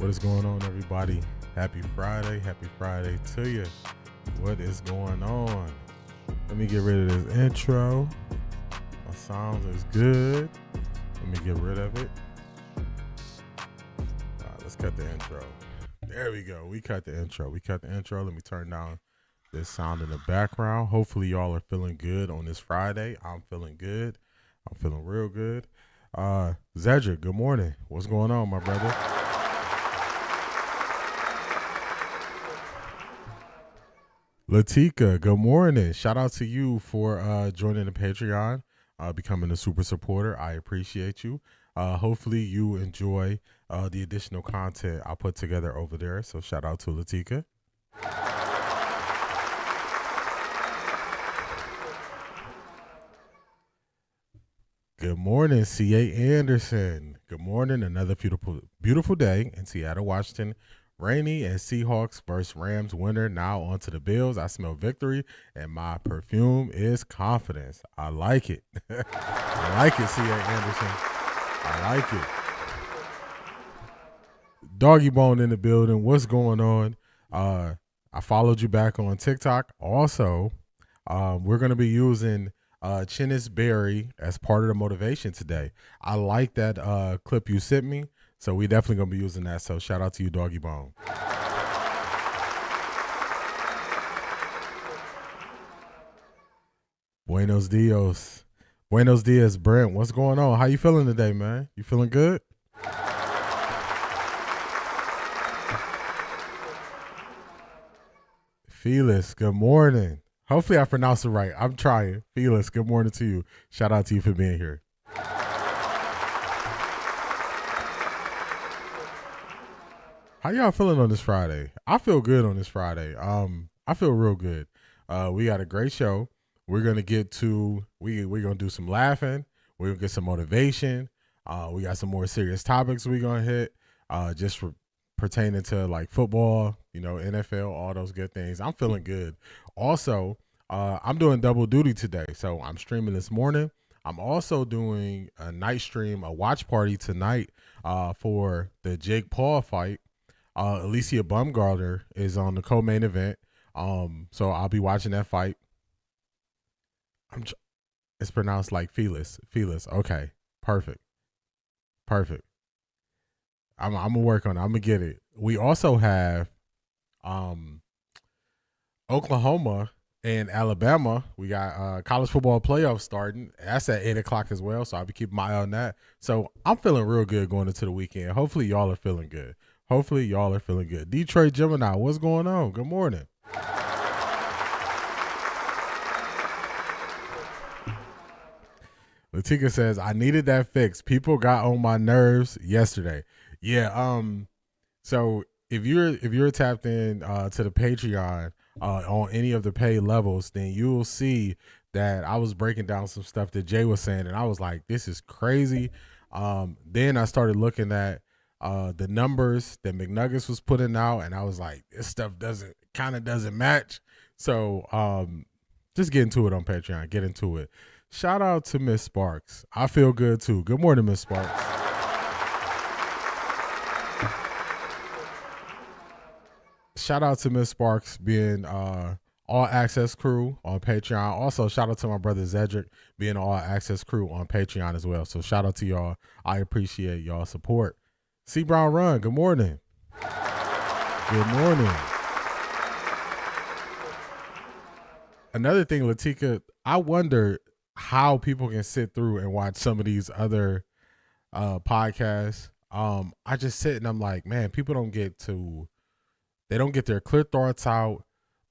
What is going on, everybody? Happy Friday to you. What is going on? Let me get rid of this intro. My sound is good. Let me get rid of it. All right, let's cut the intro. There we go. We cut the intro. Let me turn down this sound in the background. Hopefully y'all are feeling good on this Friday. I'm feeling good. I'm feeling real good. Zedric, good morning. What's going on, my brother? Latika, good morning. Shout out to you for joining the Patreon, becoming a super supporter. I appreciate you. Hopefully you enjoy the additional content I put together over there. So shout out to Latika. Good morning, C.A. Anderson. Good morning. Another beautiful day in Seattle, Washington. Rainy and Seahawks versus Rams winner. Now on to the Bills. I smell victory, and my perfume is confidence. I like it. I like it, C.A. Anderson. I like it. Doggy Bone in the building. What's going on? I followed you back on TikTok. Also, we're going to be using Chinnis Berry as part of the motivation today. I like that clip you sent me, so we definitely gonna be using that. So shout out to you, Doggy Bone. Buenos dias, Brent. What's going on? How you feeling today, man? You feeling good? Felix, good morning. Hopefully I pronounced it right. I'm trying. Felix, good morning to you. Shout out to you for being here. How y'all feeling on this Friday? I feel good on this Friday. I feel real good. We got a great show. We're gonna get to we're gonna do some laughing. We're gonna get some motivation. We got some more serious topics we're gonna hit. Just for pertaining to like football, NFL, all those good things. I'm feeling good. Also, I'm doing double duty today. So I'm streaming this morning. I'm also doing a night stream, a watch party tonight for the Jake Paul fight. Alicia Baumgartner is on the co-main event. So I'll be watching that fight. It's pronounced like Felix. Okay. Perfect. I'm gonna work on it. I'm gonna get it. We also have Oklahoma and Alabama. We got college football playoffs starting. That's at 8:00 as well. So I'll be keeping my eye on that. So I'm feeling real good going into the weekend. Hopefully y'all are feeling good. Detroit Gemini, what's going on? Good morning. Latika says, I needed that fix. People got on my nerves yesterday. Yeah. So if you're tapped in to the Patreon on any of the paid levels, then you will see that I was breaking down some stuff that Jay was saying, and I was like, this is crazy. Then I started looking at the numbers that McNuggets was putting out, and I was like, this stuff doesn't match. So just get into it on Patreon. Get into it. Shout out to Miss Sparks. I feel good too. Good morning, Miss Sparks. Shout out to Miss Sparks being all access crew on Patreon. Also, shout out to my brother Zedric being all access crew on Patreon as well. So shout out to y'all. I appreciate y'all support. C. Brown Run, good morning. Good morning. Another thing, Latika, I wonder how people can sit through and watch some of these other podcasts. I just sit and I'm like, man, people don't get their clear thoughts out.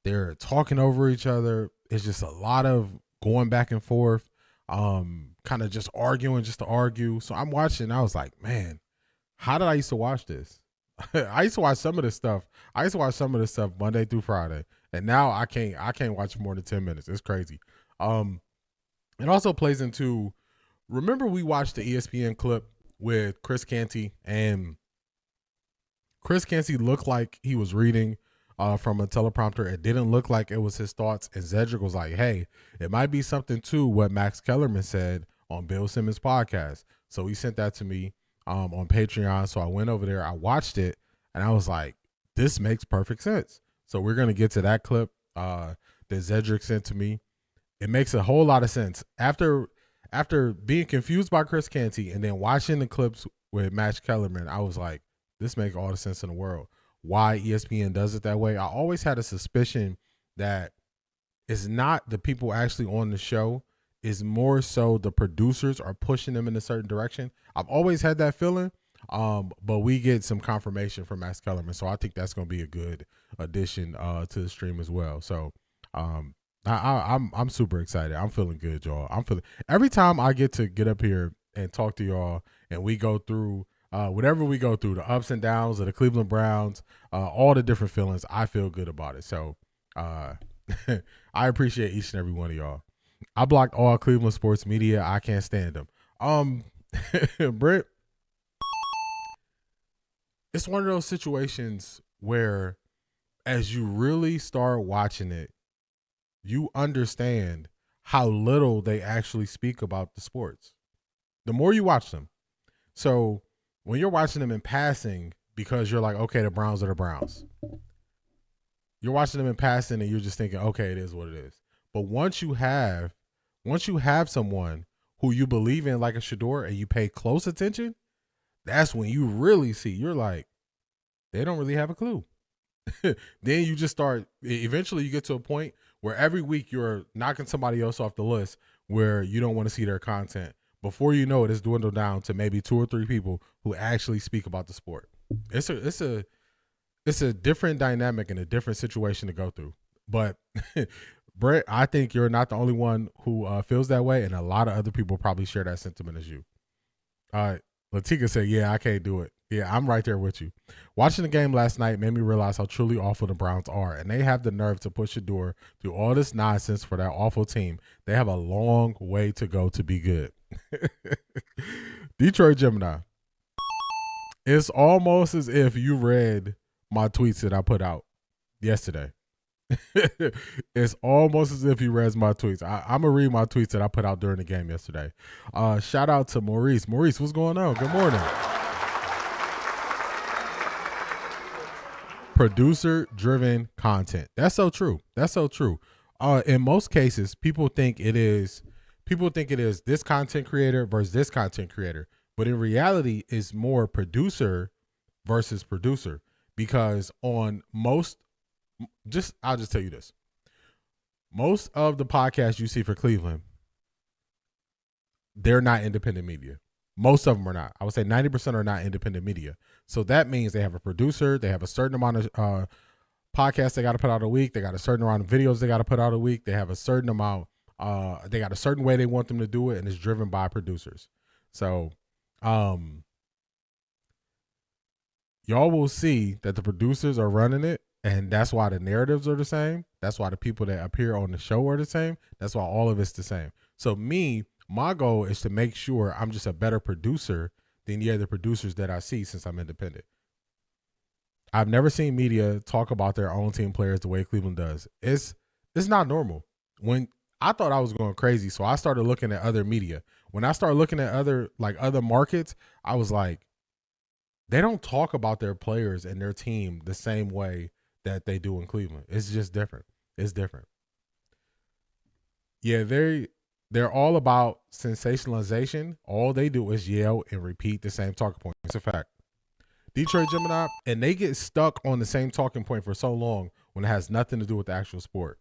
They're talking over each other. It's just a lot of going back and forth, kind of just arguing just to argue. So I'm watching and I was like, man, how did I used to watch this? I used to watch some of this stuff. Monday through Friday. And now I can't watch more than 10 minutes. It's crazy. It also plays into, remember we watched the ESPN clip with Chris Canty, and Chris Canty looked like he was reading from a teleprompter. It didn't look like it was his thoughts. And Zedric was like, hey, it might be something to what Max Kellerman said on Bill Simmons' podcast. So he sent that to me on Patreon. So I went over there. I watched it. And I was like, this makes perfect sense. So we're going to get to that clip that Zedric sent to me. It makes a whole lot of sense. After being confused by Chris Canty and then watching the clips with Matt Kellerman, I was like, this makes all the sense in the world. Why ESPN does it that way. I always had a suspicion that it's not the people actually on the show, is more so the producers are pushing them in a certain direction. I've always had that feeling, but we get some confirmation from Max Kellerman, so I think that's going to be a good addition to the stream as well. So I'm super excited. I'm feeling good, y'all. Every time I get up here and talk to y'all, and we go through whatever we go through, the ups and downs of the Cleveland Browns, all the different feelings, I feel good about it. So I appreciate each and every one of y'all. I blocked all Cleveland sports media. I can't stand them. Britt, it's one of those situations where as you really start watching it, you understand how little they actually speak about the sports. The more you watch them. So when you're watching them in passing, because you're like, okay, the Browns are the Browns. You're watching them in passing and you're just thinking, okay, it is what it is. But once you have someone who you believe in like a Shedeur and you pay close attention, that's when you really see, you're like, they don't really have a clue. Then you just start, eventually you get to a point where every week you're knocking somebody else off the list where you don't want to see their content. Before you know it, it's dwindled down to maybe 2 or 3 people who actually speak about the sport. It's a different dynamic and a different situation to go through. But Brett, I think you're not the only one who feels that way, and a lot of other people probably share that sentiment as you. Latika said, yeah, I can't do it. Yeah, I'm right there with you. Watching the game last night made me realize how truly awful the Browns are, and they have the nerve to push Shedeur through all this nonsense for that awful team. They have a long way to go to be good. Detroit Gemini. It's almost as if you read my tweets that I put out yesterday. It's almost as if you read my tweets. I'm going to read my tweets that I put out during the game yesterday. Shout out to Maurice. Maurice, what's going on? Good morning. Producer-driven content. That's so true. That's so true. In most cases, people think it is this content creator versus this content creator. But in reality, it's more producer versus producer. Because on I'll just tell you this. Most of the podcasts you see for Cleveland, they're not independent media. Most of them are not. I would say 90% are not independent media. So that means they have a producer. They have a certain amount of podcasts they got to put out a week. They got a certain amount of videos they got to put out a week. They have a certain amount. They got a certain way they want them to do it, and it's driven by producers. So y'all will see that the producers are running it, and that's why the narratives are the same. That's why the people that appear on the show are the same. That's why all of it's the same. So my goal is to make sure I'm just a better producer than the other producers that I see since I'm independent. I've never seen media talk about their own team players the way Cleveland does. It's not normal. When I thought I was going crazy, so I started looking at other media. When I started looking at other markets, I was like, they don't talk about their players and their team the same way that they do in Cleveland. It's just different. It's different. Yeah, they're all about sensationalization. All they do is yell and repeat the same talking point. It's a fact. Detroit Gemini, and they get stuck on the same talking point for so long when it has nothing to do with the actual sport.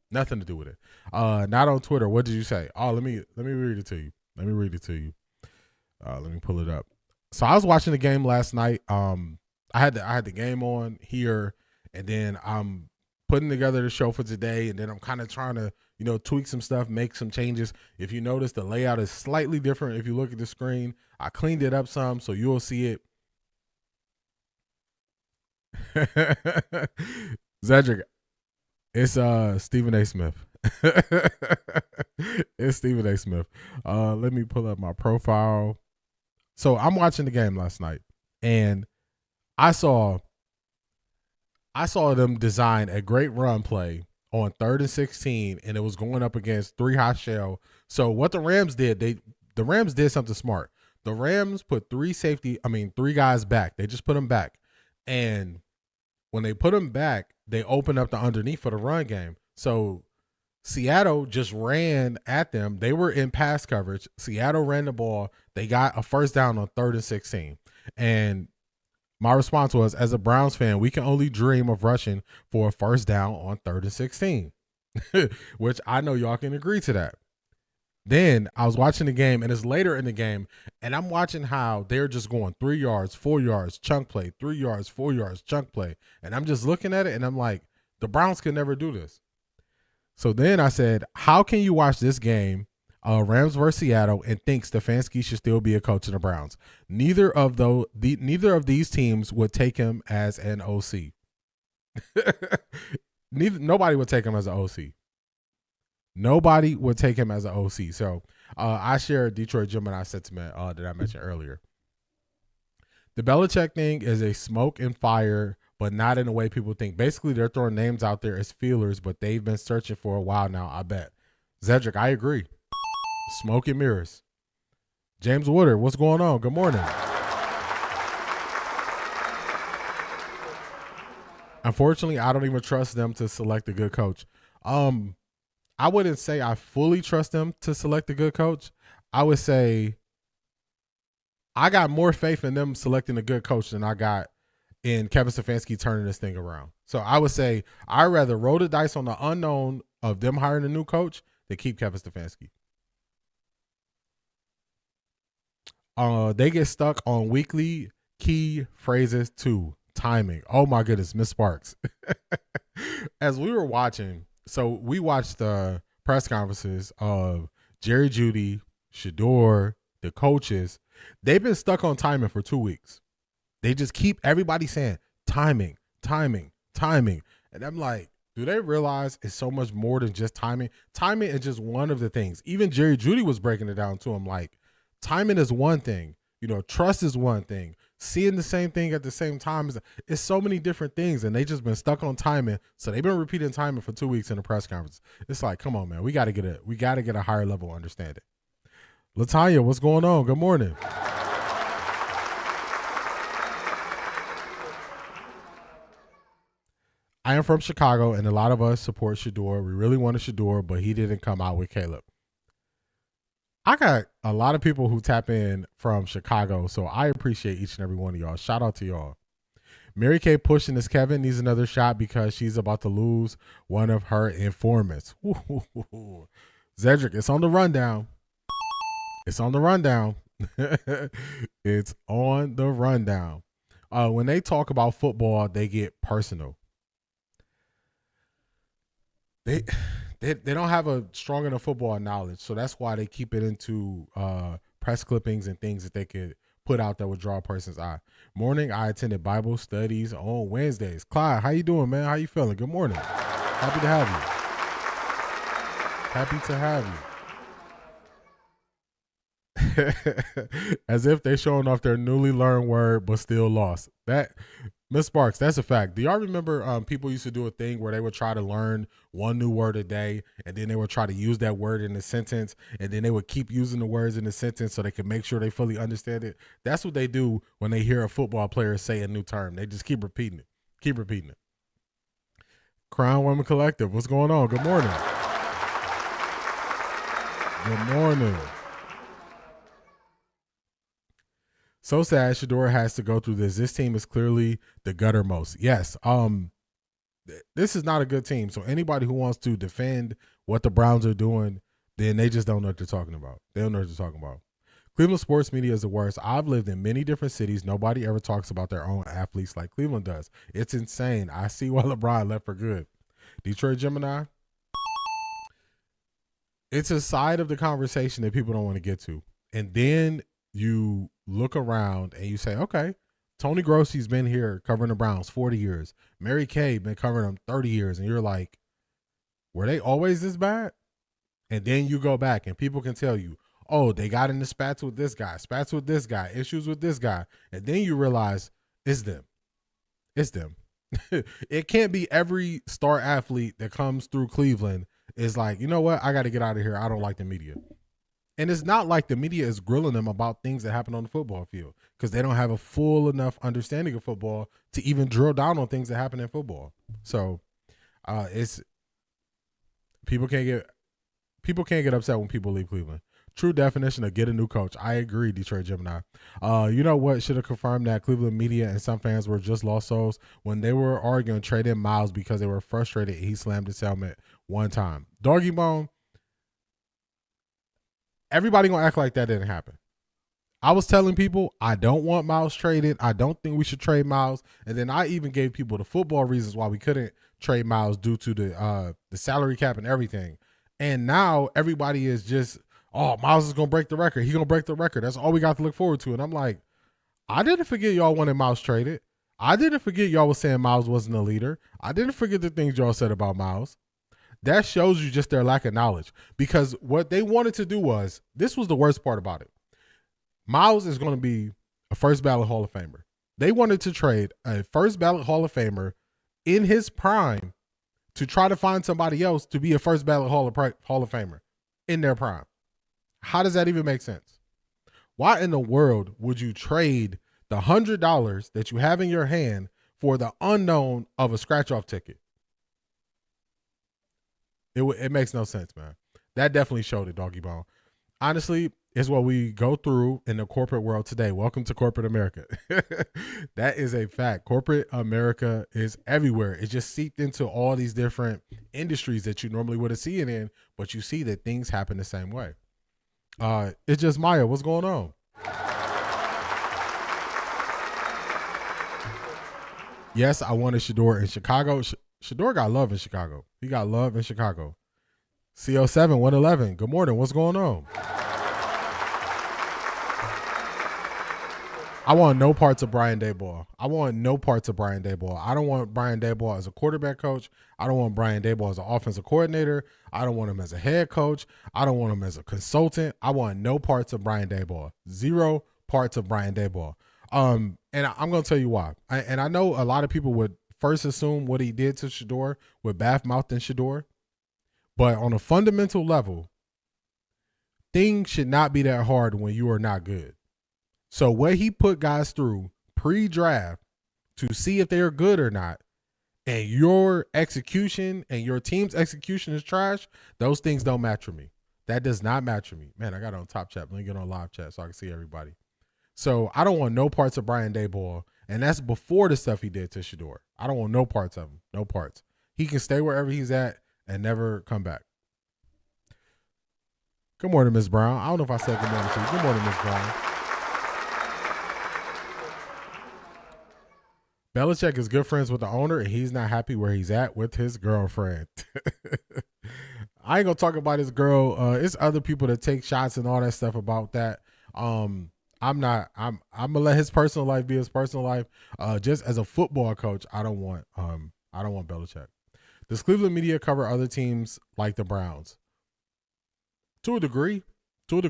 Nothing to do with it. Not on Twitter. What did you say? Oh, let me read it to you. Let me pull it up. So I was watching the game last night. I had the game on here, and then I'm putting together the show for today, and then I'm kind of trying to, tweak some stuff, make some changes. If you notice, the layout is slightly different. If you look at the screen, I cleaned it up some, so you'll see it. Zedric, it's Stephen A. Smith. It's Stephen A. Smith. Let me pull up my profile. So I'm watching the game last night, and I saw them design a great run play on 3rd and 16, and it was going up against 3 high shell. So what the Rams did, the Rams did something smart. The Rams put 3 guys back. They just put them back. And when they put him back, they opened up the underneath for the run game. So Seattle just ran at them. They were in pass coverage. Seattle ran the ball. They got a first down on 3rd and 16. And my response was, as a Browns fan, we can only dream of rushing for a first down on 3rd and 16, which I know y'all can agree to that. Then I was watching the game, and it's later in the game, and I'm watching how they're just going 3 yards, 4 yards, chunk play, 3 yards, 4 yards, chunk play. And I'm just looking at it, and I'm like, the Browns can never do this. So then I said, how can you watch this game, Rams versus Seattle, and think Stefanski should still be a coach of the Browns? Neither of these teams would take him as an OC. Nobody would take him as an OC. Nobody would take him as an OC. So I share Detroit Gemini sentiment that I mentioned earlier. The Belichick thing is a smoke and fire, but not in the way people think. Basically, they're throwing names out there as feelers, but they've been searching for a while now, I bet. Zedric, I agree. Smoke and mirrors. James Woodard, what's going on? Good morning. Unfortunately, I don't even trust them to select a good coach. I wouldn't say I fully trust them to select a good coach. I would say I got more faith in them selecting a good coach than I got in Kevin Stefanski turning this thing around. So I would say I'd rather roll the dice on the unknown of them hiring a new coach than keep Kevin Stefanski. They get stuck on weekly key phrases too. Timing. Oh my goodness, Miss Sparks. As we were watching, so we watched the press conferences of Jerry Jeudy, Shedeur, the coaches. They've been stuck on timing for 2 weeks. They just keep everybody saying timing, timing, timing. And I'm like, do they realize it's so much more than just timing? Timing is just one of the things. Even Jerry Jeudy was breaking it down to him like, timing is one thing. Trust is one thing. Seeing the same thing at the same time it's so many different things, and they just been stuck on timing. So they've been repeating timing for 2 weeks in the press conference. It's like, come on, man, we got to get a higher level of understanding. Latanya, what's going on? Good morning. I am from Chicago, and a lot of us support Shedeur. We really wanted Shedeur, but he didn't come out with Caleb. I got a lot of people who tap in from Chicago, so I appreciate each and every one of y'all. Shout out to y'all. Mary Kay pushing this Kevin needs another shot because she's about to lose one of her informants. Zedric, it's on the rundown. It's on the rundown. It's on the rundown. When they talk about football, they get personal. They don't have a strong enough football knowledge, so that's why they keep it into press clippings and things that they could put out that would draw a person's eye. Morning, I attended Bible studies on Wednesdays. Clyde, how you doing, man? How you feeling? Good morning. Happy to have you. Happy to have you. As if they showing off their newly learned word but still lost. That Miss Sparks, that's a fact. Do y'all remember people used to do a thing where they would try to learn one new word a day, and then they would try to use that word in a sentence, and then they would keep using the words in the sentence so they could make sure they fully understand it? That's what they do when they hear a football player say a new term. They just keep repeating it. Keep repeating it. Crown Women Collective, what's going on? Good morning. Good morning. So sad Shedeur has to go through this. This team is clearly the guttermost. Yes. This is not a good team. So anybody who wants to defend what the Browns are doing, then they just don't know what they're talking about. They don't know what they're talking about. Cleveland sports media is the worst. I've lived in many different cities. Nobody ever talks about their own athletes like Cleveland does. It's insane. I see why LeBron left for good. Detroit Gemini. It's a side of the conversation that people don't want to get to. And then you look around and you say, okay, Tony Grossi's been here covering the Browns 40 years. Mary Kay been covering them 30 years. And you're like, were they always this bad? And then you go back and people can tell you, oh, they got into spats with this guy, issues with this guy. And then you realize it's them. It's them. It can't be every star athlete that comes through Cleveland is like, you know what? I got to get out of here. I don't like the media. And it's not like the media is grilling them about things that happen on the football field because they don't have a full enough understanding of football to even drill down on things that happen in football. So it's people can't get upset when people leave Cleveland. True definition of get a new coach. I agree, Detroit Gemini. You know what should have confirmed that Cleveland media and some fans were just lost souls when they were arguing trade in Miles because they were frustrated he slammed his helmet one time. Doggy Bone, everybody gonna act like that didn't happen. I was telling people I don't want Miles traded. I don't think we should trade Miles. And then I even gave people the football reasons why we couldn't trade Miles due to the salary cap and everything. And now everybody is just, oh, Miles is going to break the record. He's going to break the record. That's all we got to look forward to. And I'm like, I didn't forget y'all wanted Miles traded. I didn't forget y'all was saying Miles wasn't a leader. I didn't forget the things y'all said about Miles. That shows you just their lack of knowledge. Because what they wanted to do was, this was the worst part about it. Miles is going to be a first ballot Hall of Famer. They wanted to trade a first ballot Hall of Famer in his prime to try to find somebody else to be a first ballot Hall of Famer in their prime. How does that even make sense? Why in the world would you trade the $100 that you have in your hand for the unknown of a scratch-off ticket? It makes no sense, man. That definitely showed it, Doggy Bone. Honestly, it's what we go through in the corporate world today. Welcome to corporate America. That is a fact. Corporate America is everywhere. It just seeped into all these different industries that you normally wouldn't see it in, but you see that things happen the same way. It's just Maya. What's going on? Yes, I wanted Shedeur in Chicago. Shedeur got love in Chicago. He got love in Chicago. CO7 111. Good morning. What's going on? I want no parts of Brian Daboll. I don't want Brian Daboll as a quarterback coach. I don't want Brian Daboll as an offensive coordinator. I don't want him as a head coach. I don't want him as a consultant. I want no parts of Brian Daboll. 0 parts of Brian Daboll. And I'm going to tell you why. I know a lot of people would first assume what he did to Shedeur with badmouthing Shedeur. But on a fundamental level, things should not be that hard when you are not good. So what he put guys through pre-draft to see if they are good or not, and your execution and your team's execution is trash, those things don't match with me. That does not match with me. Man, I got on top chat. Let me get on live chat so I can see everybody. So I don't want no parts of Brian Daboll, and that's before the stuff he did to Shedeur. I don't want no parts of him. No parts. He can stay wherever he's at and never come back. Good morning, Ms. Brown. I don't know if I said good morning to you. Good morning, Ms. Brown. Belichick is good friends with the owner, and he's not happy where he's at with his girlfriend. I ain't gonna talk about his girl. It's other people that take shots and all that stuff about that. I'm gonna let his personal life be his personal life. Just as a football coach, I don't want Belichick. Does Cleveland media cover other teams like the Browns? To a degree. They're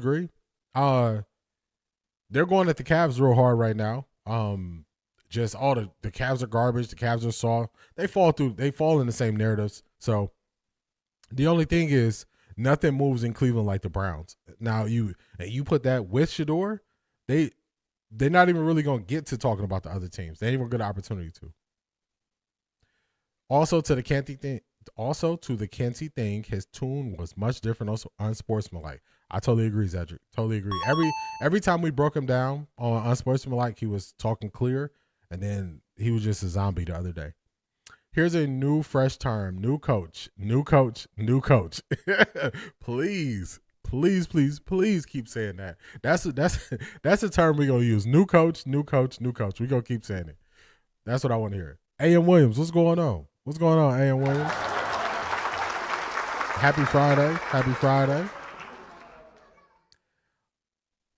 going at the Cavs real hard right now. Just all the Cavs are garbage. The Cavs are soft. They fall in the same narratives. So the only thing is nothing moves in Cleveland like the Browns. Now you put that with Shedeur, they're not even really going to get to talking about the other teams. They ain't even get an opportunity to. Also to the Canty thing, his tune was much different, also unsportsmanlike. I totally agree, Zedric. Totally agree. Every time we broke him down on unsportsmanlike, he was talking clear. And then he was just a zombie the other day. Here's a new, fresh term. New coach. Please keep saying that. That's a term we're going to use. New coach. We're going to keep saying it. That's what I want to hear. A.M. Williams, what's going on? What's going on, A.M. Williams? Happy Friday.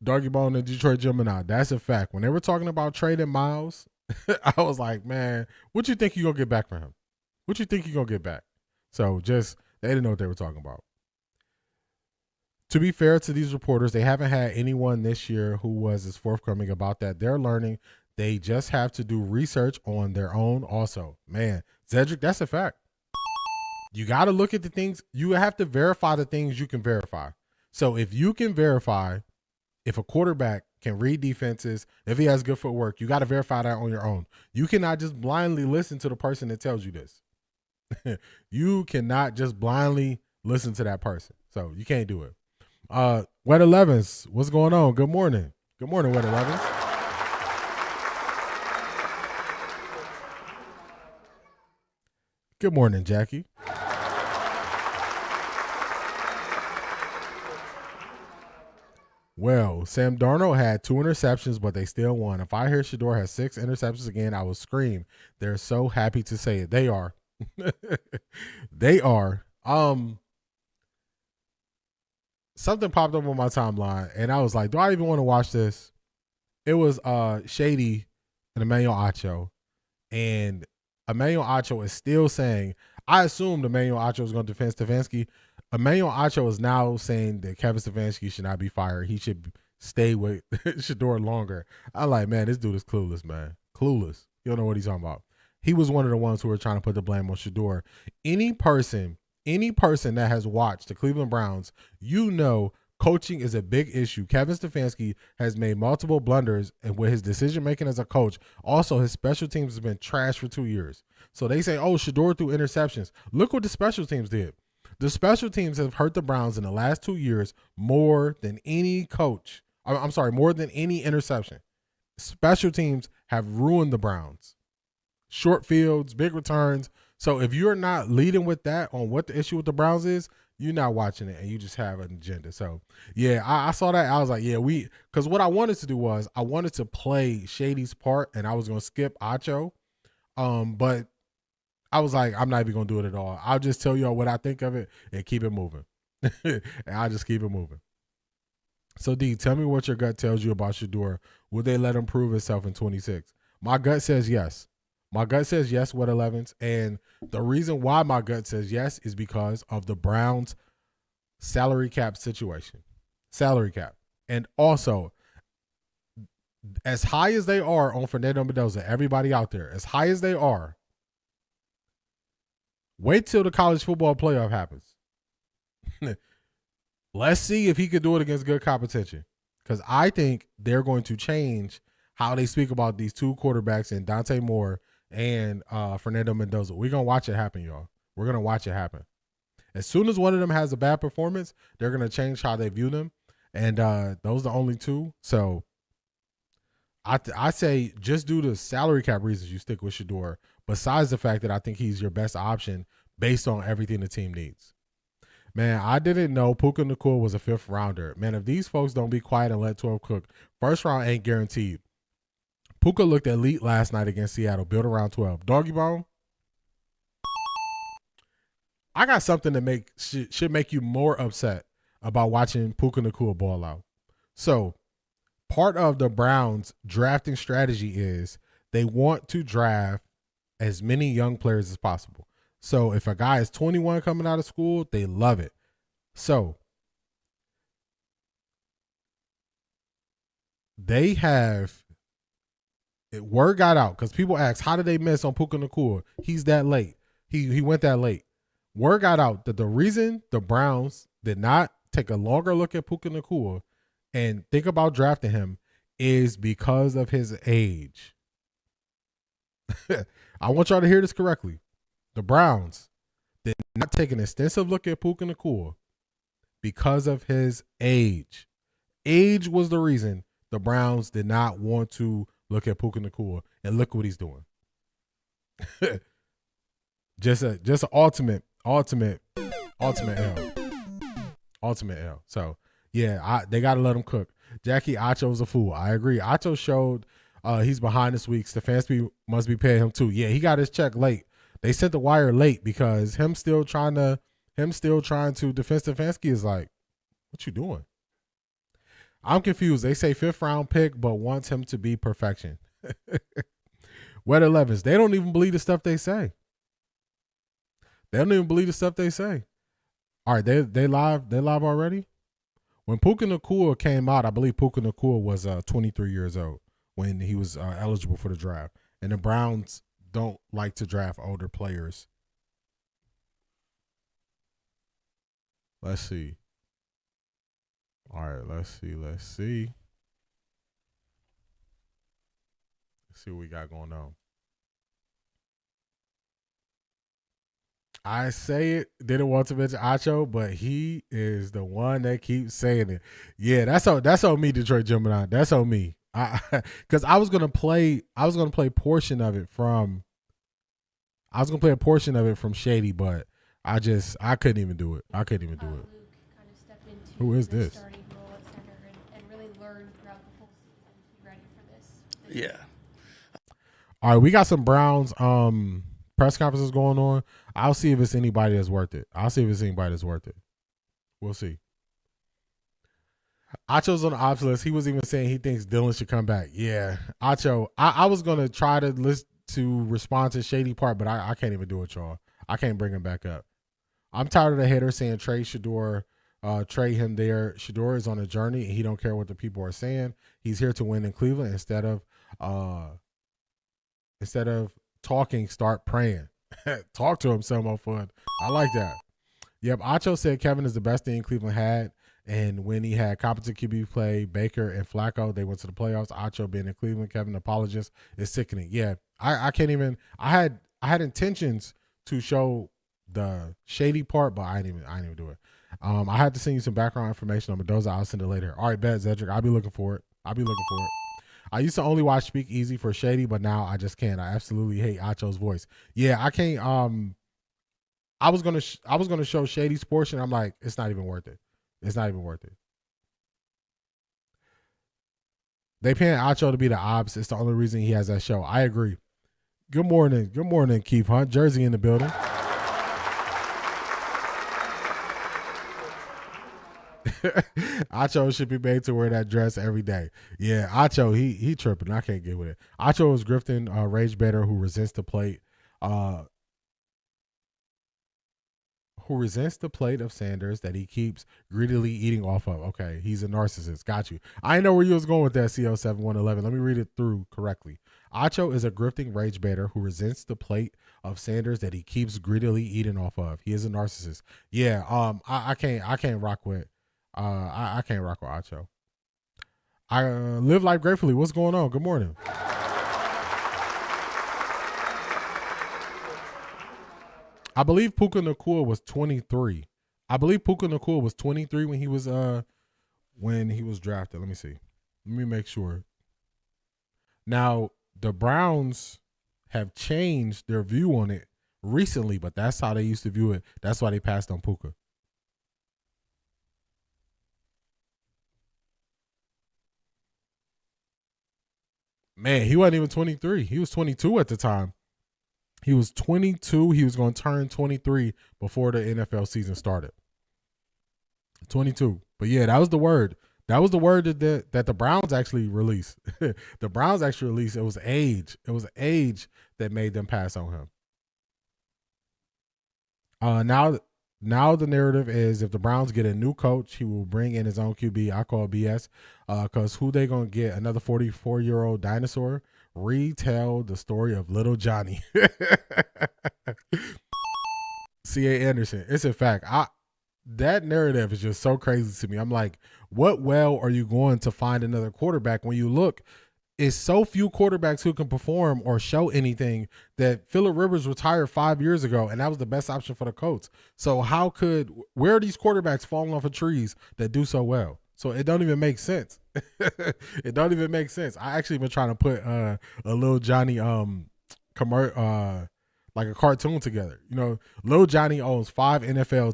Doggy Bone and Detroit Gemini. That's a fact. When they were talking about trading Miles, I was like, man, what you think you're going to get back from him? What you think you're going to get back? So they didn't know what they were talking about. To be fair to these reporters, they haven't had anyone this year who was as forthcoming about that. They're learning. They just have to do research on their own also. Man, Zedric, that's a fact. You got to look at the things. You have to verify the things you can verify. So if you can verify if a quarterback can read defenses, if he has good footwork, you got to verify that on your own. You cannot just blindly listen to the person that tells you this. You cannot just blindly listen to that person. So you can't do it. Wet 11s, what's going on? Good morning. Good morning, Wet 11s. Good morning, Jackie. Well, Sam Darnold had 2 interceptions, but they still won. If I hear Shedeur has 6 interceptions again, I will scream. They're so happy to say it. They are. They are. Something popped up on my timeline, and I was like, do I even want to watch this? It was Shady and Emmanuel Acho. And Emmanuel Acho is still saying, I assumed Emmanuel Acho was going to defend Stefanski. Emmanuel Acho is now saying that Kevin Stefanski should not be fired. He should stay with Shedeur longer. I'm like, man, this dude is clueless, man. Clueless. You don't know what he's talking about. He was one of the ones who were trying to put the blame on Shedeur. Any person that has watched the Cleveland Browns, you know coaching is a big issue. Kevin Stefanski has made multiple blunders and with his decision-making as a coach. Also, his special teams has been trash for 2 years. So they say, oh, Shedeur threw interceptions. Look what the special teams did. The special teams have hurt the Browns in the last 2 years more than any coach. I'm sorry, more than any interception. Special teams have ruined the Browns. Short fields, big returns. So if you're not leading with that on what the issue with the Browns is, you're not watching it and you just have an agenda. So, yeah, I saw that. I was like, yeah, because what I wanted to do was I wanted to play Shady's part and I was going to skip Acho. But I was like, I'm not even going to do it at all. I'll just tell y'all what I think of it and keep it moving. And I'll just keep it moving. So, D, tell me what your gut tells you about Shedeur. Would they let him prove himself in 26? My gut says yes. My gut says yes with 11s. And the reason why my gut says yes is because of the Browns' salary cap situation. Salary cap. And also, as high as they are on Fernando Mendoza, everybody out there, as high as they are, wait till the college football playoff happens. Let's see if he could do it against good competition. Because I think they're going to change how they speak about these 2 quarterbacks in Dante Moore and Fernando Mendoza. We're going to watch it happen, y'all. We're going to watch it happen. As soon as one of them has a bad performance, they're going to change how they view them. And those are the only 2. So I say just due to salary cap reasons, you stick with Shedeur, besides the fact that I think he's your best option based on everything the team needs. Man, I didn't know Puka Nacua was a 5th rounder. Man, if these folks don't be quiet and let 12 cook, first round ain't guaranteed. Puka looked elite last night against Seattle, built around 12. Doggy Bone, I got something that should make you more upset about watching Puka Nacua ball out. So, part of the Browns' drafting strategy is they want to draft as many young players as possible. So if a guy is 21 coming out of school, they love it. So they have word got out because people ask, how did they miss on Puka Nacua? He's that late. He went that late. Word got out that the reason the Browns did not take a longer look at Puka Nacua and think about drafting him is because of his age. I want y'all to hear this correctly. The Browns did not take an extensive look at Puka Nacua because of his age. Age was the reason the Browns did not want to look at Puka Nacua, and look what he's doing. just an ultimate L. Ultimate L. So, yeah, they got to let him cook. Jackie, Acho's a fool. I agree. Acho showed he's behind this week. Stefanski must be paying him too. Yeah, he got his check late. They sent the wire late because him still trying to defend Stefanski is like, what you doing? I'm confused. They say 5th round pick, but wants him to be perfection. Wet 11s. They don't even believe the stuff they say. They don't even believe the stuff they say. All right, they live. They live already. When Puka Nacua came out, I believe Puka Nacua was 23 years old when he was eligible for the draft, and the Browns don't like to draft older players. Let's see. All right, let's see. Let's see what we got going on. I say it, didn't want to mention Acho, but he is the one that keeps saying it. Yeah, that's on me, Detroit Gemini. That's on me. Because I was gonna play a portion of it from Shady, but I couldn't even do it. Luke kind of stepped into Who is the this? starting role at center and really learned throughout the whole season to be ready for this. Yeah. All right, we got some Browns press conferences going on. I'll see if it's anybody that's worth it. We'll see. Acho's on the ops list. He was even saying he thinks Dylan should come back. Yeah, Acho. I was gonna try to list to respond to Shady part, but I can't even do it, y'all. I can't bring him back up. I'm tired of the haters saying trade Shedeur, trade him there. Shedeur is on a journey and he don't care what the people are saying. He's here to win in Cleveland instead of talking, start praying. Talk to him some more fun. I like that. Yep, Acho said Kevin is the best thing Cleveland had. And when he had competent QB play, Baker and Flacco, they went to the playoffs. Acho being in Cleveland, Kevin apologist, is sickening. Yeah, I can't even. I had intentions to show the Shady part, but I didn't even do it. I had to send you some background information on Mendoza. I'll send it later. All right, bet Zedric. I'll be looking for it. I used to only watch Speak Easy for Shady, but now I just can't. I absolutely hate Acho's voice. Yeah, I can't. I was gonna show Shady's portion. I'm like, it's not even worth it. They paying Acho to be the ops. It's the only reason he has that show. I agree. Good morning, Keith Hunt. Jersey in the building. Acho should be made to wear that dress every day. Yeah, Acho, he tripping. I can't get with it. Acho is grifting rage baiter who resents the plate. Who resents the plate of Sanders that he keeps greedily eating off of. Okay, he's a narcissist. Got you. I know where you was going with that, CO7111. Let me read it through correctly. Acho is a grifting rage baiter who resents the plate of Sanders that he keeps greedily eating off of. He is a narcissist. Yeah, I can't rock with I can't rock with Acho. I live life gratefully. What's going on? Good morning. I believe Puka Nacua was 23. When he was drafted. Let me see. Let me make sure. Now, the Browns have changed their view on it recently, but that's how they used to view it. That's why they passed on Puka. Man, he wasn't even 23. He was 22 at the time. He was 22. He was going to turn 23 before the NFL season started. 22. But yeah, that was the word. That was the word that the Browns actually released. The Browns actually released. It was age. It was age that made them pass on him. Now the narrative is if the Browns get a new coach, he will bring in his own QB. I call it BS because who they going to get? Another 44-year-old dinosaur? Retell the story of little Johnny. C.A. Anderson. It's a fact. That narrative is just so crazy to me. I'm like, what well are you going to find another quarterback when you look? It's so few quarterbacks who can perform or show anything that Phillip Rivers retired 5 years ago, and that was the best option for the Colts. So where are these quarterbacks falling off of trees that do so well? So it don't even make sense. It don't even make sense. I actually been trying to put a little Johnny like a cartoon together. You know, Lil Johnny owns 7 NFL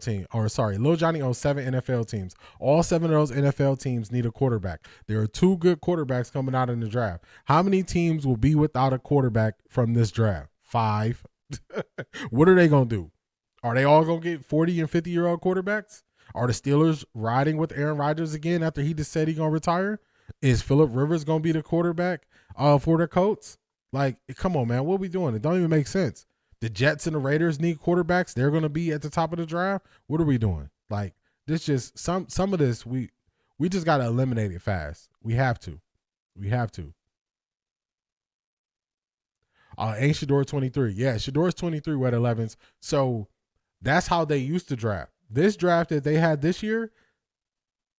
teams. All 7 of those NFL teams need a quarterback. There are 2 good quarterbacks coming out in the draft. How many teams will be without a quarterback from this draft? 5. What are they going to do? Are they all going to get 40 and 50-year-old quarterbacks? Are the Steelers riding with Aaron Rodgers again after he just said he's going to retire? Is Phillip Rivers going to be the quarterback for the Colts? Like, come on, man. What are we doing? It don't even make sense. The Jets and the Raiders need quarterbacks. They're going to be at the top of the draft. What are we doing? Like, this just some of this we just got to eliminate it fast. We have to. Ain't Shedeur 23? Yeah, Shedeur's 23 with 11s. So that's how they used to draft. This draft that they had this year,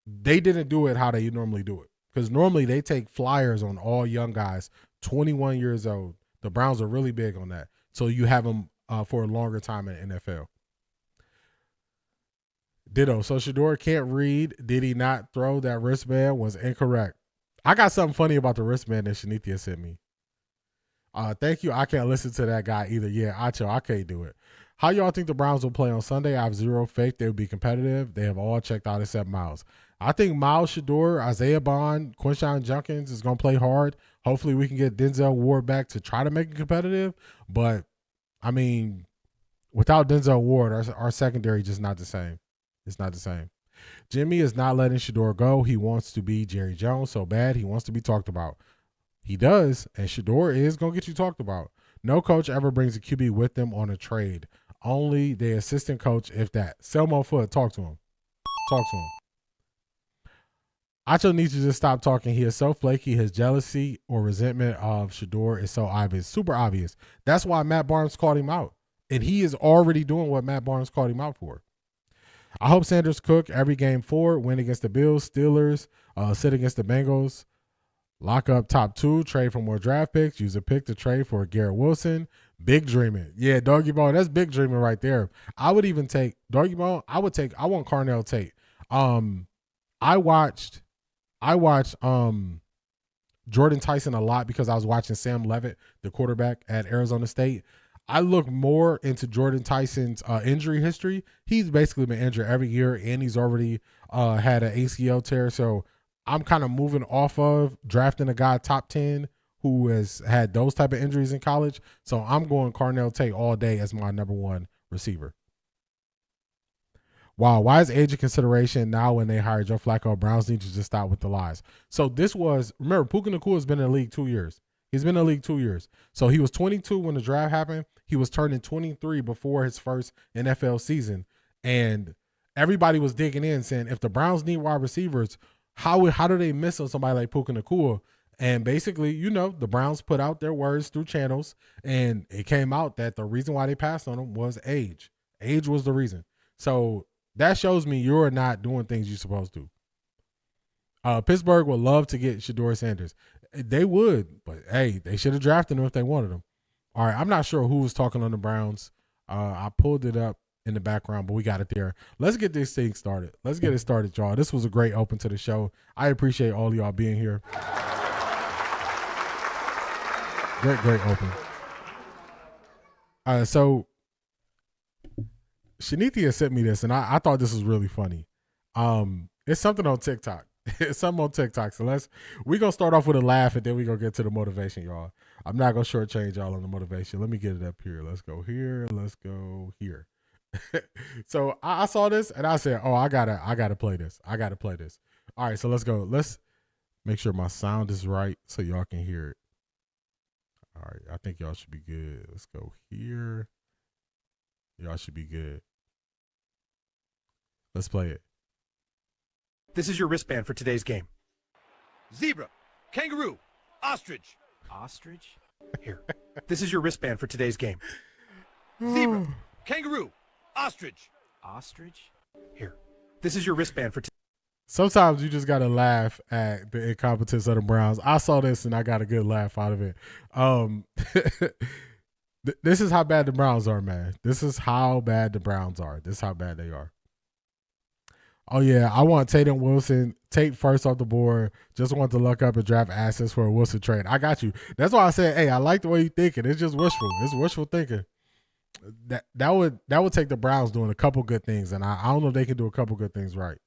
They didn't do it how they normally do it. Because normally they take flyers on all young guys, 21 years old. The Browns are really big on that. So you have them for a longer time in the NFL. Ditto. So Shedeur can't read. Did he not throw that wristband? Was incorrect. I got something funny about the wristband that Shanithia sent me. Thank you. I can't listen to that guy either. Yeah, I can't do it. How y'all think the Browns will play on Sunday? I have zero faith they will be competitive. They have all checked out except Miles. I think Miles, Shedeur, Isaiah Bond, Quinshon Judkins is going to play hard. Hopefully we can get Denzel Ward back to try to make it competitive. But, I mean, without Denzel Ward, our secondary just not the same. It's not the same. Jimmy is not letting Shedeur go. He wants to be Jerry Jones so bad. He wants to be talked about. He does, and Shedeur is going to get you talked about. No coach ever brings a QB with them on a trade. Only the assistant coach, if that. Selmo Foot, talk to him. Talk to him. Acho needs to just stop talking. He is so flaky. His jealousy or resentment of Shedeur is so obvious. Super obvious. That's why Matt Barnes called him out. And he is already doing what Matt Barnes called him out for. I hope Sanders cook every game forward, win against the Bills, Steelers, sit against the Bengals, lock up top 2, trade for more draft picks, use a pick to trade for Garrett Wilson. Big dreaming. Yeah, Doggy Bone, that's big dreaming right there. I would even take Doggy Bone. I want Carnell Tate. I watched Jordan Tyson a lot because I was watching Sam Levitt, the quarterback at Arizona State. I look more into Jordan Tyson's injury history. He's basically been injured every year, and he's already had an ACL tear. So I'm kind of moving off of drafting a guy top 10 who has had those type of injuries in college. So I'm going Carnell Tate all day as my number 1 receiver. Wow, why is age a consideration now when they hired Joe Flacco? Browns need to just stop with the lies. So this was, remember, Puka Nacua has been in the league 2 years. He's been in the league 2 years. So he was 22 when the draft happened. He was turning 23 before his first NFL season. And everybody was digging in saying, if the Browns need wide receivers, how do they miss on somebody like Puka Nacua? And basically, the Browns put out their words through channels, and it came out that the reason why they passed on him was age. Age was the reason. So that shows me you're not doing things you're supposed to. Pittsburgh would love to get Shedeur Sanders. They would, but hey, they should have drafted him if they wanted him. All right, I'm not sure who was talking on the Browns. I pulled it up in the background, but we got it there. Let's get this thing started. Let's get it started, y'all. This was a great open to the show. I appreciate all of y'all being here. Great open. So Shanithia sent me this, and I thought this was really funny. It's something on TikTok. It's something on TikTok. So we're going to start off with a laugh, and then we're going to get to the motivation, y'all. I'm not going to shortchange y'all on the motivation. Let me get it up here. Let's go here. Let's go here. So I saw this, and I said, oh, I gotta play this. I got to play this. All right, so let's go. Let's make sure my sound is right so y'all can hear it. All right, I think y'all should be good. Let's go here. Y'all should be good. Let's play it. This is your wristband for today's game. Zebra, kangaroo, ostrich. Ostrich? Here. This is your wristband for today's game. Zebra, kangaroo, ostrich. Ostrich? Here. This is your wristband for Sometimes you just got to laugh at the incompetence of the Browns. I saw this and I got a good laugh out of it. This is how bad the Browns are, man. This is how bad the Browns are. This is how bad they are. Oh, yeah, I want Tate and Wilson. Tate first off the board. Just want to luck up and draft assets for a Wilson trade. I got you. That's why I said, hey, I like the way you're thinking. It's just wishful. It's wishful thinking. That would take the Browns doing a couple good things, and I don't know if they can do a couple good things right.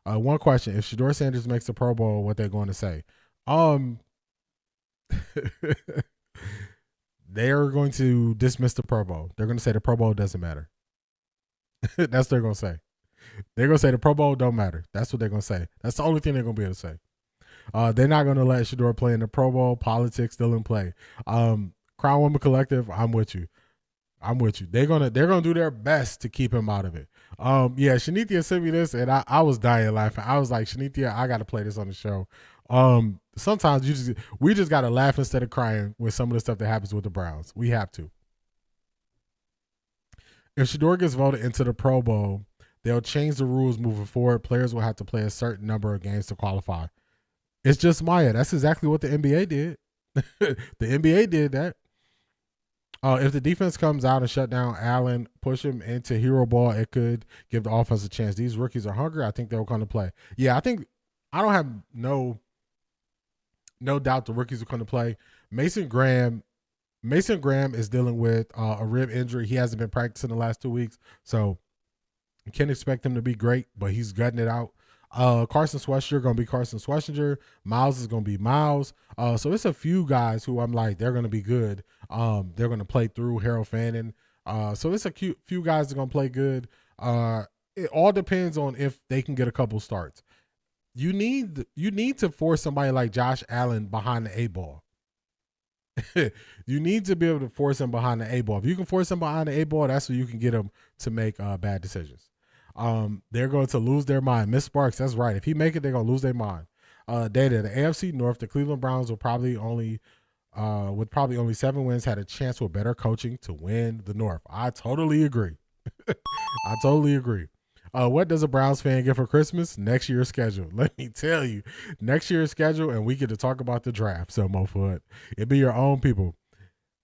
One question: if Shedeur Sanders makes the Pro Bowl, what they're going to say? They're going to dismiss the Pro Bowl. They're going to say the Pro Bowl doesn't matter. That's what they're going to say. They're going to say the Pro Bowl don't matter. That's what they're going to say. That's the only thing they're going to be able to say. They're not going to let Shedeur play in the Pro Bowl. Politics still in play. Crown Woman Collective, I'm with you. They're gonna do their best to keep him out of it. Yeah, Shanithia sent me this, and I was dying laughing. I was like, Shanithia, I got to play this on the show. Sometimes we just got to laugh instead of crying with some of the stuff that happens with the Browns. We have to. If Shedeur gets voted into the Pro Bowl, They'll change the rules moving forward. Players will have to play a certain number of games to qualify. It's just Maya. That's exactly what the NBA did. The NBA did that. If the defense comes out and shut down Allen, push him into hero ball, it could give the offense a chance. These rookies are hungry. I think they'll come to play. Yeah, I don't have no doubt the rookies will come to play. Mason Graham is dealing with a rib injury. He hasn't been practicing the last 2 weeks, so you can't expect him to be great, but he's gutting it out. Carson Schwester going to be Carson Schwester. Miles is going to be Miles. So it's a few guys who I'm like, they're going to be good. They're going to play through Harold Fannin. So it's a few guys that are going to play good. It all depends on if they can get a couple starts. You need to force somebody like Josh Allen behind the A ball. You need to be able to force him behind the A ball. If you can force him behind the A ball, that's where you can get him to make bad decisions. They're going to lose their mind. Miss Sparks, that's right. If he make it, they're going to lose their mind. Data, the AFC North, the Cleveland Browns with probably only 7 wins, had a chance with better coaching to win the North. I totally agree. I totally agree. What does a Browns fan get for Christmas? Next year's schedule. Let me tell you, next year's schedule, and we get to talk about the draft. So, Mofoot, it'd be your own people.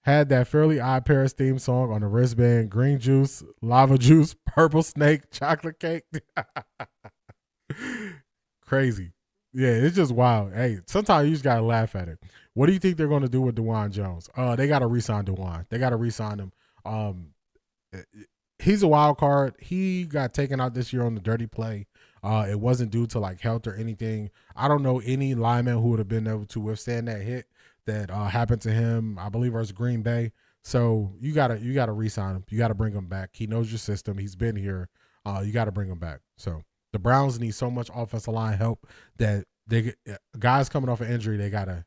Had that Fairly Odd Parents theme song on the wristband, green juice, lava juice, purple snake, chocolate cake. Crazy. Yeah, it's just wild. Hey, sometimes you just got to laugh at it. What do you think they're going to do with DeJuan Jones? They got to re-sign DeJuan. They got to re-sign him. He's a wild card. He got taken out this year on the dirty play. It wasn't due to like health or anything. I don't know any lineman who would have been able to withstand that hit that happened to him, I believe, versus Green Bay. So you gotta re-sign him. You gotta bring him back. He knows your system. He's been here. You gotta bring him back. So the Browns need so much offensive line help that guys coming off an injury, they gotta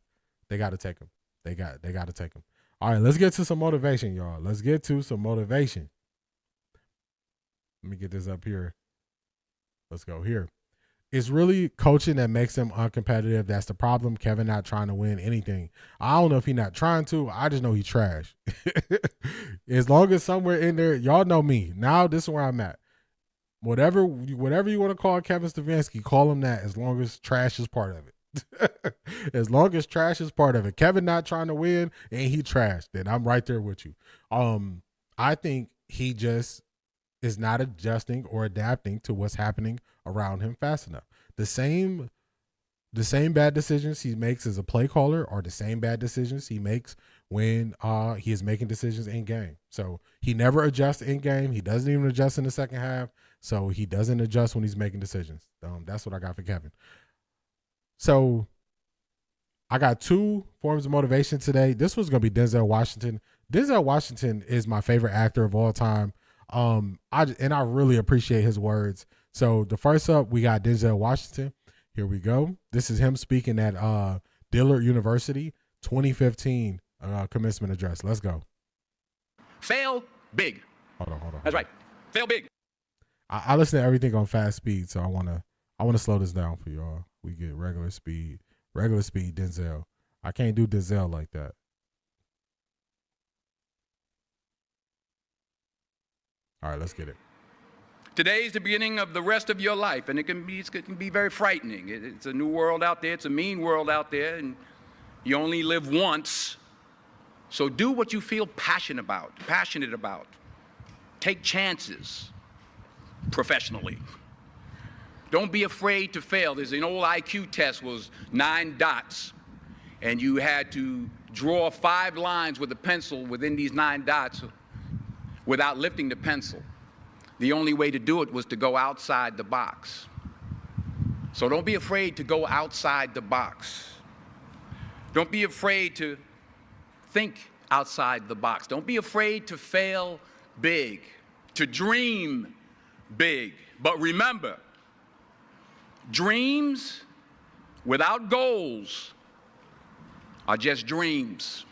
take him. They gotta take him. All right, let's get to some motivation, y'all. Let's get to some motivation. Let me get this up here. Let's go here. It's really coaching that makes them uncompetitive. That's the problem. Kevin not trying to win anything. I don't know if he's not trying to. I just know he's trash. As long as somewhere in there, y'all know me. Now this is where I'm at. Whatever you want to call Kevin Stefanski, call him that as long as trash is part of it. As long as trash is part of it. Kevin not trying to win and he trash, then I'm right there with you. I think he just is not adjusting or adapting to what's happening around him fast enough. The same bad decisions he makes as a play caller are the same bad decisions he makes when he is making decisions in game. So he never adjusts in game. He doesn't even adjust in the second half. So he doesn't adjust when he's making decisions. That's what I got for Kevin. So I got 2 forms of motivation today. This was going to be Denzel Washington. Denzel Washington is my favorite actor of all time. I really appreciate his words. So the first up, we got Denzel Washington. Here we go. This is him speaking at Dillard University 2015 commencement address. Let's go. Fail big. Hold on. That's right. Fail big. I listen to everything on fast speed, so I wanna slow this down for y'all. We get regular speed Denzel. I can't do Denzel like that. All right, let's get it. Today is the beginning of the rest of your life, and it can be very frightening. It's a new world out there. It's a mean world out there, and you only live once. So do what you feel passionate about. Take chances professionally. Don't be afraid to fail. There's an old IQ test, was 9 dots, and you had to draw 5 lines with a pencil within these 9 dots without lifting the pencil. The only way to do it was to go outside the box. So don't be afraid to go outside the box. Don't be afraid to think outside the box. Don't be afraid to fail big, to dream big. But remember, dreams without goals are just dreams,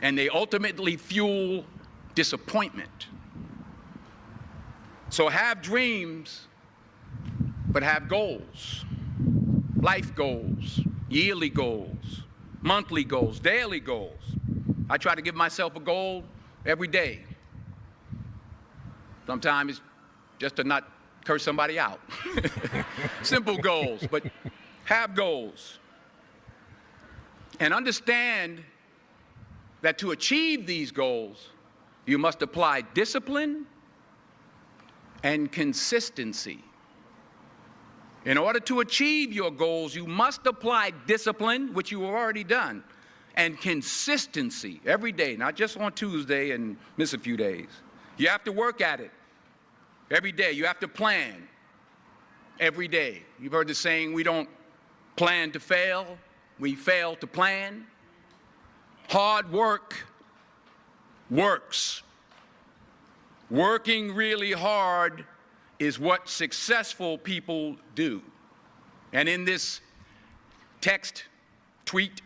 and they ultimately fuel disappointment. So have dreams, but have goals. Life goals, yearly goals, monthly goals, daily goals. I try to give myself a goal every day. Sometimes it's just to not curse somebody out. Simple goals, but have goals. And understand that to achieve these goals, you must apply discipline and consistency. In order to achieve your goals, you must apply discipline, which you have already done, and consistency every day, not just on Tuesday and miss a few days. You have to work at it every day. You have to plan every day. You've heard the saying, we don't plan to fail, we fail to plan. Hard work works. Working really hard is what successful people do. And in this text, tweet,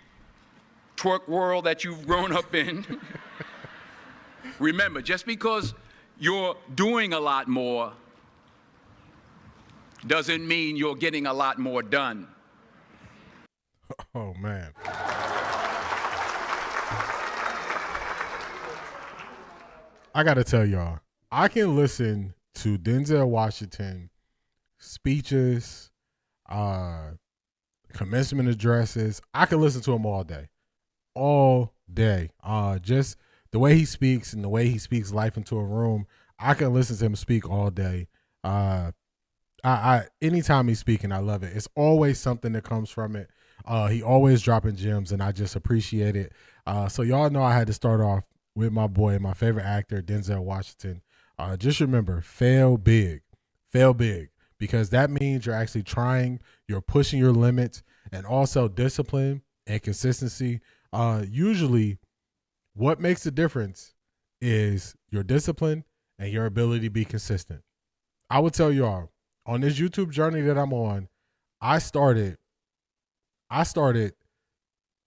twerk world that you've grown up in, remember, just because you're doing a lot more doesn't mean you're getting a lot more done. Oh, man. I got to tell y'all, I can listen to Denzel Washington speeches, commencement addresses. I can listen to him all day. All day. Just the way he speaks and the way he speaks life into a room, I can listen to him speak all day. Anytime he's speaking, I love it. It's always something that comes from it. He always dropping gems, and I just appreciate it. So y'all know I had to start off with my boy, my favorite actor, Denzel Washington. Just remember, fail big, because that means you're actually trying, you're pushing your limits, and also discipline and consistency. Usually what makes the difference is your discipline and your ability to be consistent. I would tell y'all, on this YouTube journey that I'm on, I started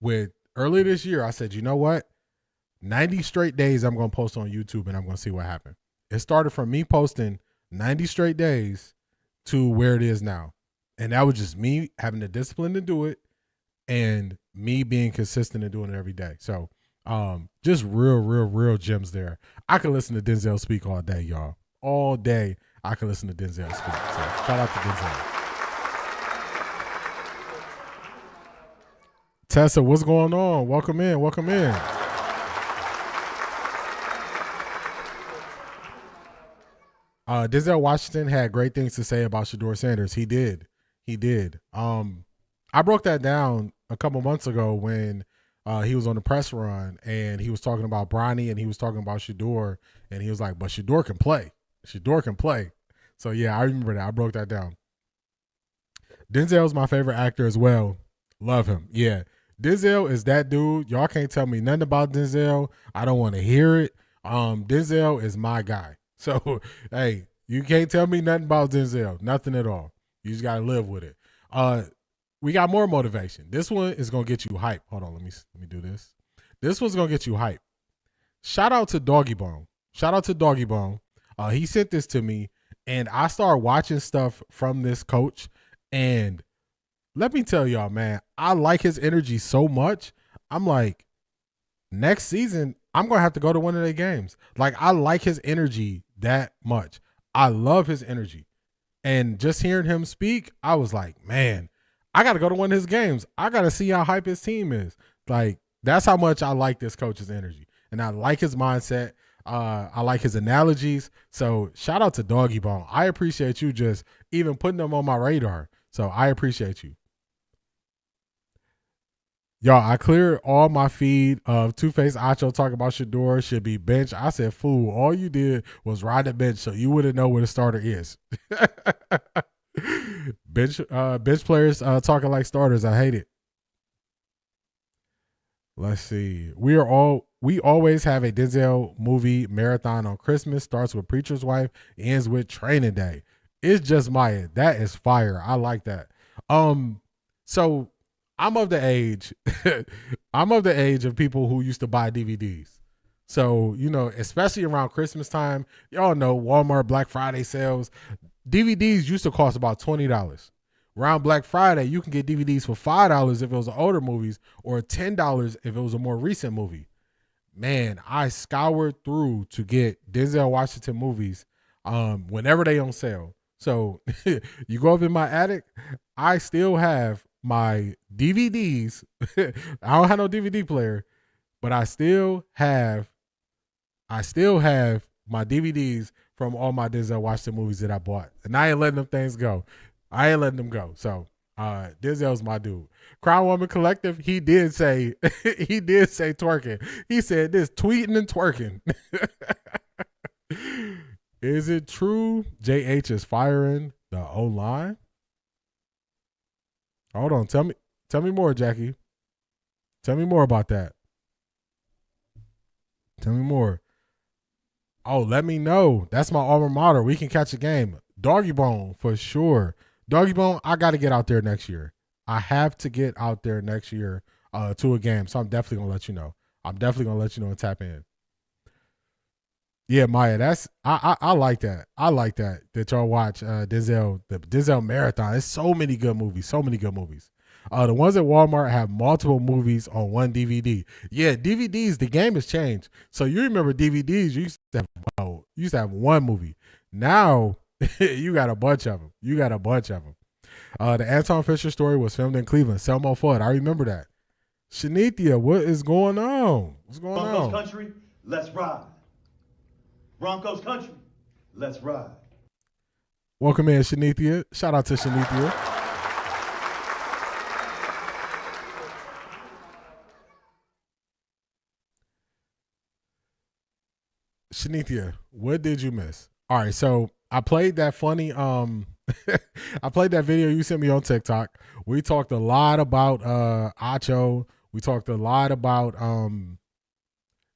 with early this year. I said, you know what? 90 straight days I'm going to post on YouTube and I'm going to see what happens. It started from me posting 90 straight days to where it is now. And that was just me having the discipline to do it and me being consistent and doing it every day. So just real gems there. I can listen to Denzel speak all day, y'all. All day I can listen to Denzel speak. So shout out to Denzel. Tessa, what's going on? Welcome in. Denzel Washington had great things to say about Shedeur Sanders. He did. I broke that down a couple months ago when he was on the press run and he was talking about Brady and he was talking about Shedeur, and he was like, but Shedeur can play. So yeah, I remember that. I broke that down. Denzel's my favorite actor as well. Love him. Yeah. Denzel is that dude. Y'all can't tell me nothing about Denzel. I don't want to hear it. Denzel is my guy. So, hey, you can't tell me nothing about Denzel. Nothing at all. You just got to live with it. We got more motivation. This one is going to get you hype. Hold on. Let me do this. This one's going to get you hype. Shout out to Doggy Bone. He sent this to me, and I started watching stuff from this coach, and let me tell y'all, man, I like his energy so much. I'm like, next season, I'm going to have to go to one of their games. Like, I like his energy that much. I love his energy. And just hearing him speak, I was like, man, I got to go to one of his games. I got to see how hype his team is. Like, that's how much I like this coach's energy. And I like his mindset. I like his analogies. So shout out to Doggy Bone. I appreciate you just even putting them on my radar. So I appreciate you. Y'all, I cleared all my feed of Two-Face Acho talking about Shedeur should be benched. I said, fool, all you did was ride the bench so you wouldn't know what a starter is. bench players talking like starters. I hate it. Let's see. We always have a Denzel movie marathon on Christmas. Starts with Preacher's Wife, ends with Training Day. It's just Maya. That is fire. I like that. So I'm of the age of people who used to buy DVDs. So, you know, especially around Christmas time, y'all know Walmart Black Friday sales. DVDs used to cost about $20. Around Black Friday, you can get DVDs for $5 if it was an older movies or $10 if it was a more recent movie. Man, I scoured through to get Denzel Washington movies whenever they on sale. So you go up in my attic, I still have my DVDs. I don't have no DVD player, but I still have my DVDs from all my Denzel Washington movies that I bought. And I ain't letting them things go. I ain't letting them go. So Denzel's my dude. Crown Woman Collective, he did say twerking. He said this, tweeting and twerking. Is it true JH is firing the O-line? Hold on. Tell me more, Jackie. Tell me more about that. Tell me more. Oh, let me know. That's my alma mater. We can catch a game. Doggy Bone, for sure. Doggy Bone, I got to get out there next year. I have to get out there next year to a game. So I'm definitely going to let you know. I'm definitely going to let you know and tap in. Yeah, Maya, that's I like that. I like that y'all watch Denzel, the Denzel Marathon. There's so many good movies. The ones at Walmart have multiple movies on one DVD. Yeah, DVDs, the game has changed. So you remember DVDs, you used to have one movie. Now you got a bunch of them. The Anton Fisher story was filmed in Cleveland. Selma Fudd, I remember that. Shanithia, what is going on? What's going on? Broncos country, let's ride. Broncos country, let's ride. Welcome in, Shanithia. Shout out to Shanithia. Shanithia, what did you miss? All right, so I played that funny I played that video you sent me on TikTok. We talked a lot about Acho. We talked a lot about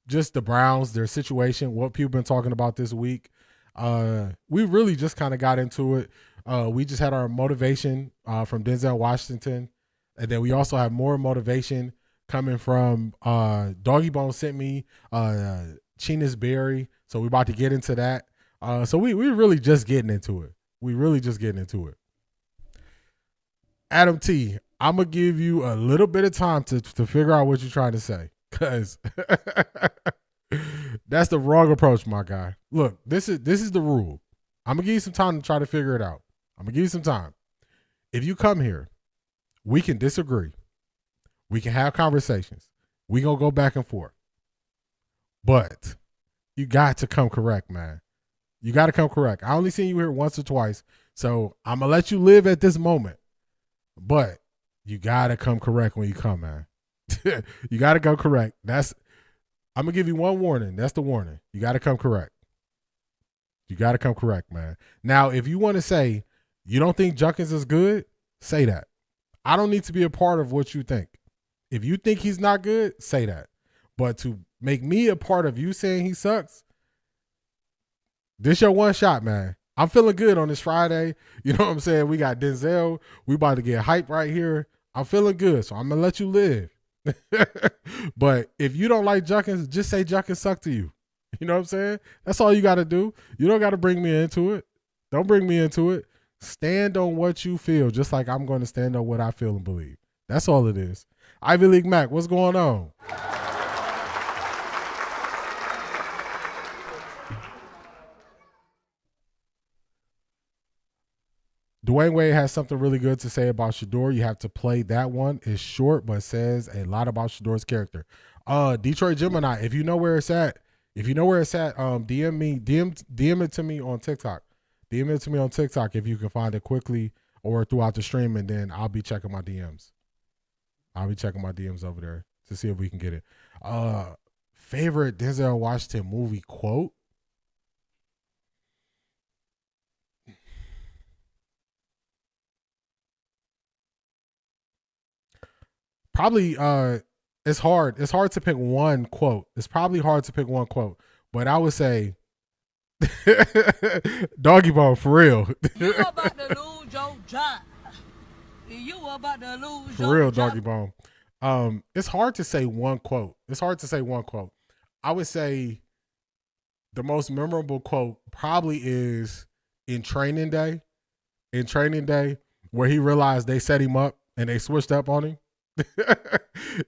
just the Browns, their situation, what people been talking about this week. We really just kind of got into it. We just had our motivation from Denzel Washington, and then we also have more motivation coming from Doggy Bone sent me China's Berry, so we're about to get into that. So we really just getting into it. Adam T, I'm gonna give you a little bit of time to figure out what you're trying to say, because that's the wrong approach, my guy. Look, this is the rule. I'm gonna give you some time to try to figure it out. I'm gonna give you some time. If you come here, we can disagree. We can have conversations. We gonna go back and forth. But you got to come correct, man. You got to come correct. I only seen you here once or twice, so I'm gonna let you live at this moment. But you got to come correct when you come, man. You got to go correct. I'm gonna give you one warning. That's the warning. You got to come correct. You got to come correct, man. Now, if you want to say you don't think Junkins is good, say that. I don't need to be a part of what you think. If you think he's not good, say that. But to make me a part of you saying he sucks, this your one shot, man. I'm feeling good on this Friday. You know what I'm saying? We got Denzel. We about to get hype right here. I'm feeling good, so I'm going to let you live. But if you don't like Junkins, just say Junkins suck to you. You know what I'm saying? That's all you got to do. You don't got to bring me into it. Don't bring me into it. Stand on what you feel, just like I'm going to stand on what I feel and believe. That's all it is. Ivy League Mac, what's going on? Dwayne Wade has something really good to say about Shedeur. You have to play that one. It's short, but says a lot about Shedeur's character. Detroit Gemini, if you know where it's at, DM it to me on TikTok. DM it to me on TikTok if you can find it quickly or throughout the stream, and then I'll be checking my DMs. I'll be checking my DMs over there to see if we can get it. Favorite Denzel Washington movie quote? Probably it's hard. It's hard to pick one quote. It's probably hard to pick one quote, but I would say Doggy Bone, for real. You about to lose your job. You about to lose for real, Doggy Bone. It's hard to say one quote. I would say the most memorable quote probably is in Training Day. Where he realized they set him up and they switched up on him.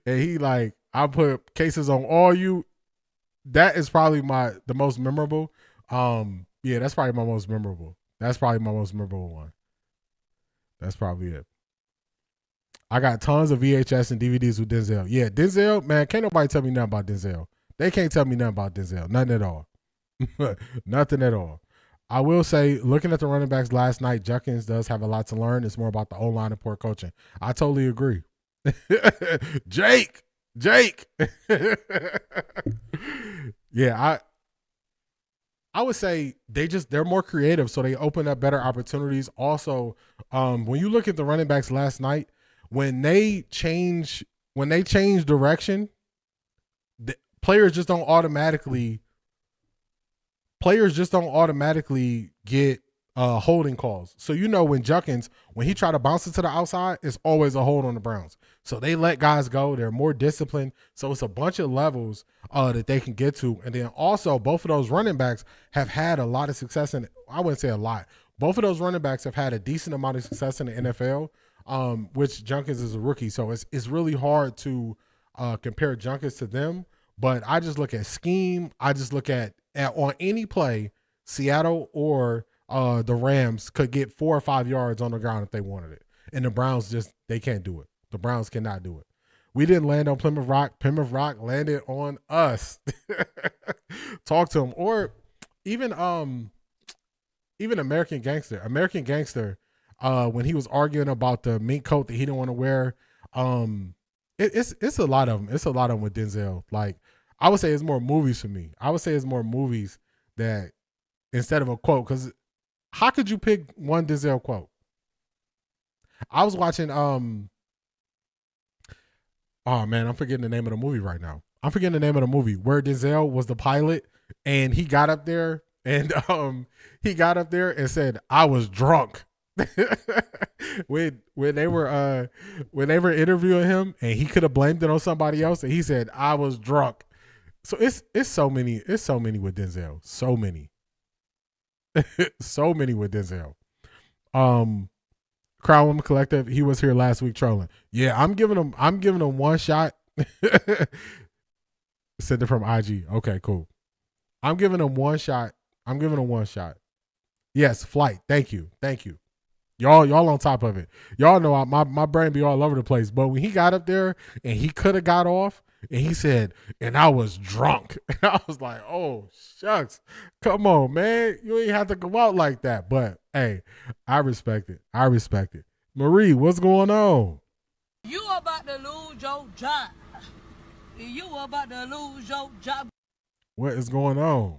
And he like, I put cases on all you. That is probably the most memorable. Yeah, that's probably my most memorable. That's probably my most memorable one. That's probably it. I got tons of VHS and DVDs with Denzel. Yeah, Denzel, man, can't nobody tell me nothing about Denzel. They can't tell me nothing about Denzel. Nothing at all. Nothing at all. I will say, looking at the running backs last night, Judkins does have a lot to learn. It's more about the O-line and poor coaching. I totally agree. Jake. Yeah, I would say they're more creative, so they open up better opportunities. Also, when you look at the running backs last night, when they change direction, players just don't automatically get holding calls. So when Judkins, when he tried to bounce it to the outside, it's always a hold on the Browns. So they let guys go. They're more disciplined. So it's a bunch of levels that they can get to. And then also both of those running backs have had a lot of success in, I wouldn't say a lot. Both of those running backs have had a decent amount of success in the NFL, which Judkins is a rookie. So it's really hard to compare Judkins to them. But I just look at scheme. I just look at on any play, Seattle or the Rams could get 4 or 5 yards on the ground if they wanted it. And the Browns they can't do it. The Browns cannot do it. We didn't land on Plymouth Rock. Plymouth Rock landed on us. Talk to him. Or even American Gangster. American Gangster, when he was arguing about the mink coat that he didn't want to wear, it's a lot of them. It's a lot of them with Denzel. Like, I would say it's more movies for me. I would say it's more movies that instead of a quote, because how could you pick one Denzel quote? I was watching, oh man, I'm forgetting the name of the movie right now. I'm forgetting the name of the movie where Denzel was the pilot and he got up there and said, "I was drunk." when they were interviewing him and he could have blamed it on somebody else and he said, "I was drunk." So it's so many with Denzel. So many. So many with Denzel. Crown Woman Collective, he was here last week trolling. Yeah, I'm giving him one shot. Sent it from IG. Okay, cool. I'm giving him one shot. Yes, flight. Thank you. Y'all on top of it. Y'all know my brain be all over the place. But when he got up there and he could have got off and he said, "And I was drunk." And I was like, oh, shucks. Come on, man. You ain't have to go out like that. But, hey, I respect it. Marie, what's going on? You about to lose your job. You about to lose your job. What is going on?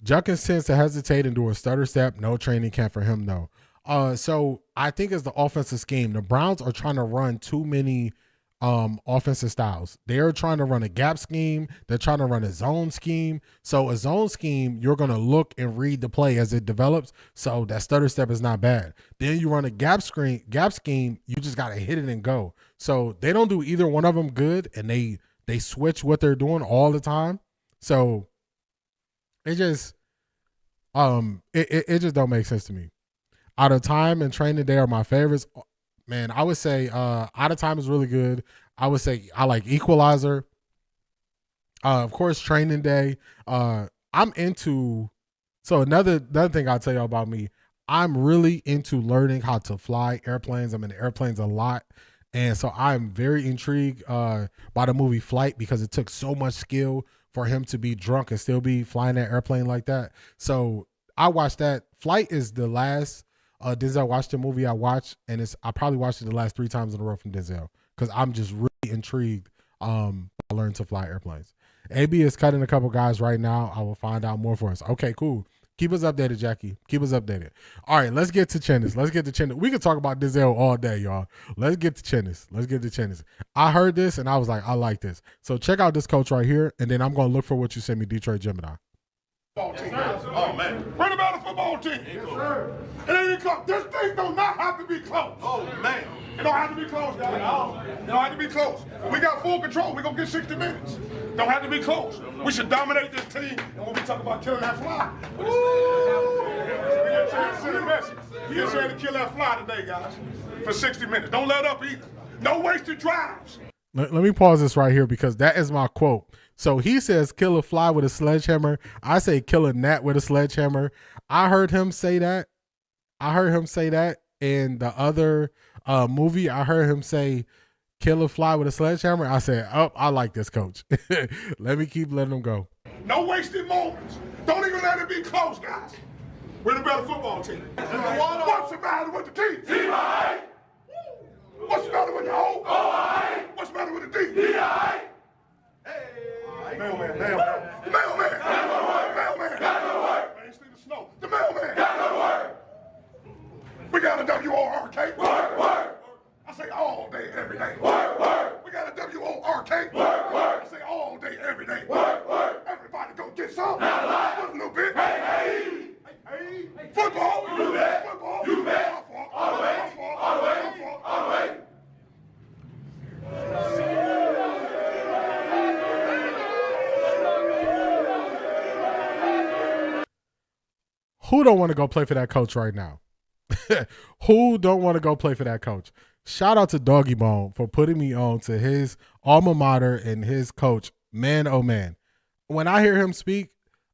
Judkins tends to hesitate and do a stutter step. No training camp for him, though. So I think it's the offensive scheme. The Browns are trying to run too many offensive styles. They're trying to run a gap scheme. They're trying to run a zone scheme. So a zone scheme, you're going to look and read the play as it develops. So that stutter step is not bad. Then you run a gap scheme, you just got to hit it and go. So they don't do either one of them good, and they switch what they're doing all the time. So it just it just don't make sense to me. Out of Time and Training Day are my favorites. Man, I would say Out of Time is really good. I would say I like Equalizer. Of course, Training Day. I'm into, so another thing I'll tell you about me, I'm really into learning how to fly airplanes. I'm in airplanes a lot. And so I'm very intrigued by the movie Flight because it took so much skill for him to be drunk and still be flying that airplane like that. So I watched that. Flight is the last Denzel Washington movie I watched, and I probably watched it the last 3 times in a row from Denzel because I'm just really intrigued. I learned to fly airplanes. AB is cutting a couple guys right now. I will find out more for us. Okay, cool. Keep us updated, Jackie. Keep us updated. All right, let's get to Chennis. We can talk about Denzel all day, y'all. Let's get to Chennis. I heard this, and I was like, I like this. So check out this coach right here, and then I'm going to look for what you sent me, Detroit Gemini. Oh, man. Bring about a football team. Yes, sir. It ain't even close. This thing do not have to be close. Oh, man. It don't have to be close, guys. It don't have to be close. We got full control. We're going to get 60 minutes. Don't have to be close. We should dominate this team. And when we talk about killing that fly, we get a chance to send a message. We get a chance to kill that fly today, guys, for 60 minutes. Don't let up either. No wasted drives. Let me pause this right here because that is my quote. So he says kill a fly with a sledgehammer. I say kill a gnat with a sledgehammer. I heard him say that. In the other movie. I heard him say kill a fly with a sledgehammer. I said, oh, I like this coach. Let me keep letting him go. No wasted moments. Don't even let it be close, guys. We're the better football team. What's the matter with the team? Team I. What's the matter with the O? O-I. What's the matter with the D? D-I. Hey. Mailman. Gotta go to work. Man, see the snow. The mailman. Gotta go to work. We got a W-O-R-K. Work. I say all day, every day. Work. We got a W-O-R-K. Work. I say all day, every day. Work. Everybody go get some. Not a lot. Put a little bit. Hey. Football. You bet. Football. You bet. All the way. Who don't want to go play for that coach right now? Who don't want to go play for that coach? Shout out to Doggy Bone for putting me on to his alma mater and his coach. Man, oh man. When I hear him speak,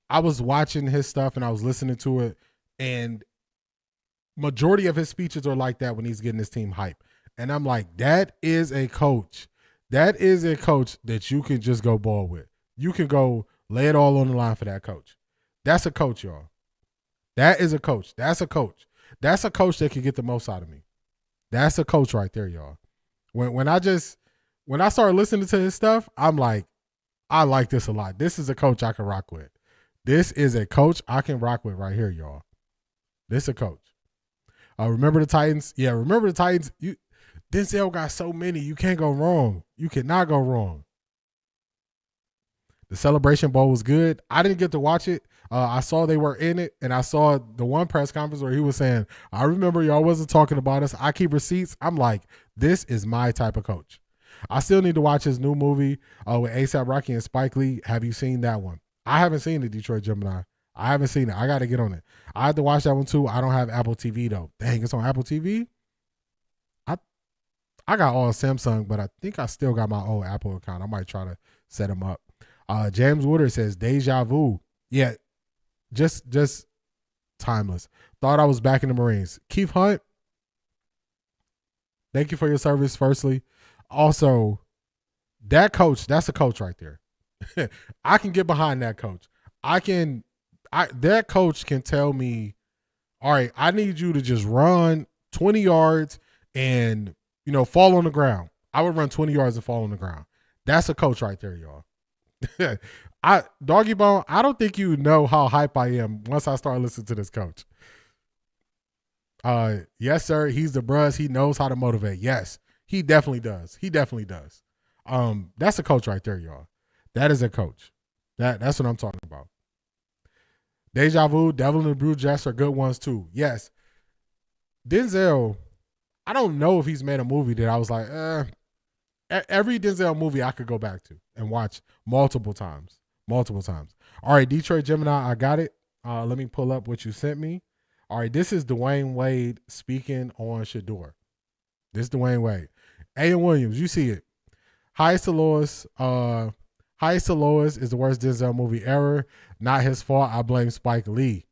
I was watching his stuff and I was listening to it, and majority of his speeches are like that when he's getting his team hype. And I'm like, that is a coach. That is a coach that you can just go ball with. You can go lay it all on the line for that coach. That's a coach, y'all. That is a coach. That's a coach. That's a coach that can get the most out of me. That's a coach right there, y'all. When I started listening to his stuff, I'm like, I like this a lot. This is a coach I can rock with. This is a coach I can rock with right here, y'all. This is a coach. Remember the Titans? Yeah, remember the Titans? Denzel got so many. You can't go wrong. You cannot go wrong. The Celebration Bowl was good. I didn't get to watch it. I saw they were in it, and I saw the one press conference where he was saying, I remember y'all wasn't talking about us. I keep receipts. I'm like, this is my type of coach. I still need to watch his new movie with A$AP Rocky and Spike Lee. Have you seen that one? I haven't seen the Detroit Gemini. I haven't seen it. I got to get on it. I had to watch that one too. I don't have Apple TV though. Dang, it's on Apple TV? I got all Samsung, but I think I still got my old Apple account. I might try to set them up. James Woodard says, Deja Vu. Yeah, just timeless. Thought I was back in the Marines. Keith Hunt, thank you for your service, firstly. Also, that coach, that's a coach right there. I can get behind that coach. That coach can tell me, all right, I need you to just run 20 yards and, fall on the ground. I would run 20 yards and fall on the ground. That's a coach right there, y'all. Doggy Bone, I don't think you know how hype I am once I start listening to this coach. Yes, sir. He's the bruh. He knows how to motivate. Yes, he definitely does. That's a coach right there, y'all. That is a coach. That's what I'm talking about. Deja Vu, Devil in the Blue Dress are good ones too. Yes. Denzel, I don't know if he's made a movie that I was like, every Denzel movie I could go back to and watch multiple times. All right, Detroit Gemini, I got it. Let me pull up what you sent me. All right, this is Dwayne Wade speaking on Shedeur. This is Dwayne Wade. A.M. Williams, you see it. Highest to lowest is the worst Denzel movie ever. Not his fault. I blame Spike Lee.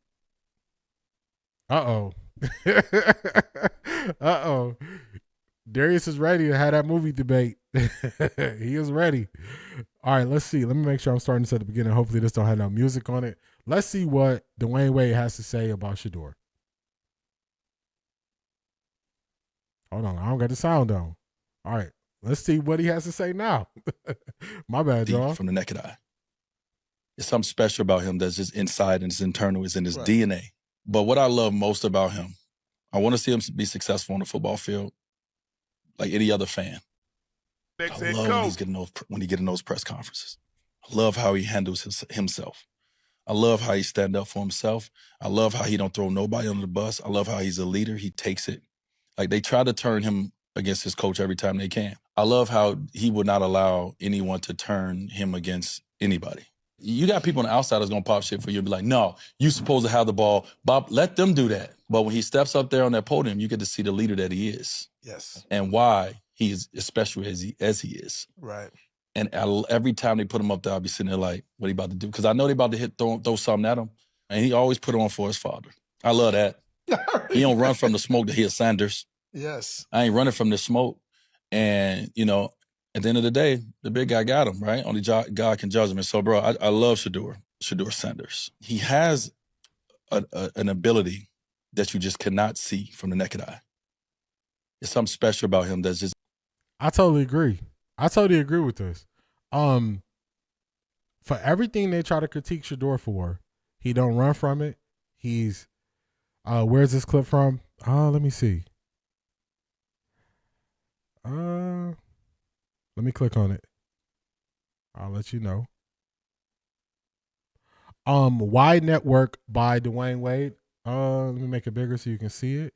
Uh-oh. Darius is ready to have that movie debate. He is ready. All right, let's see. Let me make sure I'm starting this at the beginning. Hopefully this don't have no music on it. Let's see what Dwayne Wade has to say about Shedeur. Hold on. I don't got the sound on. All right. Let's see what he has to say now. My bad, y'all. From the naked eye. There's something special about him that's just inside and it's internal. It's in his DNA. But what I love most about him, I want to see him be successful on the football field like any other fan. I love when he gets in those press conferences. I love how he handles himself. I love how he stand up for himself. I love how he don't throw nobody under the bus. I love how he's a leader. He takes it. Like they try to turn him against his coach every time they can. I love how he would not allow anyone to turn him against anybody. You got people on the outside that's going to pop shit for you and be like, no, you supposed to have the ball. Bob, let them do that. But when he steps up there on that podium, you get to see the leader that he is. Yes. And why he is as special as he is. Right. And every time they put him up there, I'll be sitting there like, what he about to do? Because I know they about to throw something at him. And he always put on for his father. I love that. He don't run from the smoke to hit Sanders. Yes. I ain't running from the smoke. And, you know, at the end of the day, the big guy got him, right? Only God can judge him. And so, bro, I love Shedeur Sanders. He has an ability that you just cannot see from the naked eye. There's something special about him that's just. I totally agree. I totally agree with this. For everything they try to critique Shedeur for, he don't run from it. He's where's this clip from? Let me see. Let me click on it. I'll let you know. Wide Network by Dwayne Wade. Let me make it bigger so you can see it.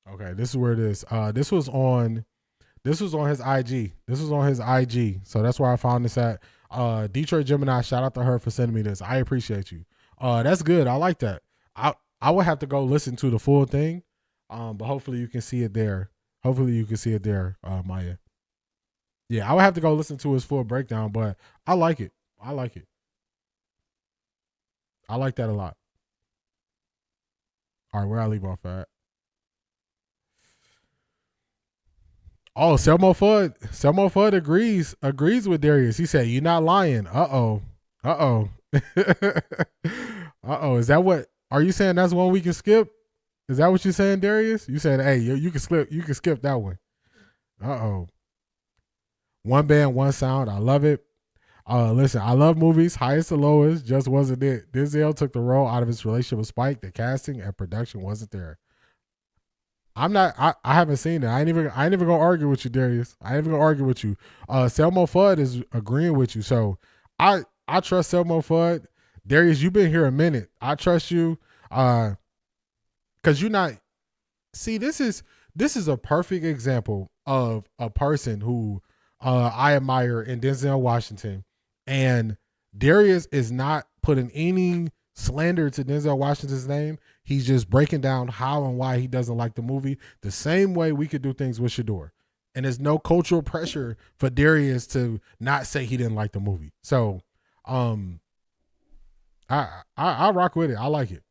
Okay, this is where it is. This was on his IG. This was on his IG. So that's where I found this at. Detroit Gemini, shout out to her for sending me this. I appreciate you. That's good. I like that. I would have to go listen to the full thing. But hopefully you can see it there. Maya. Yeah, I would have to go listen to his full breakdown, but I like it. I like that a lot. All right, where I leave off at? Oh, Selmo Fudd agrees with Darius. He said, "You're not lying." Uh-oh. Is that what, are you saying that's one we can skip? Is that what you're saying, Darius? You said, hey, you can skip that one. Uh-oh. One band, one sound. I love it. Listen, I love movies. Highest to lowest just wasn't it. Denzel took the role out of his relationship with Spike. The casting and production wasn't there. I haven't seen it. I ain't even gonna argue with you, Darius. I ain't even gonna argue with you. Selmo Fudd is agreeing with you. So I trust Selmo Fudd. Darius, you've been here a minute. I trust you. Cause you're not, see, this is a perfect example of a person who I admire in Denzel Washington. And Darius is not putting any slander to Denzel Washington's name. He's just breaking down how and why he doesn't like the movie, the same way we could do things with Shedeur. And there's no cultural pressure for Darius to not say he didn't like the movie. So I rock with it. I like it.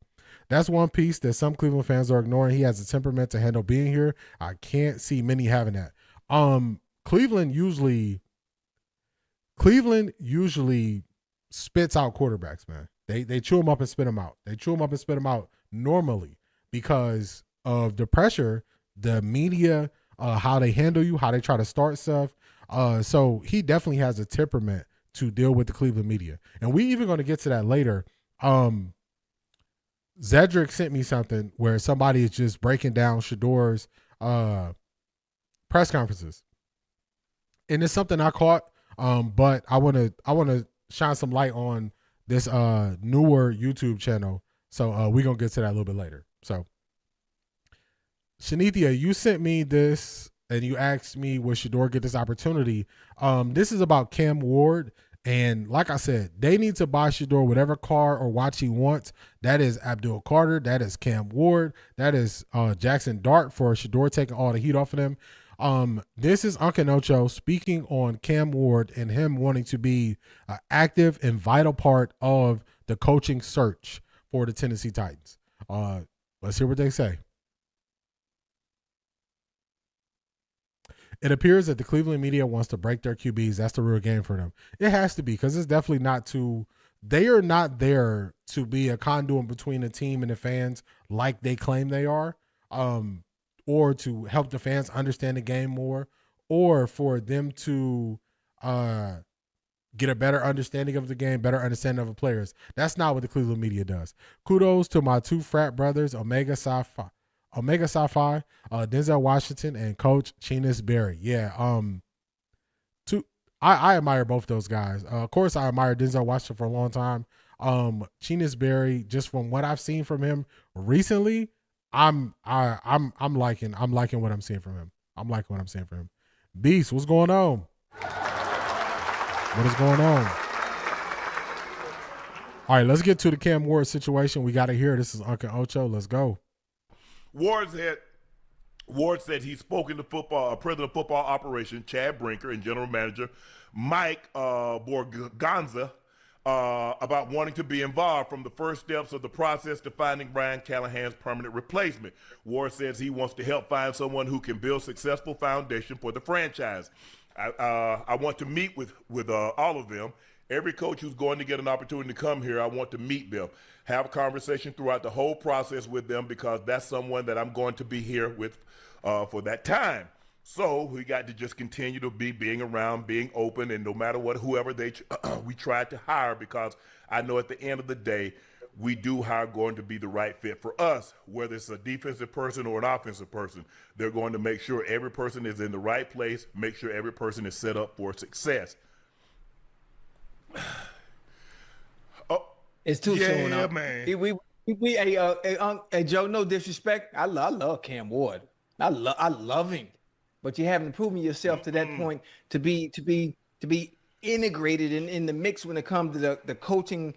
That's one piece that some Cleveland fans are ignoring. He has a temperament to handle being here. I can't see many having that. Cleveland usually spits out quarterbacks, man. They chew them up and spit them out. They chew them up and spit them out normally because of the pressure, the media, how they handle you, how they try to start stuff. So he definitely has a temperament to deal with the Cleveland media. And we even going to get to that later. Zedric sent me something where somebody is just breaking down Shedeur's press conferences. And it's something I caught, but I want to shine some light on this newer YouTube channel. So we're going to get to that a little bit later. So Shanithia, you sent me this and you asked me, will Shedeur get this opportunity? This is about Cam Ward. And like I said, they need to buy Shedeur whatever car or watch he wants. That is Abdul Carter. That is Cam Ward. That is Jackson Dart for Shedeur taking all the heat off of them. This is Uncle Ocho speaking on Cam Ward and him wanting to be an active and vital part of the coaching search for the Tennessee Titans. Let's hear what they say. It appears that the Cleveland media wants to break their QBs. That's the real game for them. It has to be, because it's definitely not to, they are not there to be a conduit between the team and the fans like they claim they are, or to help the fans understand the game more, or for them to get a better understanding of the game, better understanding of the players. That's not what the Cleveland media does. Kudos to my two frat brothers, Omega Psi Phi, Denzel Washington and Coach Chennis Berry. Yeah, I admire both those guys. Of course, I admire Denzel Washington for a long time. Chennis Berry, just from what I've seen from him recently, I'm liking what I'm seeing from him. I'm liking what I'm seeing from him. Beast, what's going on? What is going on? All right, let's get to the Cam Ward situation. We got to hear. This is Uncle Ocho. Let's go. Ward said he's spoken to president of football operations, Chad Brinker, and general manager Mike Borganza about wanting to be involved from the first steps of the process to finding Brian Callahan's permanent replacement. Ward says he wants to help find someone who can build successful foundation for the franchise. I want to meet with all of them. Every coach who's going to get an opportunity to come here, I want to meet them, have a conversation throughout the whole process with them, because that's someone that I'm going to be here with for that time. So we got to just continue to being around, being open, and no matter what, whoever we tried to hire, because I know at the end of the day, we do hire going to be the right fit for us, whether it's a defensive person or an offensive person. They're going to make sure every person is in the right place, make sure every person is set up for success. It's too soon. Yeah, man. Hey, Joe, no disrespect. I love Cam Ward. I love him, but you haven't proven yourself to that point to be integrated in the mix when it comes to the coaching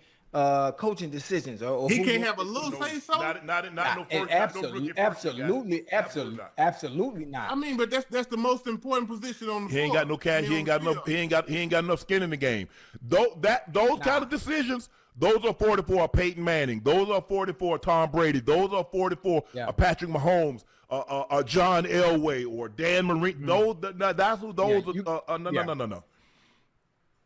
decisions. Or he can't have a little say so. Absolutely not. I mean, but that's the most important position on the floor. He ain't got no cash. He ain't got enough skin in the game. Those kind of decisions. Those are 44 Peyton Manning. Those are 44 Tom Brady. Those are 44 Patrick Mahomes, John Elway, or Dan Marino. That's who those are. No.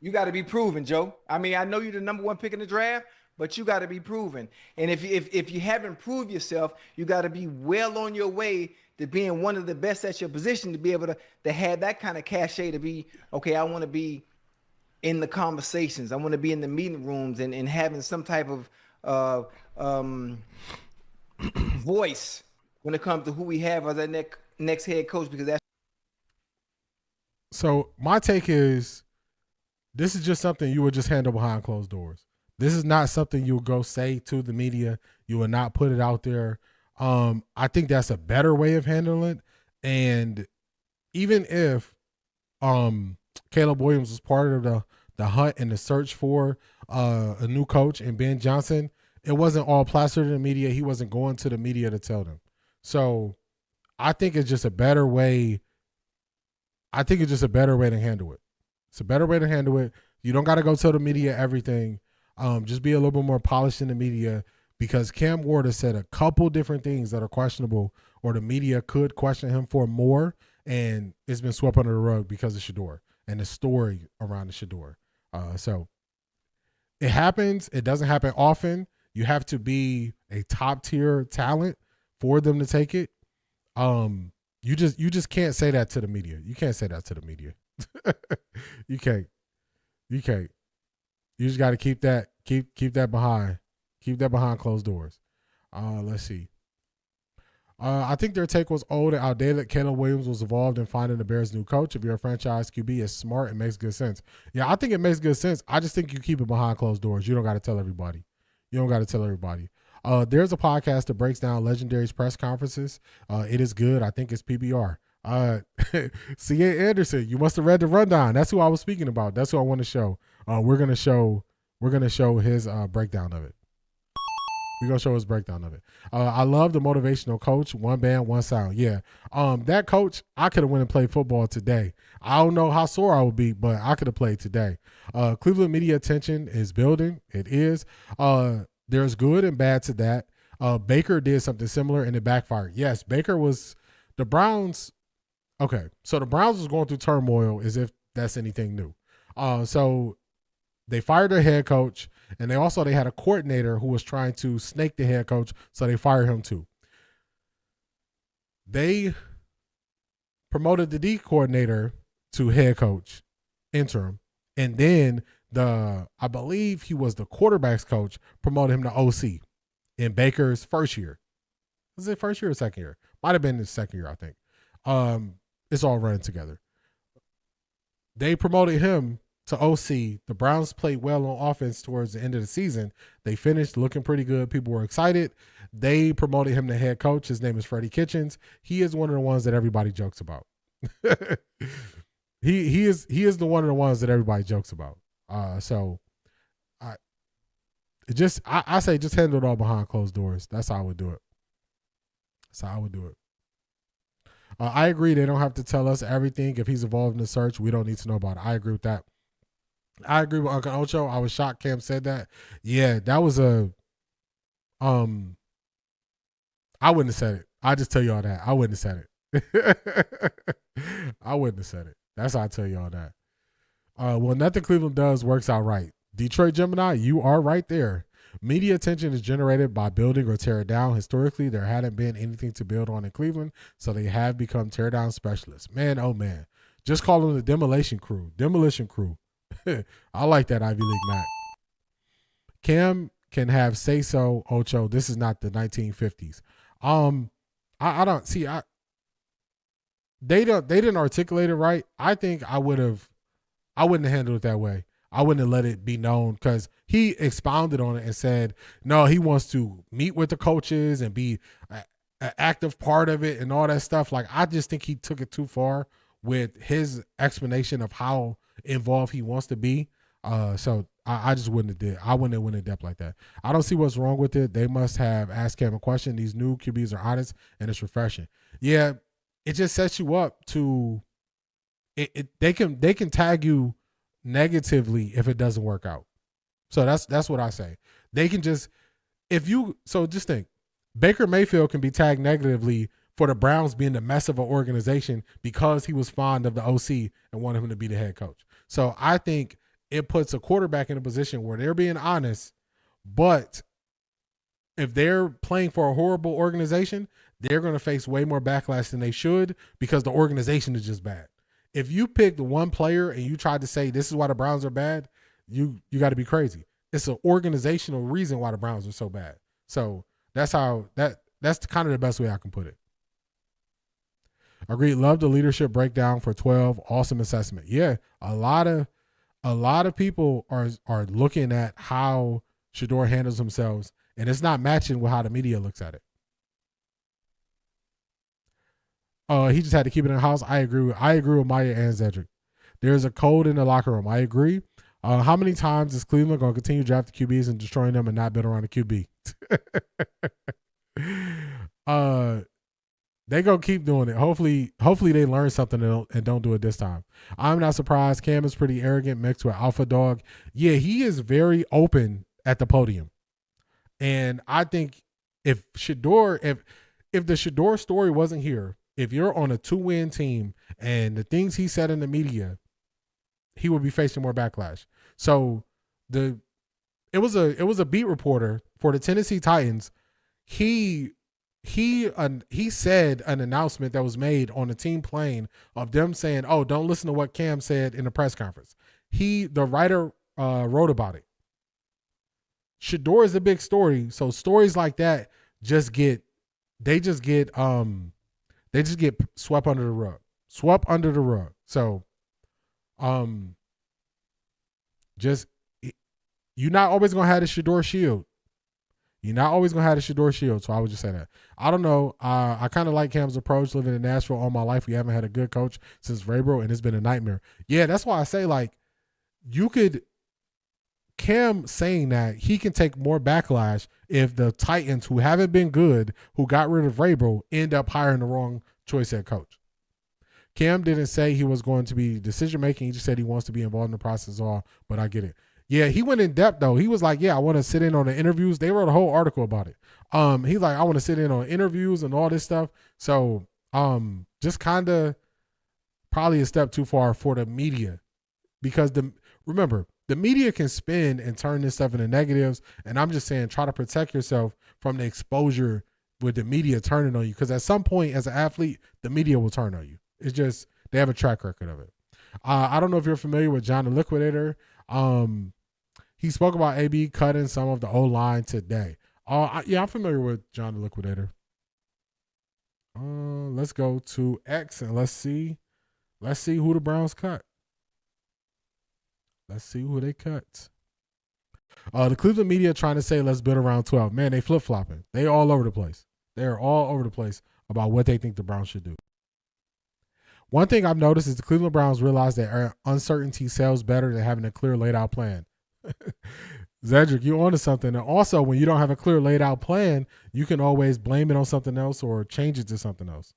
You got to be proven, Joe. I mean, I know you're the number one pick in the draft, but you got to be proven. And if you haven't proved yourself, you got to be well on your way to being one of the best at your position to be able to have that kind of cachet to be, okay, I want to be in the conversations. I want to be in the meeting rooms and having some type of voice when it comes to who we have as our next head coach, because that's. So my take is, this is just something you would just handle behind closed doors. This is not something you would go say to the media. You would not put it out there. I think that's a better way of handling it. And even if Caleb Williams was part of the hunt and the search for a new coach and Ben Johnson, it wasn't all plastered in the media. He wasn't going to the media to tell them. So I think it's just a better way. I think it's just a better way to handle it. It's a better way to handle it. You don't got to go tell the media everything. Just be a little bit more polished in the media, because Cam Ward has said a couple different things that are questionable, or the media could question him for more, and it's been swept under the rug because of Shedeur and the story around the Shedeur. So it happens. It doesn't happen often. You have to be a top tier talent for them to take it. You just can't say that to the media. You can't say that to the media. You can't. You just got to keep that behind closed doors. Let's see. I think their take was old and outdated. Caleb Williams was involved in finding the Bears' new coach. If you're a franchise QB, it's smart. It makes good sense. Yeah, I think it makes good sense. I just think you keep it behind closed doors. You don't got to tell everybody. There's a podcast that breaks down Legendary's press conferences. It is good. I think it's PBR. C.A. Anderson, you must have read the rundown. That's who I was speaking about. That's who I want to show. We're gonna show his breakdown of it. We're gonna show his breakdown of it. I love the motivational coach. One band, one sound. Yeah. That coach, I could have went and played football today. I don't know how sore I would be, but I could have played today. Cleveland media attention is building. It is. There's good and bad to that. Baker did something similar and it backfired. Yes, Baker was the Browns. Okay, so the Browns was going through turmoil as if that's anything new. So they fired their head coach, and they had a coordinator who was trying to snake the head coach, so they fired him too. They promoted the D coordinator to head coach, interim, and then I believe he was the quarterback's coach, promoted him to OC in Baker's first year. Was it first year or second year? Might have been his second year, I think. It's all running together. They promoted him to OC. The Browns played well on offense towards the end of the season. They finished looking pretty good. People were excited. They promoted him to head coach. His name is Freddie Kitchens. He is one of the ones that everybody jokes about. He is the one of the ones that everybody jokes about. So I say just handle it all behind closed doors. That's how I would do it. That's how I would do it. I agree. They don't have to tell us everything. If he's involved in the search, we don't need to know about it. I agree with that. I agree with Uncle Ocho. I was shocked Cam said that. Yeah, that was a I wouldn't have said it. I just tell y'all that. I wouldn't have said it. I wouldn't have said it. That's how I tell y'all that. Well, nothing Cleveland does works out right. Detroit Gemini, you are right there. Media attention is generated by building or tear down. Historically, there hadn't been anything to build on in Cleveland, so they have become tear down specialists. Man, oh man. Just call them the demolition crew. Demolition crew. I like that, Ivy League Mac. Cam can have say so, Ocho. This is not the 1950s. I don't see. They didn't articulate it right. I think I wouldn't have handled it that way. I wouldn't have let it be known because he expounded on it and said, no, he wants to meet with the coaches and be an active part of it and all that stuff. Like, I just think he took it too far with his explanation of how involved he wants to be. So I just wouldn't have did. I wouldn't have went in depth like that. I don't see what's wrong with it. They must have asked Cam a question. These new QBs are honest and it's refreshing. Yeah, it just sets you up to they can tag you negatively if it doesn't work out. So that's what I say. They can just just think Baker Mayfield can be tagged negatively for the Browns being the mess of an organization because he was fond of the OC and wanted him to be the head coach. So I think it puts a quarterback in a position where they're being honest, but if they're playing for a horrible organization, they're going to face way more backlash than they should because the organization is just bad. If you picked one player and you tried to say this is why the Browns are bad, you got to be crazy. It's an organizational reason why the Browns are so bad. So that's kind of the best way I can put it. Agreed. Love the leadership breakdown for 12. Awesome assessment. Yeah, a lot of people are looking at how Shedeur handles themselves, and it's not matching with how the media looks at it. He just had to keep it in the house. I agree with Maya and Zedric. There's a code in the locker room. I agree. How many times is Cleveland going to continue drafting QBs and destroying them and not build around a QB? They gonna keep doing it. Hopefully they learn something and don't do it this time. I'm not surprised. Cam is pretty arrogant mixed with alpha dog. Yeah, he is very open at the podium. And I think if the Shedeur story wasn't here, if you're on a 2-win team and the things he said in the media, he would be facing more backlash. So it was a beat reporter for the Tennessee Titans. He said an announcement that was made on the team plane of them saying, "Oh, don't listen to what Cam said in the press conference." The writer wrote about it. Shedeur is a big story, so stories like that just get swept under the rug. Swept under the rug. So, you're not always gonna have the Shedeur shield. You're not always going to have the Shedeur shield, so I would just say that. I don't know. I kind of like Cam's approach. Living in Nashville all my life, we haven't had a good coach since Vrabel, and it's been a nightmare. Yeah, that's why I say, like, Cam saying that he can take more backlash if the Titans, who haven't been good, who got rid of Vrabel, end up hiring the wrong choice head coach. Cam didn't say he was going to be decision-making. He just said he wants to be involved in the process all, but I get it. Yeah, he went in depth though. He was like, yeah, I want to sit in on the interviews. They wrote a whole article about it. He's like, I want to sit in on interviews and all this stuff. So just kind of probably a step too far for the media because remember, the media can spin and turn this stuff into negatives. And I'm just saying, try to protect yourself from the exposure with the media turning on you. Because at some point as an athlete, the media will turn on you. It's just, they have a track record of it. I don't know if you're familiar with John the Liquidator. He spoke about AB cutting some of the O-line today. Yeah, I'm familiar with John the Liquidator. Let's go to X and let's see who the Browns cut. Let's see who they cut. The Cleveland media trying to say let's build around 12. Man, they flip-flopping. They all over the place. They're all over the place about what they think the Browns should do. One thing I've noticed is the Cleveland Browns realize that uncertainty sells better than having a clear laid out plan. Zedric, you onto something. And also, when you don't have a clear laid out plan, you can always blame it on something else or change it to something else.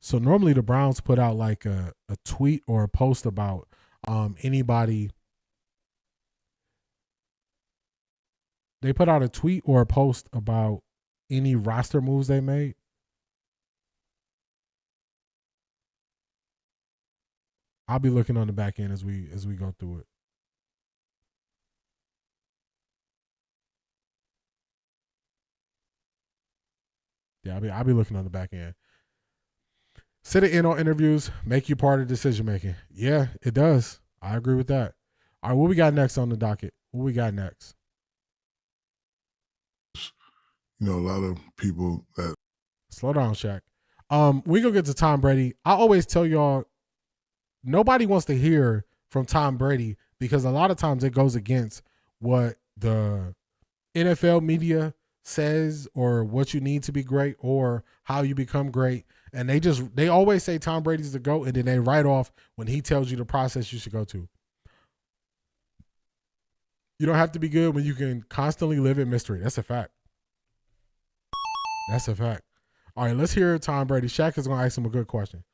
So normally the Browns put out like a tweet or a post about anybody. They put out a tweet or a post about any roster moves they made. I'll be looking on the back end as we go through it. Yeah, I'll be looking on the back end. Sit it in on interviews, make you part of decision making. Yeah, it does. I agree with that. All right, what we got next on the docket? What we got next? You know, a lot of people that Slow down, Shaq. We gonna get to Tom Brady. I always tell y'all, nobody wants to hear from Tom Brady because a lot of times it goes against what the NFL media says or what you need to be great or how you become great. And they always say Tom Brady's the GOAT, and then they write off when he tells you the process you should go to. You don't have to be good when you can constantly live in mystery. That's a fact. That's a fact. All right, let's hear Tom Brady. Shaq is going to ask him a good question.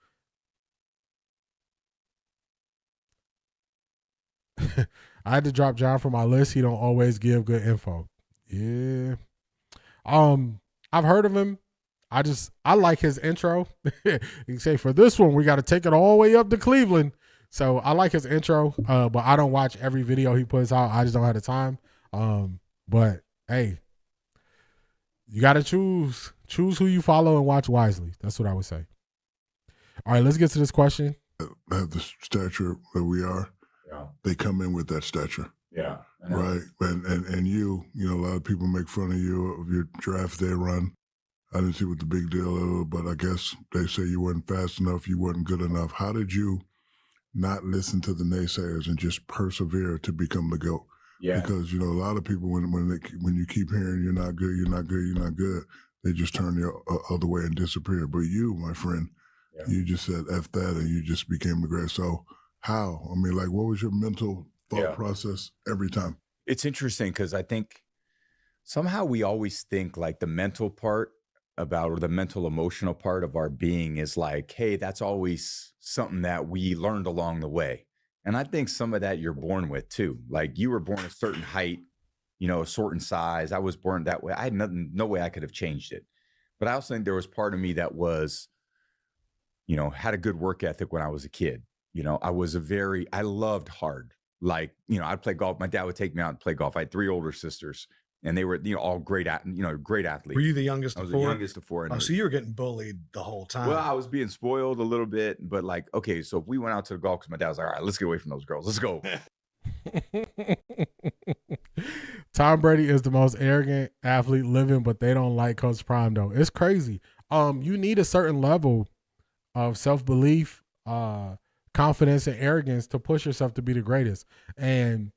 I had to drop John from my list. He don't always give good info. Yeah. I've heard of him. I like his intro. You say for this one, we got to take it all the way up to Cleveland. So I like his intro, but I don't watch every video he puts out. I just don't have the time. But hey, you got to choose who you follow and watch wisely. That's what I would say. All right, let's get to this question. have the stature that we are, they come in with that stature. Yeah. Right. And you know, a lot of people make fun of you of your draft day run. I didn't see what the big deal is, but I guess they say you weren't fast enough, you weren't good enough. How did you not listen to the naysayers and just persevere to become the GOAT? Yeah. Because, you know, a lot of people, when you keep hearing you're not good, you're not good, you're not good, they just turn the other way and disappear. But you, my friend, you just said F that and you just became the great. So how? I mean, like, what was your mental thought process every time? It's interesting because I think somehow we always think like the mental part about, or the mental emotional part of our being is like, hey, that's always something that we learned along the way. And I think some of that you're born with too. Like you were born a certain height, you know, a certain size. I was born that way. I had no way I could have changed it. But I also think there was part of me that was, you know, had a good work ethic when I was a kid. You know, I loved hard. Like, you know, I'd play golf. My dad would take me out and play golf. I had 3 older sisters and they were, you know, all great athletes. Were you the youngest I was of 4? the youngest of 4. Oh, so you were getting bullied the whole time. Well, I was being spoiled a little bit, but like, okay, so if we went out to the golf, because my dad was like, all right, let's get away from those girls. Let's go. Tom Brady is the most arrogant athlete living, but they don't like Coach Prime though. It's crazy. You need a certain level of self-belief, confidence, and arrogance to push yourself to be the greatest. And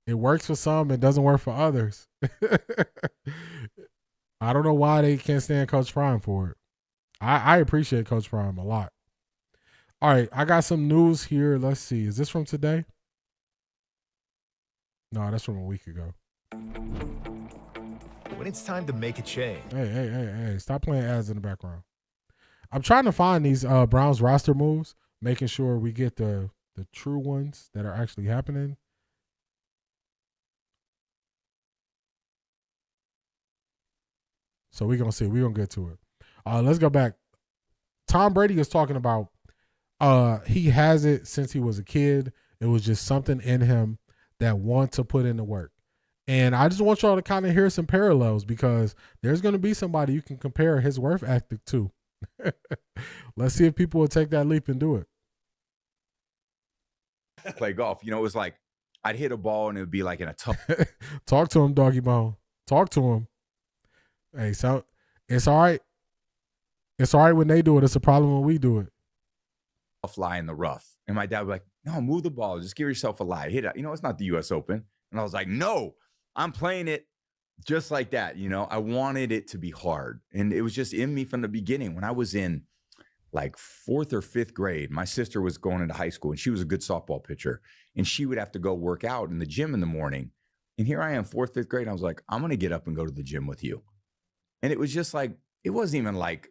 it works for some, it doesn't work for others. I don't know why they can't stand Coach Prime for it. I appreciate Coach Prime a lot. All right, I got some news here. Let's see. Is this from today? No, that's from a week ago. When it's time to make a change. Hey. Stop playing ads in the background. I'm trying to find these Browns roster moves, making sure we get the true ones that are actually happening. So we're going to see. We're going to get to it. Let's go back. Tom Brady is talking about he has it since he was a kid. It was just something in him that wants to put in the work. And I just want y'all to kind of hear some parallels because there's going to be somebody you can compare his work ethic to. Let's see if people will take that leap and do it. Play golf. You know, it was like I'd hit a ball and it would be like in a tough. Talk to him, Doggy Bone. Talk to him. Hey, so it's all right. It's all right when they do it. It's a problem when we do it. A fly in the rough. And my dad would be like, no, move the ball. Just give yourself a lie. Hit it. You know, it's not the U.S. Open. And I was like, no, I'm playing it Just like that, you know, I wanted it to be hard. And it was just in me from the beginning. When I was in like 4th or 5th grade, my sister was going into high school and she was a good softball pitcher. And she would have to go work out in the gym in the morning. And here I am, 4th, 5th grade. I was like, I'm going to get up and go to the gym with you. And it was just like, it wasn't even like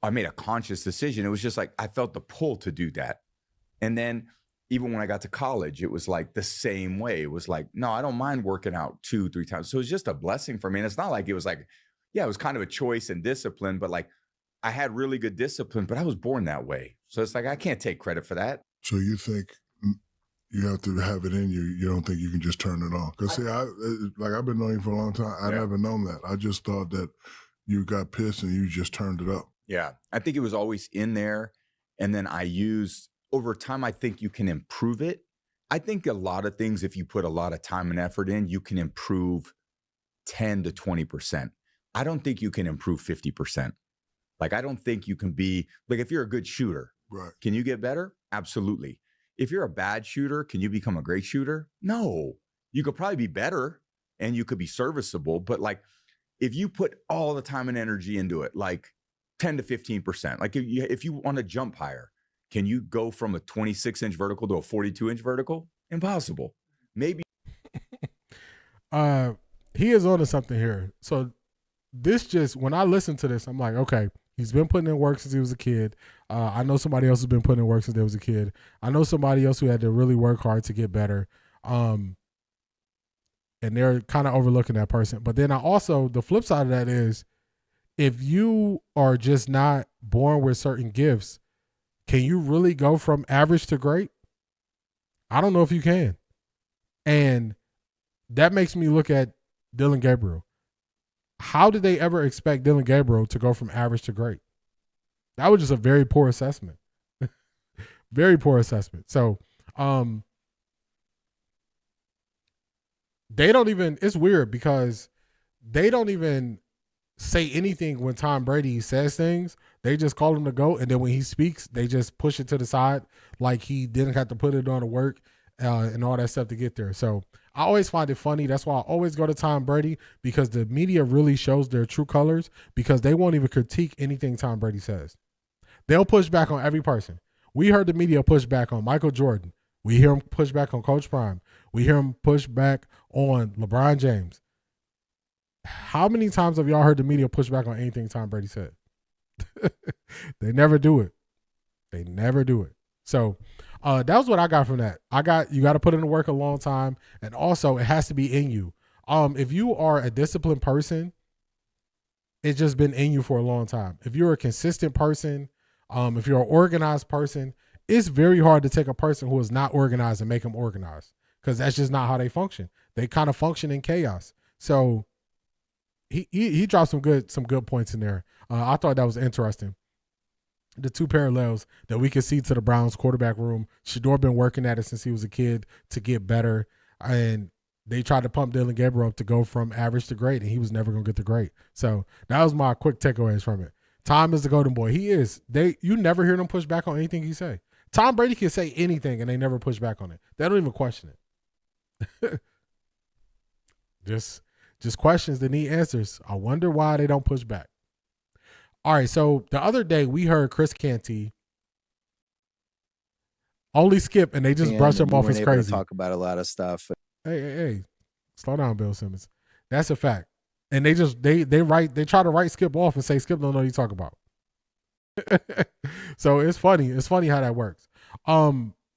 I made a conscious decision. It was just like I felt the pull to do that. And then even when I got to college, it was like the same way. It was like, no, I don't mind working out 2-3 times. So it was just a blessing for me. And it's not like it was like, yeah, it was kind of a choice and discipline, but like I had really good discipline, but I was born that way. So it's like, I can't take credit for that. So you think you have to have it in you. You don't think you can just turn it on? Because see, I've been knowing you for a long time. I never known that. I just thought that you got pissed and you just turned it up. Yeah. I think it was always in there. And then I used, over time, I think you can improve it. I think a lot of things, if you put a lot of time and effort in, you can improve 10 to 20%. I don't think you can improve 50%. Like, I don't think you can be, like, if you're a good shooter, right? Can you get better? Absolutely. If you're a bad shooter, can you become a great shooter? No. You could probably be better and you could be serviceable. But like, if you put all the time and energy into it, like 10 to 15%, like if you want to jump higher, can you go from a 26-inch vertical to a 42-inch vertical? Impossible. Maybe. He is onto something here. So this just, when I listen to this, I'm like, okay, he's been putting in work since he was a kid. I know somebody else has been putting in work since they was a kid. I know somebody else who had to really work hard to get better. And they're kind of overlooking that person. But then I also, the flip side of that is, if you are just not born with certain gifts, can you really go from average to great? I don't know if you can. And that makes me look at Dillon Gabriel. How did they ever expect Dillon Gabriel to go from average to great? That was just a very poor assessment. Very poor assessment. So they don't even, it's weird because they don't even say anything when Tom Brady says things. They just call him the GOAT, and then when he speaks, they just push it to the side like he didn't have to put it on to work and all that stuff to get there. So I always find it funny. That's why I always go to Tom Brady, because the media really shows their true colors, because they won't even critique anything Tom Brady says. They'll push back on every person. We heard the media push back on Michael Jordan. We hear him push back on Coach Prime. We hear him push back on LeBron James. How many times have y'all heard the media push back on anything Tom Brady said? They never do it. They never do it. So that was what I got from that. You got to put in the work a long time, and also it has to be in you. If you are a disciplined person, it's just been in you for a long time. If you're a consistent person, if you're an organized person, it's very hard to take a person who is not organized and make them organized, because that's just not how they function. They kind of function in chaos. So he dropped some good points in there. I thought that was interesting. The two parallels that we can see to the Browns quarterback room. Shedeur been working at it since he was a kid to get better, and they tried to pump Dillon Gabriel up to go from average to great, and he was never going to get to great. So that was my quick takeaways from it. Tom is the golden boy. He is. You never hear them push back on anything he say. Tom Brady can say anything, and they never push back on it. They don't even question it. Just questions that need answers. I wonder why they don't push back. All right, so the other day we heard Chris Canty only skip, and they just brush him off as crazy. Talk about a lot of stuff. Hey, slow down, Bill Simmons. That's a fact. And they try to write Skip off and say Skip don't know what you talk about. So it's funny. It's funny how that works.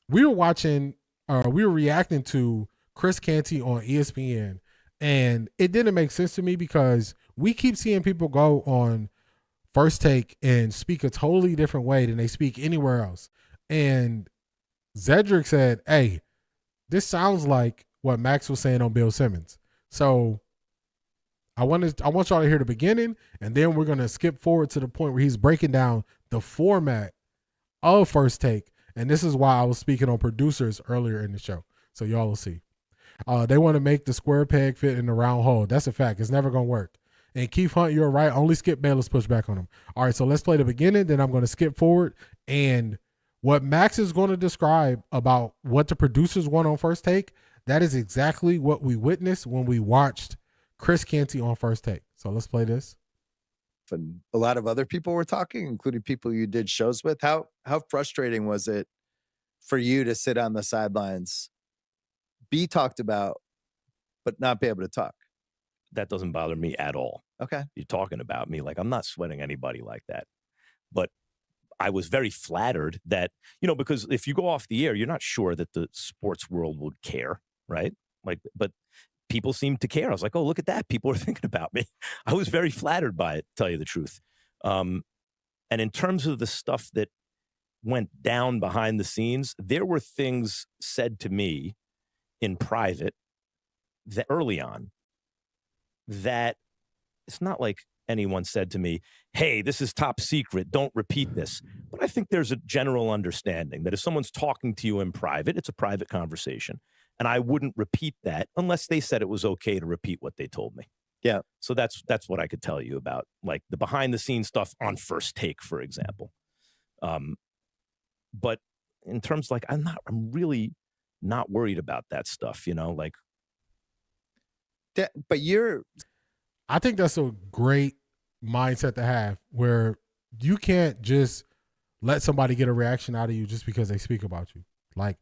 We were reacting to Chris Canty on ESPN, and it didn't make sense to me because we keep seeing people go on First Take and speak a totally different way than they speak anywhere else. And Zedric said, hey, this sounds like what Max was saying on Bill Simmons. So I want y'all to hear the beginning, and then we're going to skip forward to the point where he's breaking down the format of First Take. And this is why I was speaking on producers earlier in the show. So y'all will see. They want to make the square peg fit in the round hole. That's a fact. It's never going to work. And Keith Hunt, you're right. Only Skip Bayless pushed back on him. All right, so let's play the beginning. Then I'm going to skip forward. And what Max is going to describe about what the producers want on First Take, that is exactly what we witnessed when we watched Chris Canty on First Take. So let's play this. And a lot of other people were talking, including people you did shows with. How frustrating was it for you to sit on the sidelines, be talked about, but not be able to talk? That doesn't bother me at all. Okay. You're talking about me like I'm not sweating anybody like that. But I was very flattered that, because if you go off the air, you're not sure that the sports world would care, right? But people seem to care. I was like, oh, look at that. People are thinking about me. I was very flattered by it, to tell you the truth. And in terms of the stuff that went down behind the scenes, there were things said to me in private that early on that it's not like anyone said to me, hey, this is top secret, don't repeat this. But I think there's a general understanding that if someone's talking to you in private, it's a private conversation. And I wouldn't repeat that unless they said it was okay to repeat what they told me. Yeah. So that's what I could tell you about, like the behind the scenes stuff on First Take, for example. But in terms I'm really not worried about that stuff, But I think that's a great mindset to have, where you can't just let somebody get a reaction out of you just because they speak about you. Like,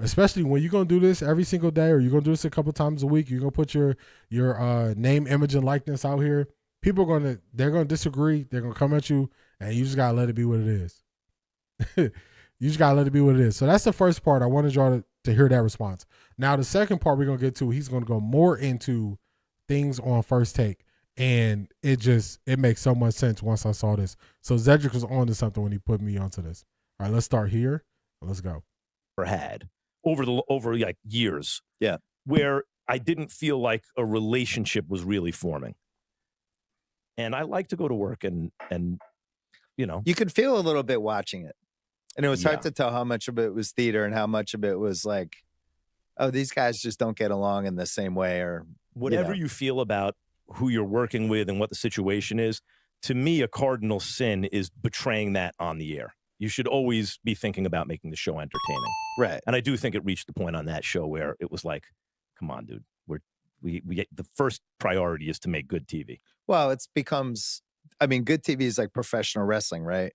especially when you're going to do this every single day, or you're going to do this a couple times a week, you're going to put your name, image, and likeness out here. People they're going to disagree. They're going to come at you, and you just got to let it be what it is. You just got to let it be what it is. So that's the first part. I wanted y'all to hear that response. Now, the second part we're going to get to, he's going to go more into things on First Take. And it makes so much sense once I saw this. So Zedric was on to something when he put me onto this. All right, let's start here. Let's go. Had over like years. Yeah. Where I didn't feel like a relationship was really forming. And I like to go to work and you could feel a little bit watching it. And it was hard to tell how much of it was theater and how much of it was like, oh, these guys just don't get along in the same way, or whatever you feel about who you're working with and what the situation is. To me, a cardinal sin is betraying that on the air. You should always be thinking about making the show entertaining. Right. And I do think it reached the point on that show where it was like, come on, dude, we the first priority is to make good TV. Well, good TV is like professional wrestling, right?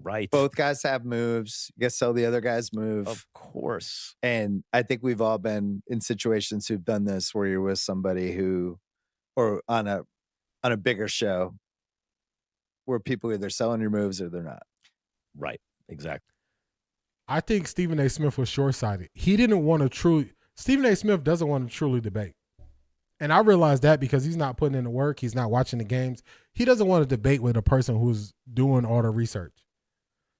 Right. Both guys have moves. You guess so the other guys move. Of course. And I think we've all been in situations who've done this, where you're with somebody or on a bigger show, where people either selling your moves or they're not. Right. Exactly. I think Stephen A. Smith was short-sighted. Stephen A. Smith doesn't want to truly debate. And I realized that because he's not putting in the work. He's not watching the games. He doesn't want to debate with a person who's doing all the research.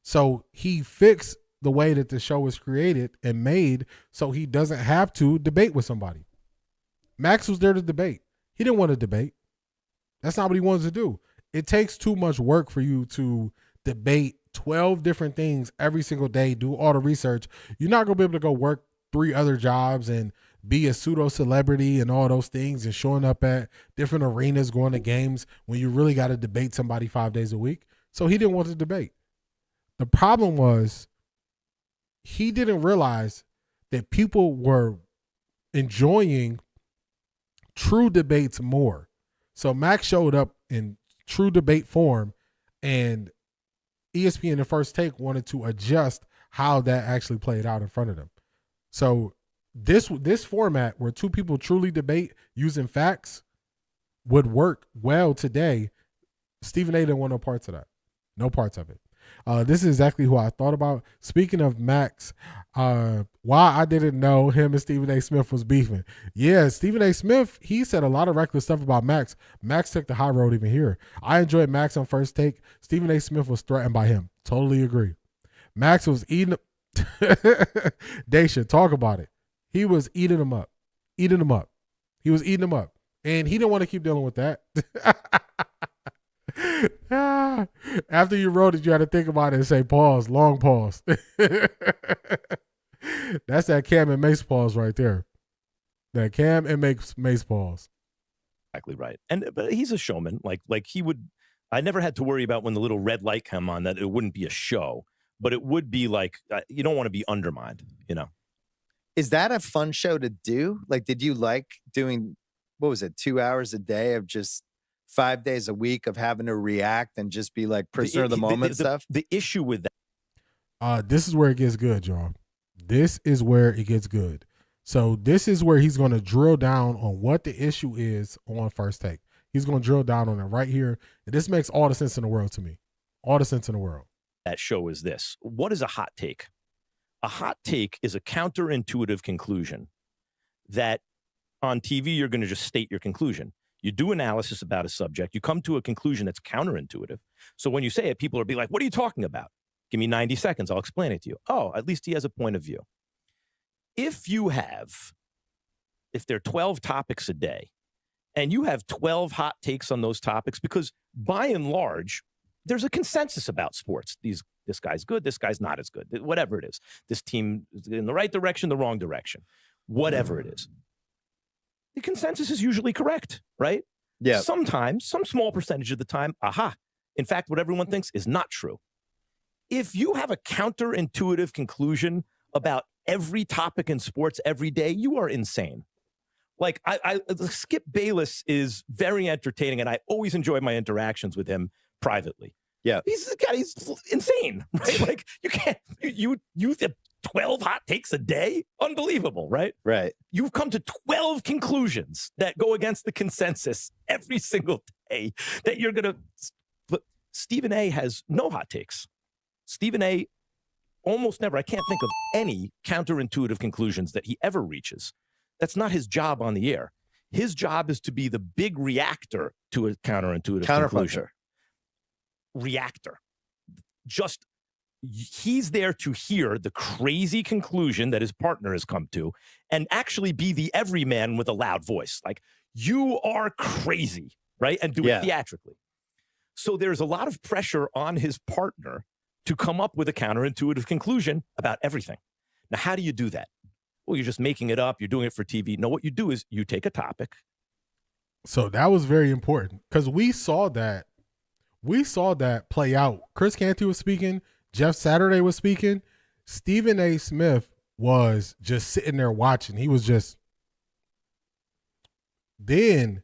So he fixed the way that the show was created and made so he doesn't have to debate with somebody. Max was there to debate. He didn't want to debate. That's not what he wanted to do. It takes too much work for you to debate 12 different things every single day, do all the research. You're not going to be able to go work 3 other jobs and be a pseudo celebrity and all those things and showing up at different arenas, going to games when you really got to debate somebody 5 days a week. So he didn't want to debate. The problem was he didn't realize that people were enjoying true debates more. So Max showed up in true debate form, and ESPN and First Take wanted to adjust how that actually played out in front of them. So this format where two people truly debate using facts would work well today. Stephen A. didn't want no parts of that. No parts of it. This is exactly who I thought about. Speaking of Max, why I didn't know him and Stephen A. Smith was beefing. Yeah, Stephen A. Smith, he said a lot of reckless stuff about Max. Max took the high road even here. I enjoyed Max on First Take. Stephen A. Smith was threatened by him. Totally agree. Max was eating. They should talk about it. He was eating them up. Eating them up. He was eating them up. And he didn't want to keep dealing with that. After you wrote it, you had to think about it and say pause, long pause. That's that Cam and Mace pause right there. That Cam and Mace pause. Exactly right. But he's a showman. Like he would. I never had to worry about when the little red light come on that it wouldn't be a show, but it would be like you don't want to be undermined. You know. Is that a fun show to do? Like, did you like doing what was it, 2 hours a day of just 5 days a week of having to react and just be like prisoner of the moment stuff. The issue with that. This is where it gets good, y'all. This is where it gets good. So this is where he's going to drill down on what the issue is on First Take. He's going to drill down on it right here. And this makes all the sense in the world to me. All the sense in the world. That show is this. What is a hot take? A hot take is a counterintuitive conclusion that on TV, you're going to just state your conclusion. You do analysis about a subject. You come to a conclusion that's counterintuitive. So when you say it, people will be like, what are you talking about? Give me 90 seconds. I'll explain it to you. Oh, at least he has a point of view. If there are 12 topics a day and you have 12 hot takes on those topics, because by and large, there's a consensus about sports. This guy's good. This guy's not as good. Whatever it is. This team is in the right direction, the wrong direction. Whatever it is. The consensus is usually correct, right? Yeah. Sometimes, some small percentage of the time, in fact, what everyone thinks is not true. If you have a counterintuitive conclusion about every topic in sports every day, you are insane. Like, Skip Bayless is very entertaining, and I always enjoy my interactions with him privately. Yeah. He's insane, right? Like, you have 12 hot takes a day? Unbelievable, right? Right. You've come to 12 conclusions that go against the consensus every single day that you're going to... But Stephen A. has no hot takes. Stephen A. almost never, I can't think of any counterintuitive conclusions that he ever reaches. That's not his job on the air. His job is to be the big reactor to a counterintuitive conclusion. Reactor. Just, he's there to hear the crazy conclusion that his partner has come to and actually be the everyman with a loud voice. Like, you are crazy, right? And do it theatrically. So there's a lot of pressure on his partner to come up with a counterintuitive conclusion about everything. Now, how do you do that? Well, you're just making it up. You're doing it for TV. No, what you do is you take a topic. So that was very important because we saw that play out. Chris Canty was speaking. Jeff Saturday was speaking. Stephen A. Smith was just sitting there watching. He was just. Then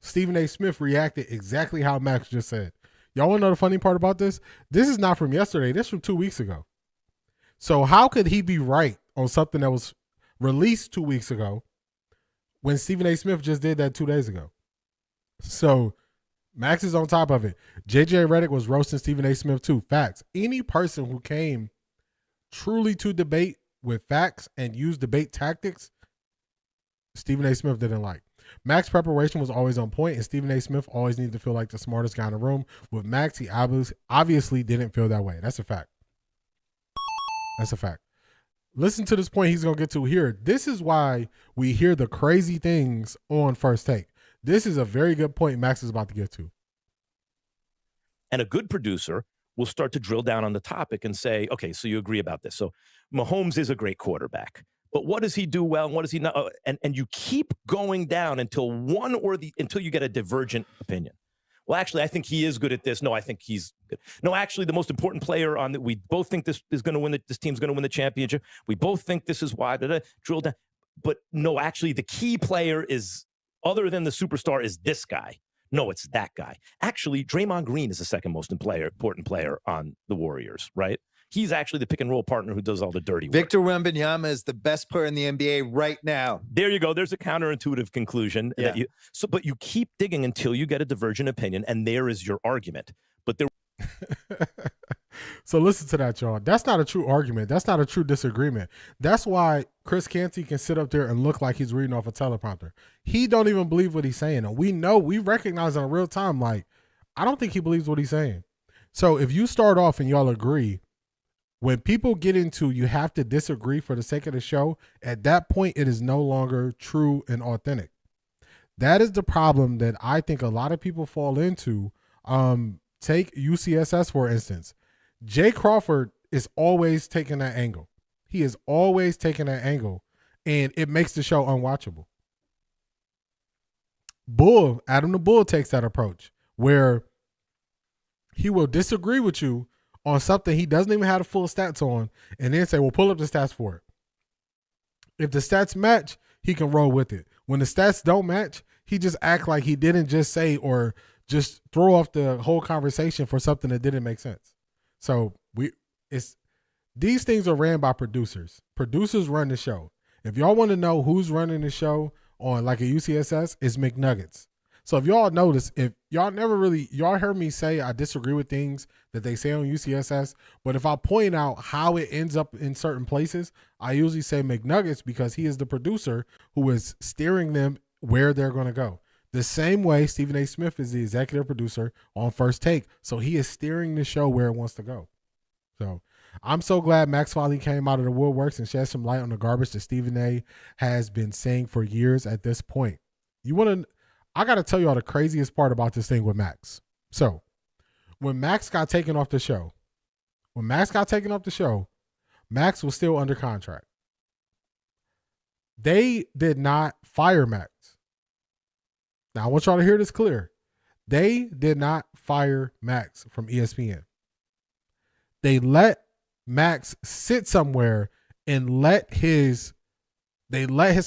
Stephen A. Smith reacted exactly how Max just said. Y'all want to know the funny part about this? This is not from yesterday. This is from 2 weeks ago. So how could he be right on something that was released 2 weeks ago when Stephen A. Smith just did that 2 days ago? So Max is on top of it. JJ Redick was roasting Stephen A. Smith too. Facts. Any person who came truly to debate with facts and used debate tactics, Stephen A. Smith didn't like. Max's preparation was always on point, and Stephen A. Smith always needed to feel like the smartest guy in the room. With Max, he obviously didn't feel that way. That's a fact. That's a fact. Listen to this point he's going to get to here. This is why we hear the crazy things on First Take. This is a very good point Max is about to get to. And a good producer will start to drill down on the topic and say, okay, so you agree about this. So Mahomes is a great quarterback. But what does he do well and what does he not? And you keep going down until until you get a divergent opinion. Well, actually, I think he is good at this. No, I think he's good. No, actually, the most important player on that, we both think this is going to win. This team's going to win the championship. We both think this is why. Drill down. But no, actually, the key player is, other than the superstar, is this guy. No, it's that guy. Actually, Draymond Green is the second most important player on the Warriors, right? He's actually the pick and roll partner who does all the dirty work. Victor Wembanyama is the best player in the NBA right now. There you go. There's a counterintuitive conclusion. Yeah. But you keep digging until you get a divergent opinion, and there is your argument. But there. So listen to that, y'all. That's not a true argument. That's not a true disagreement. That's why Chris Canty can sit up there and look like he's reading off a teleprompter. He don't even believe what he's saying. And we recognize in real time, like, I don't think he believes what he's saying. So if you start off and y'all agree, when people get into you have to disagree for the sake of the show, at that point, it is no longer true and authentic. That is the problem that I think a lot of people fall into. Take UCSS, for instance. Jay Crawford is always taking that angle. He is always taking that angle, and it makes the show unwatchable. Adam the Bull takes that approach where he will disagree with you on something he doesn't even have the full stats on, and then say, well, pull up the stats for it. If the stats match, he can roll with it. When the stats don't match, he just act like he didn't just say or just throw off the whole conversation for something that didn't make sense. So these things are ran by producers. Producers run the show. If y'all want to know who's running the show on like a UCSS, it's McNuggets. So if y'all notice, if y'all y'all heard me say I disagree with things that they say on UCSS, but if I point out how it ends up in certain places, I usually say McNuggets because he is the producer who is steering them where they're going to go. The same way Stephen A. Smith is the executive producer on First Take. So he is steering the show where it wants to go. So I'm so glad Max finally came out of the woodworks and shed some light on the garbage that Stephen A. has been saying for years at this point. I got to tell y'all the craziest part about this thing with Max. So when Max got taken off the show, Max was still under contract. They did not fire Max. Now, I want y'all to hear this clear. They did not fire Max from ESPN. They let Max sit somewhere and let his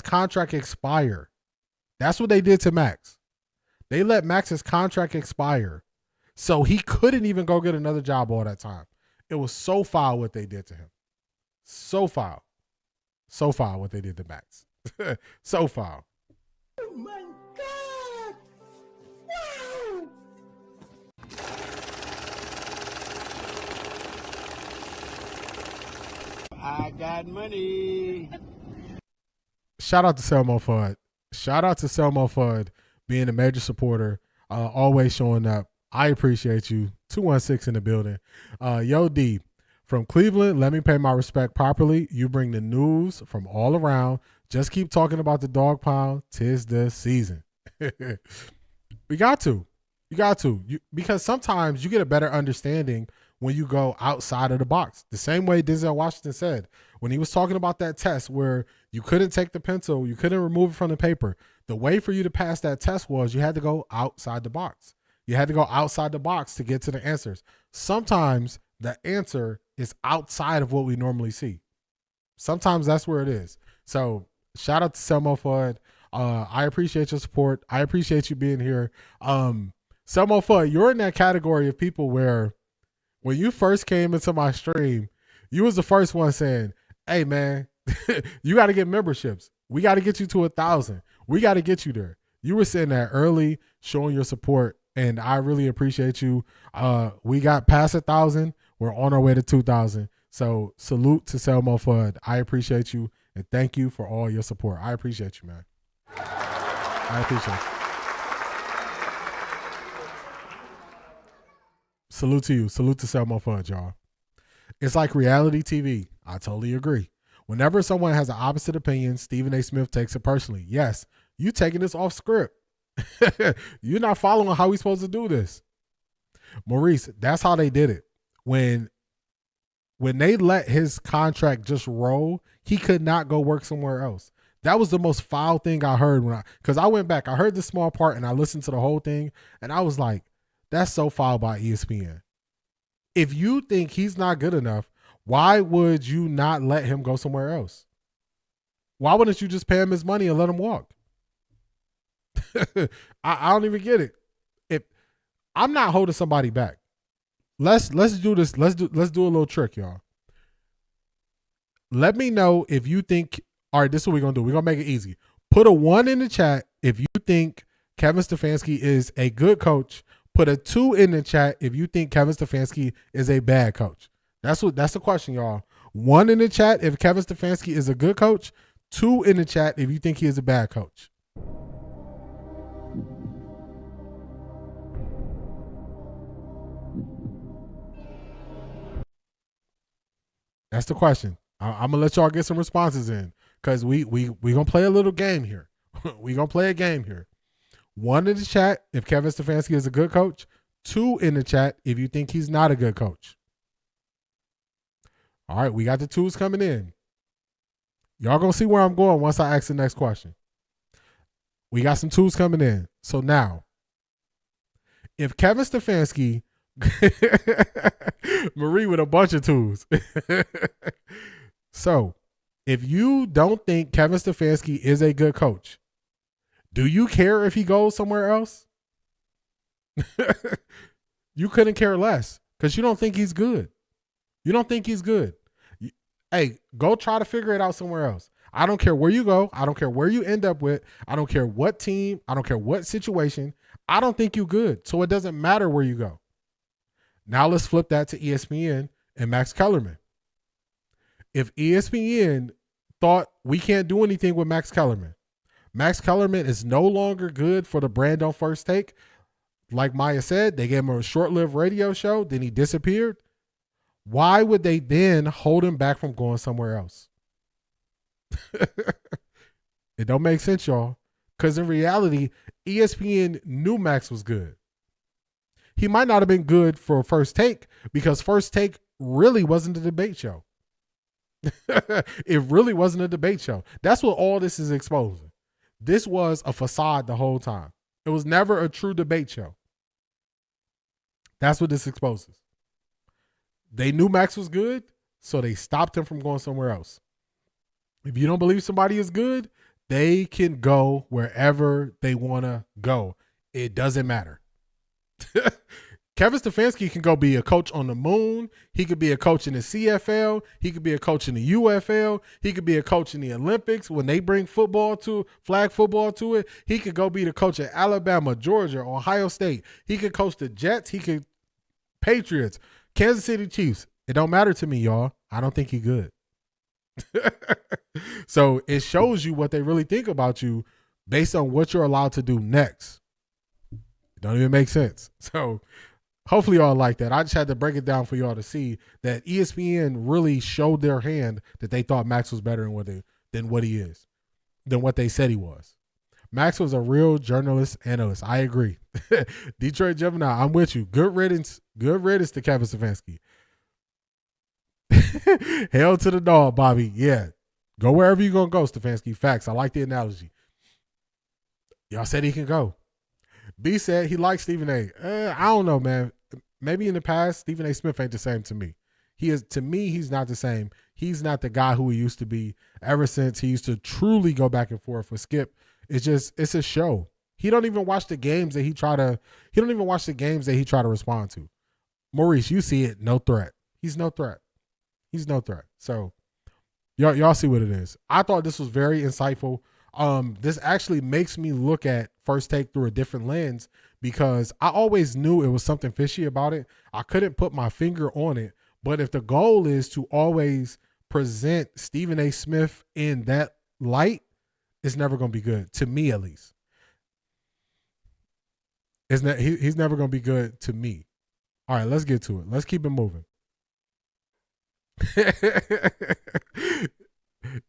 contract expire. That's what they did to Max. They let Max's contract expire. So he couldn't even go get another job all that time. It was so foul what they did to him. So foul. So foul what they did to Max. So foul. Oh my God! Wow! I got money. Shout out to Selmo Fudd. Shout out to Selmo Fudd being a major supporter, always showing up. I appreciate you. 216 in the building. Yo, D, from Cleveland, let me pay my respect properly. You bring the news from all around. Just keep talking about the dog pound. 'Tis the season. We got to. You got to. Because sometimes you get a better understanding when you go outside of the box. The same way Denzel Washington said when he was talking about that test where you couldn't take the pencil, you couldn't remove it from the paper. The way for you to pass that test was you had to go outside the box. You had to go outside the box to get to the answers. Sometimes the answer is outside of what we normally see. Sometimes that's where it is. So shout out to Selmo Fudd. I appreciate your support. I appreciate you being here. Selmo Fudd, you're in that category of people where when you first came into my stream, you was the first one saying, hey, man, you got to get memberships. We got to get you to 1,000. We got to get you there. You were sitting there early showing your support, and I really appreciate you. We got past 1,000. We're on our way to 2,000. So salute to Selmo Fudd. I appreciate you, and thank you for all your support. I appreciate you, man. I appreciate you. Salute to you. Salute to Selmo Fudd, y'all. It's like reality TV. I totally agree. Whenever someone has an opposite opinion, Stephen A. Smith takes it personally. Yes, you taking this off script. You're not following how we supposed to do this. Maurice, that's how they did it. When they let his contract just roll, he could not go work somewhere else. That was the most foul thing I heard because I went back. I heard the small part and I listened to the whole thing, and I was like, that's so foul by ESPN. If you think he's not good enough, why would you not let him go somewhere else? Why wouldn't you just pay him his money and let him walk? I don't even get it. If I'm not holding somebody back, let's do this. Let's do a little trick, y'all. Let me know if you think. All right, this is what we're gonna do. We're gonna make it easy. Put a 1 in the chat if you think Kevin Stefanski is a good coach. Put a 2 in the chat if you think Kevin Stefanski is a bad coach. That's the question, y'all. 1 in the chat if Kevin Stefanski is a good coach. 2 in the chat if you think he is a bad coach. That's the question. I'm gonna let y'all get some responses in because we gonna play a little game here. We gonna play a game here. 1 in the chat if Kevin Stefanski is a good coach. 2 in the chat if you think he's not a good coach. All right, we got the 2s coming in. Y'all gonna see where I'm going once I ask the next question. We got some 2s coming in. So now, if Kevin Stefanski, Marie with a bunch of 2s. So, if you don't think Kevin Stefanski is a good coach, Do you care if he goes somewhere else? You couldn't care less because you don't think he's good. You don't think he's good. Hey, go try to figure it out somewhere else. I don't care where you go. I don't care where you end up with. I don't care what team. I don't care what situation. I don't think you good. So it doesn't matter where you go. Now let's flip that to ESPN and Max Kellerman. If ESPN thought we can't do anything with Max Kellerman is no longer good for the brand on First Take. Like Maya said, they gave him a short-lived radio show, then he disappeared. Why would they then hold him back from going somewhere else? It don't make sense, y'all. Because in reality, ESPN knew Max was good. He might not have been good for First Take because First Take really wasn't a debate show. It really wasn't a debate show. That's what all this is exposing. This was a facade the whole time. It was never a true debate show. That's what this exposes. They knew Max was good, so they stopped him from going somewhere else. If you don't believe somebody is good, they can go wherever they want to go. It doesn't matter. Kevin Stefanski can go be a coach on the moon. He could be a coach in the CFL. He could be a coach in the UFL. He could be a coach in the Olympics when they bring flag football to it. He could go be the coach at Alabama, Georgia, Ohio State. He could coach the Jets. He could Patriots, Kansas City Chiefs. It don't matter to me, y'all. I don't think he good. So it shows you what they really think about you based on what you're allowed to do next. It don't even make sense. So hopefully y'all like that. I just had to break it down for y'all to see that ESPN really showed their hand that they thought Max was better than what he is, than what they said he was. Max was a real journalist, analyst. I agree. Detroit Gemini, I'm with you. Good riddance to Kevin Stefanski. Hell to the dog, Bobby. Yeah. Go wherever you're going to go, Stefanski. Facts. I like the analogy. Y'all said he can go. B said he likes Stephen A. I don't know, man. Maybe in the past, Stephen A. Smith ain't the same to me. To me, he's not the same. He's not the guy who he used to be ever since he used to truly go back and forth with Skip. It's a show. He don't even watch the games that he try to respond to. Maurice, you see it, no threat. He's no threat. So y'all see what it is. I thought this was very insightful. This actually makes me look at First Take through a different lens because I always knew it was something fishy about it. I couldn't put my finger on it, but if the goal is to always present Stephen A. Smith in that light, it's never going to be good, to me at least. He's never going to be good to me. All right, let's get to it. Let's keep it moving.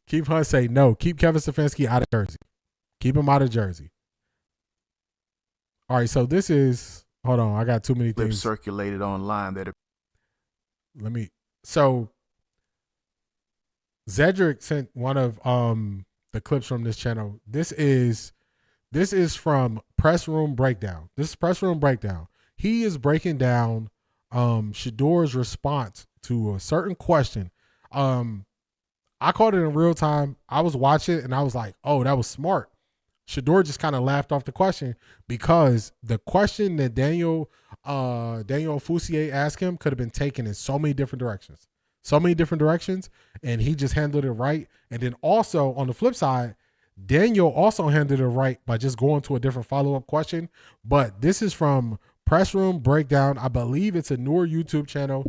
Keep Hunt say no. Keep Kevin Stefanski out of Jersey. Keep him out of Jersey. All right, so this is, hold on, I got too many things circulated online that so Zedric sent one of the clips from this channel. This is from Press Room Breakdown. This is Press Room Breakdown. He is breaking down Shedeur's response to a certain question. I caught it in real time. I was watching it and I was like, oh, that was smart. Shedeur just kind of laughed off the question because the question that Daniel Foussier asked him could have been taken in so many different directions. And he just handled it right. And then also on the flip side, Daniel also handled it right by just going to a different follow-up question. But this is from Press Room Breakdown. I believe it's a newer YouTube channel.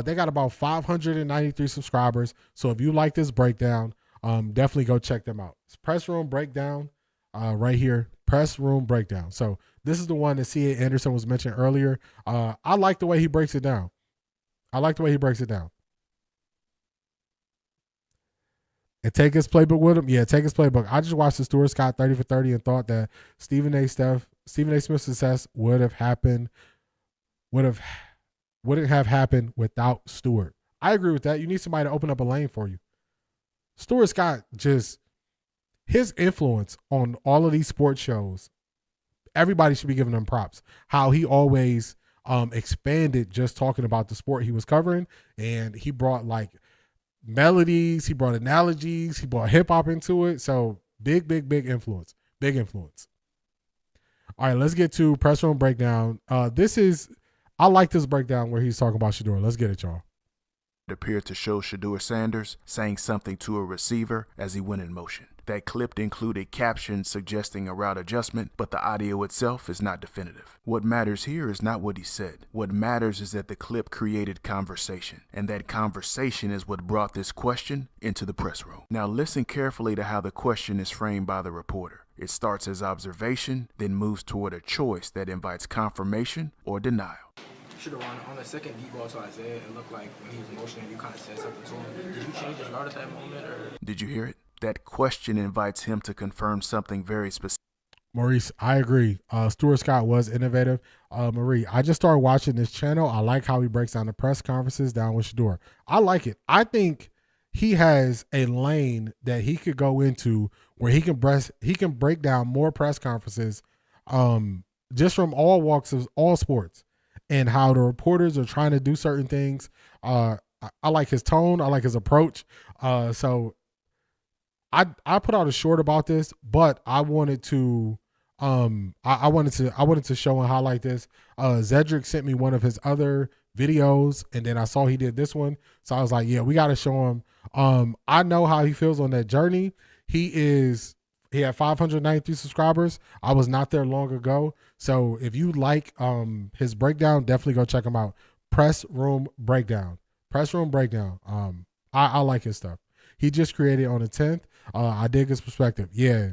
They got about 593 subscribers. So if you like this breakdown, definitely go check them out. It's Press Room Breakdown right here. Press Room Breakdown. So this is the one that C.A. Anderson was mentioned earlier. I like the way he breaks it down. And take his playbook with him. Yeah, take his playbook. I just watched the Stuart Scott 30 for 30 and thought that Stephen A. Smith's success wouldn't have happened without Stuart. I agree with that. You need somebody to open up a lane for you. Stuart Scott, just his influence on all of these sports shows, everybody should be giving him props. How he always expanded just talking about the sport he was covering, and he brought like melodies, he brought analogies, he brought hip hop into it. So big influence. All right, let's get to press room breakdown. I like this breakdown where he's talking about Shedeur. Let's get it, y'all. It appeared to show Shedeur Sanders saying something to a receiver as he went in motion. That clip included captions suggesting a route adjustment, but the audio itself is not definitive. What matters here is not what he said. What matters is that the clip created conversation, and that conversation is what brought this question into the press room. Now listen carefully to how the question is framed by the reporter. It starts as observation, then moves toward a choice that invites confirmation or denial. Shedeur, on the second deep ball to Isaiah, it looked like when he was motioning, you kind of said something to him. Did you change his route at that moment? Or? Did you hear it? That question invites him to confirm something very specific. Maurice, I agree. Stuart Scott was innovative. Marie, I just started watching this channel. I like how he breaks down the press conferences down with Shedeur. I like it. I think he has a lane that he could go into where he can break down more press conferences just from all walks of all sports and how the reporters are trying to do certain things. I like his tone. I like his approach. So I put out a short about this, but I wanted to I wanted to show and highlight this. Zedric sent me one of his other videos, and then I saw he did this one. So I was like, yeah, we got to show him. I know how he feels on that journey. He had 593 subscribers. I was not there long ago. So if you like his breakdown, definitely go check him out. Press Room Breakdown. I like his stuff. He just created on the 10th. I dig his perspective. Yeah.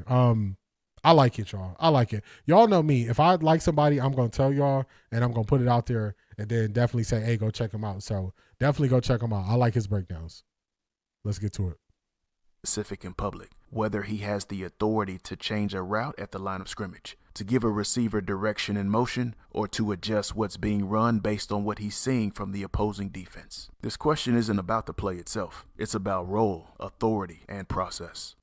I like it, y'all. I like it. Y'all know me. If I like somebody, I'm going to tell y'all and I'm going to put it out there and then definitely say, hey, go check him out. So definitely go check him out. I like his breakdowns. Let's get to it. Specific in public, whether he has the authority to change a route at the line of scrimmage, to give a receiver direction in motion, or to adjust what's being run based on what he's seeing from the opposing defense. This question isn't about the play itself. It's about role, authority, and process.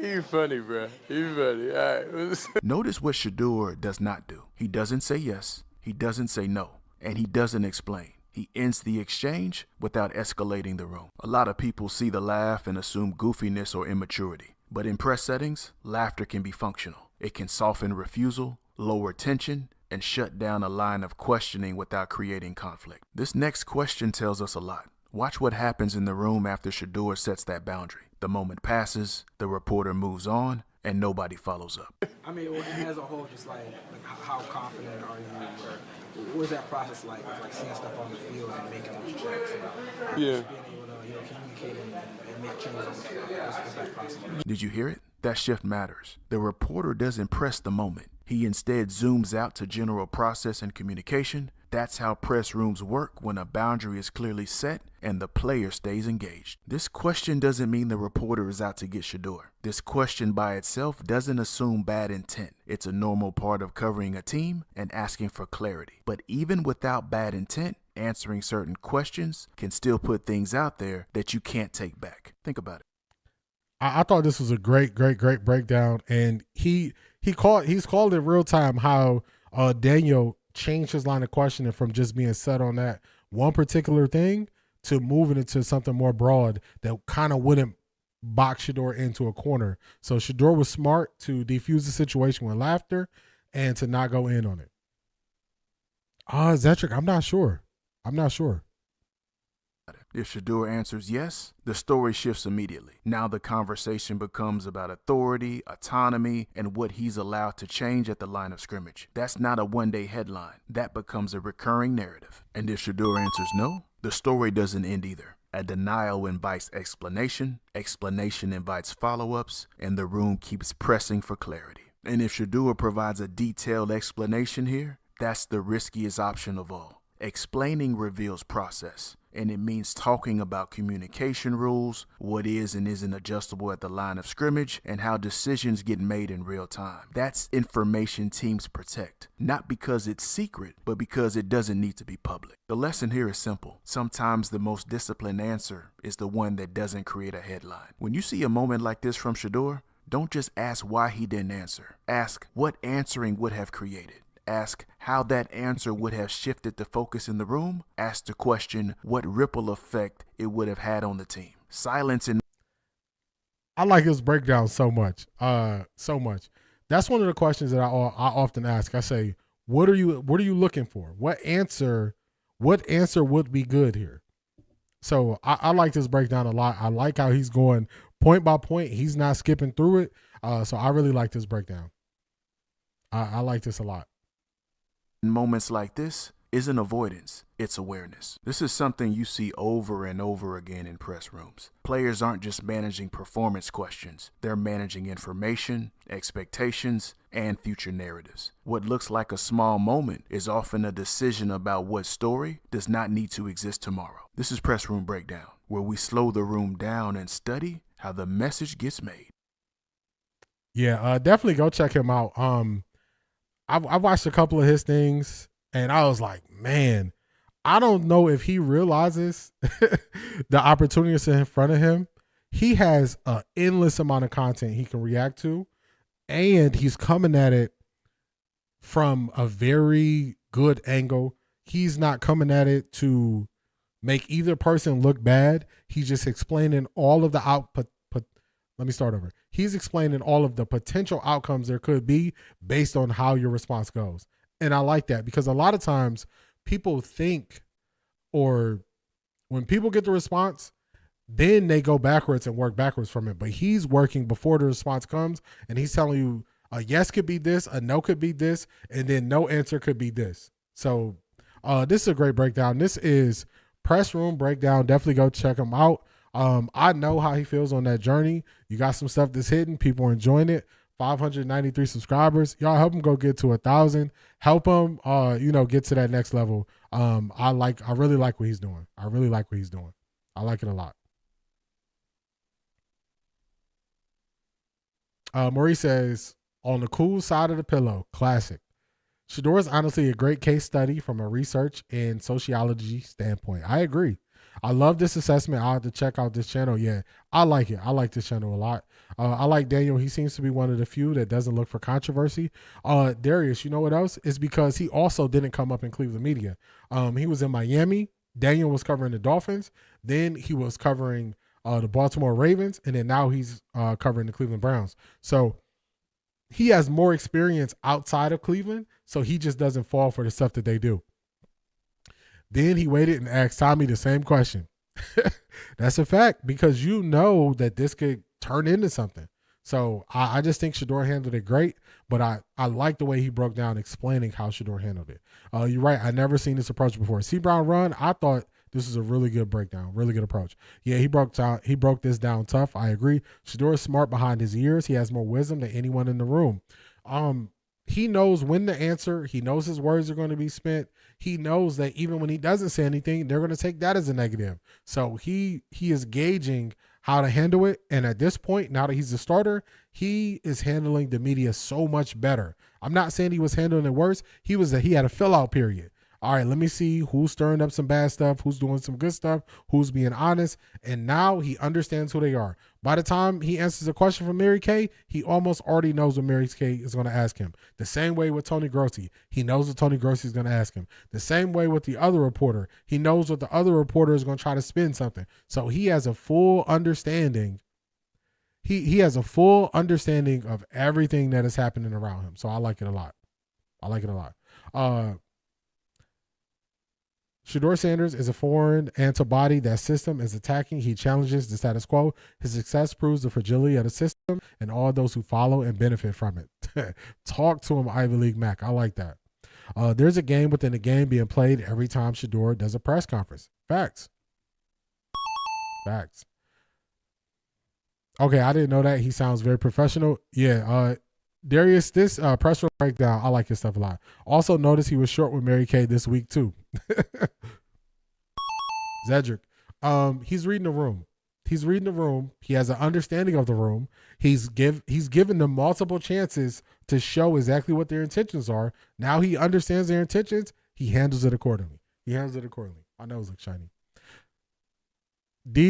You funny, bro. You funny. All right. Notice what Shedeur does not do. He doesn't say yes, he doesn't say no, and he doesn't explain. He ends the exchange without escalating the room. A lot of people see the laugh and assume goofiness or immaturity. But in press settings, laughter can be functional. It can soften refusal, lower tension, and shut down a line of questioning without creating conflict. This next question tells us a lot. Watch what happens in the room after Shedeur sets that boundary. The moment passes, the reporter moves on, and nobody follows up. I mean, as a whole, just like how confident are you? Or what was that process like? Like seeing stuff on the field and making those checks? And yeah. Just being able to communicate and make changes. What's that process like? Did you hear it? That shift matters. The reporter doesn't press the moment. He instead zooms out to general process and communication. That's how press rooms work when a boundary is clearly set and the player stays engaged. This question doesn't mean the reporter is out to get Shedeur. This question by itself doesn't assume bad intent. It's a normal part of covering a team and asking for clarity. But even without bad intent, answering certain questions can still put things out there that you can't take back. Think about it. I thought this was a great breakdown, and he's called it real time how Daniel changed his line of questioning from just being set on that one particular thing to moving into something more broad that kind of wouldn't box Shedeur into a corner. So Shedeur was smart to defuse the situation with laughter and to not go in on it. Zetrick, I'm not sure. If Shedeur answers yes, the story shifts immediately. Now the conversation becomes about authority, autonomy, and what he's allowed to change at the line of scrimmage. That's not a one-day headline. That becomes a recurring narrative. And if Shedeur answers no, the story doesn't end either. A denial invites explanation, explanation invites follow-ups, and the room keeps pressing for clarity. And if Shedeur provides a detailed explanation here, that's the riskiest option of all. Explaining reveals process, and it means talking about communication rules, what is and isn't adjustable at the line of scrimmage, and how decisions get made in real time. That's information teams protect, not because it's secret, but because it doesn't need to be public. The lesson here is simple. Sometimes the most disciplined answer is the one that doesn't create a headline. When you see a moment like this from Shedeur, don't just ask why he didn't answer. Ask what answering would have created. Ask how that answer would have shifted the focus in the room. Ask the question what ripple effect it would have had on the team. Silence and I like his breakdown so much. So much. That's one of the questions that I often ask. I say, what are you looking for? What answer would be good here? So I like this breakdown a lot. I like how he's going point by point. He's not skipping through it. So I really like this breakdown. I like this a lot. In moments like this isn't avoidance, it's awareness. This is something you see over and over again in press rooms. Players aren't just managing performance questions. They're managing information, expectations, and future narratives. What looks like a small moment is often a decision about what story does not need to exist tomorrow. This is Press Room Breakdown, where we slow the room down and study how the message gets made. Yeah, definitely go check him out. I watched a couple of his things, and I was like, man, I don't know if he realizes the opportunities in front of him. He has an endless amount of content he can react to, and he's coming at it from a very good angle. He's not coming at it to make either person look bad. He's just explaining all of the output. Let me start over. He's explaining all of the potential outcomes there could be based on how your response goes. And I like that because a lot of times people think, or when people get the response, then they go backwards and work backwards from it. But he's working before the response comes, and he's telling you a yes could be this, a no could be this, and then no answer could be this. So this is a great breakdown. This is Press Room Breakdown. Definitely go check him out. I know how he feels on that journey. You got some stuff that's hidden. People are enjoying it. 593 subscribers. Y'all help him go get to 1,000. Help him, get to that next level. I really like what he's doing. I really like what he's doing. I like it a lot. Maurice says, on the cool side of the pillow, classic. Shedeur is honestly a great case study from a research and sociology standpoint. I agree. I love this assessment. I'll have to check out this channel. Yeah, I like it. I like this channel a lot. I like Daniel. He seems to be one of the few that doesn't look for controversy. Darius, you know what else? It's because he also didn't come up in Cleveland media. He was in Miami. Daniel was covering the Dolphins. Then he was covering the Baltimore Ravens. And then now he's covering the Cleveland Browns. So he has more experience outside of Cleveland. So he just doesn't fall for the stuff that they do. Then he waited and asked Tommy the same question. That's a fact, because you know that this could turn into something. So I just think Shedeur handled it great, but I like the way he broke down explaining how Shedeur handled it. You're right. I never seen this approach before. C. Brown run, I thought this was a really good breakdown, really good approach. Yeah, he broke this down tough. I agree. Shedeur is smart behind his ears. He has more wisdom than anyone in the room. He knows when to answer. He knows his words are going to be spent. He knows that even when he doesn't say anything, they're going to take that as a negative. So he is gauging how to handle it. And at this point, now that he's the starter, he is handling the media so much better. I'm not saying he was handling it worse. He had a fill out period. All right, let me see who's stirring up some bad stuff, who's doing some good stuff, who's being honest. And now he understands who they are. By the time he answers a question from Mary Kay, he almost already knows what Mary Kay is going to ask him. The same way with Tony Grossi. He knows what Tony Grossi is going to ask him. The same way with the other reporter. He knows what the other reporter is going to try to spin something. So he has a full understanding. He has a full understanding of everything that is happening around him. So I like it a lot. Shedeur Sanders is a foreign antibody that system is attacking. He challenges the status quo. His success proves the fragility of the system and all those who follow and benefit from it. Talk to him, Ivy League Mac. I like that. There's a game within a game being played every time Shedeur does a press conference. Facts. Okay, I didn't know that. He sounds very professional. Yeah, Darius, this press room breakdown, I like his stuff a lot. Also notice he was short with Mary Kay this week too. Zedric, he's reading the room. He has an understanding of the room. He's given them multiple chances to show exactly what their intentions are. Now he understands their intentions. He handles it accordingly. My nose looks shiny.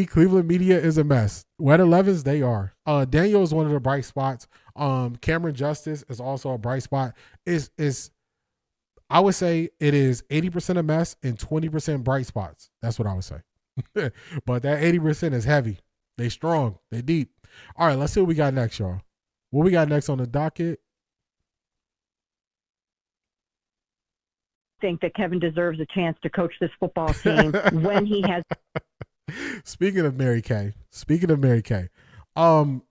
Cleveland media is a mess. Wet 11s, they are. Daniel is one of the bright spots. Cameron Justice is also a bright spot. I would say it is 80% a mess and 20% bright spots. That's what I would say. But that 80% is heavy. They strong. They deep. All right, let's see what we got next, y'all. What we got next on the docket? Think that Kevin deserves a chance to coach this football team when he has. Speaking of Mary Kay,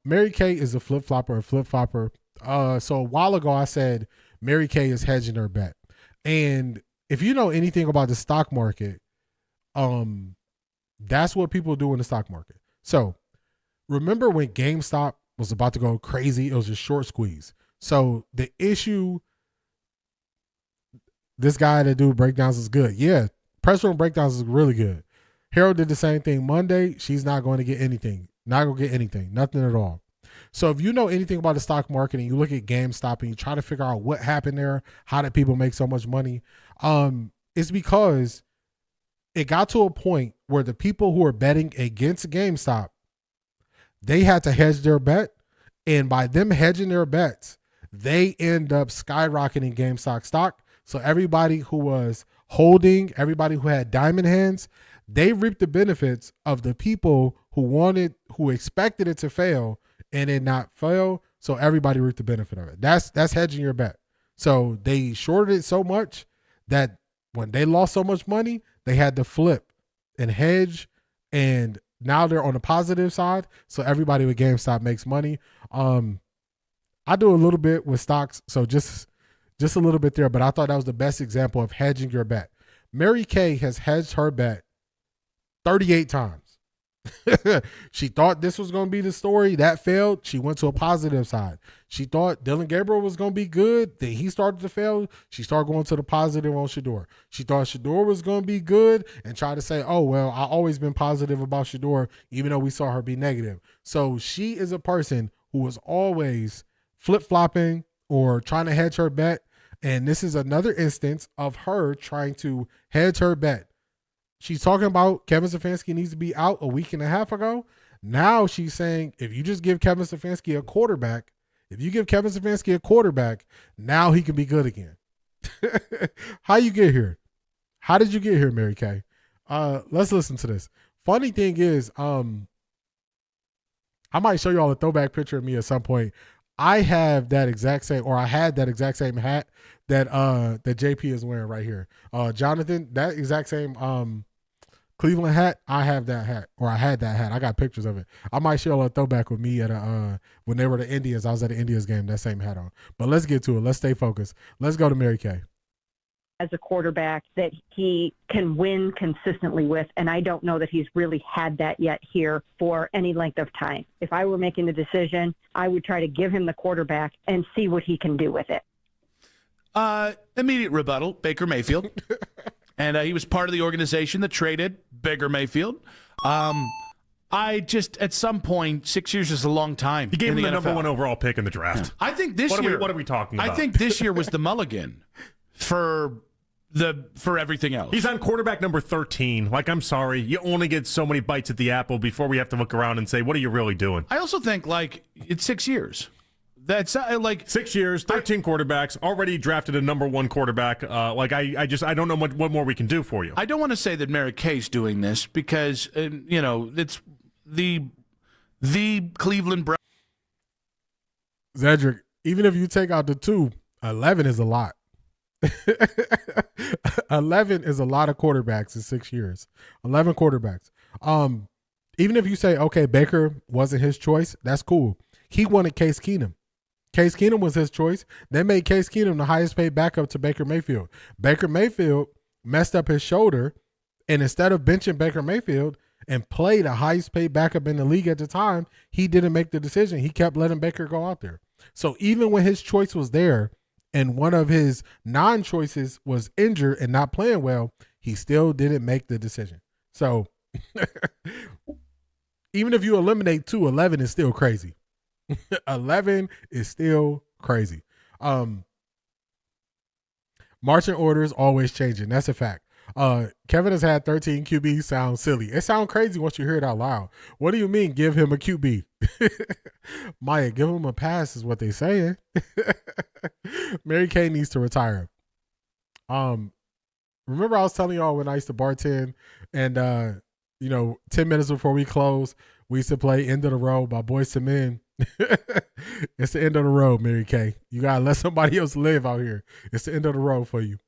Mary Kay is a flip-flopper. So a while ago I said Mary Kay is hedging her bet. And if you know anything about the stock market, that's what people do in the stock market. So remember when GameStop was about to go crazy? It was a short squeeze. So the issue, this guy that do breakdowns is good. Yeah, press room breakdowns is really good. Harold did the same thing Monday. She's not going to get anything. Not going to get anything. Nothing at all. So if you know anything about the stock market and you look at GameStop and you try to figure out what happened there, how did people make so much money? It's because it got to a point where the people who are betting against GameStop, they had to hedge their bet. And by them hedging their bets, they end up skyrocketing GameStop stock. So everybody who was holding, everybody who had diamond hands, they reaped the benefits of the people who expected it to fail and it not fail. So everybody reaped the benefit of it. That's hedging your bet. So they shorted it so much that when they lost so much money, they had to flip and hedge, and now they're on the positive side. So everybody with GameStop makes money. I do a little bit with stocks, so just a little bit there, but I thought that was the best example of hedging your bet. Mary Kay has hedged her bet 38 times. She thought this was going to be the story. That failed. She went to a positive side. She thought Dylan Gabriel was going to be good. Then he started to fail. She started going to the positive on Shedeur. She thought Shedeur was going to be good and tried to say, oh, well, I've always been positive about Shedeur, even though we saw her be negative. So she is a person who was always flip-flopping or trying to hedge her bet. And this is another instance of her trying to hedge her bet. She's talking about Kevin Stefanski needs to be out a week and a half ago. Now she's saying if you just give Kevin Stefanski a quarterback, now he can be good again. How you get here? How did you get here, Mary Kay? Let's listen to this. Funny thing is, I might show you all a throwback picture of me at some point. I have that exact same, or I had that exact same hat that JP is wearing right here. Jonathan, that exact same Cleveland hat, I have that hat, or I had that hat. I got pictures of it. I might show a throwback with me at when they were the Indians. I was at the Indians game, that same hat on. But let's get to it. Let's stay focused. Let's go to Mary Kay. As a quarterback that he can win consistently with, and I don't know that he's really had that yet here for any length of time. If I were making the decision, I would try to give him the quarterback and see what he can do with it. Immediate rebuttal, Baker Mayfield. And he was part of the organization that traded Baker Mayfield. I just, at some point, 6 years is a long time. You gave him the NFL. number one overall pick in the draft. I think this year. year. What are we talking about? I think this year was the mulligan for everything else. He's on quarterback number 13. Like, I'm sorry. You only get so many bites at the apple before we have to look around and say, what are you really doing? I also think, it's 6 years. That's 6 years, 13 quarterbacks, already drafted a number one quarterback. I don't know what more we can do for you. I don't want to say that Mary Kay's doing this because, it's the Cleveland Browns. Zedric, even if you take out the 2, 11 is a lot. 11 is a lot of quarterbacks in 6 years. 11 quarterbacks. Even if you say, okay, Baker wasn't his choice, that's cool. He wanted Case Keenum. Case Keenum was his choice. They made Case Keenum the highest paid backup to Baker Mayfield. Baker Mayfield messed up his shoulder, and instead of benching Baker Mayfield and play the highest paid backup in the league at the time, he didn't make the decision. He kept letting Baker go out there. So even when his choice was there and one of his non-choices was injured and not playing well, he still didn't make the decision. So even if you eliminate 2, 11 is still crazy. 11 is still crazy. Marching orders always changing. That's a fact. Kevin has had 13 QBs. Sounds silly. It sounds crazy once you hear it out loud. What do you mean give him a QB? Maya, give him a pass is what they saying. Mary Kay needs to retire. Remember I was telling y'all when I used to bartend and 10 minutes before we close, We used to play End of the Road by Boyz II Men. It's the end of the road, Mary Kay. You gotta let somebody else live out here. It's the end of the road for you.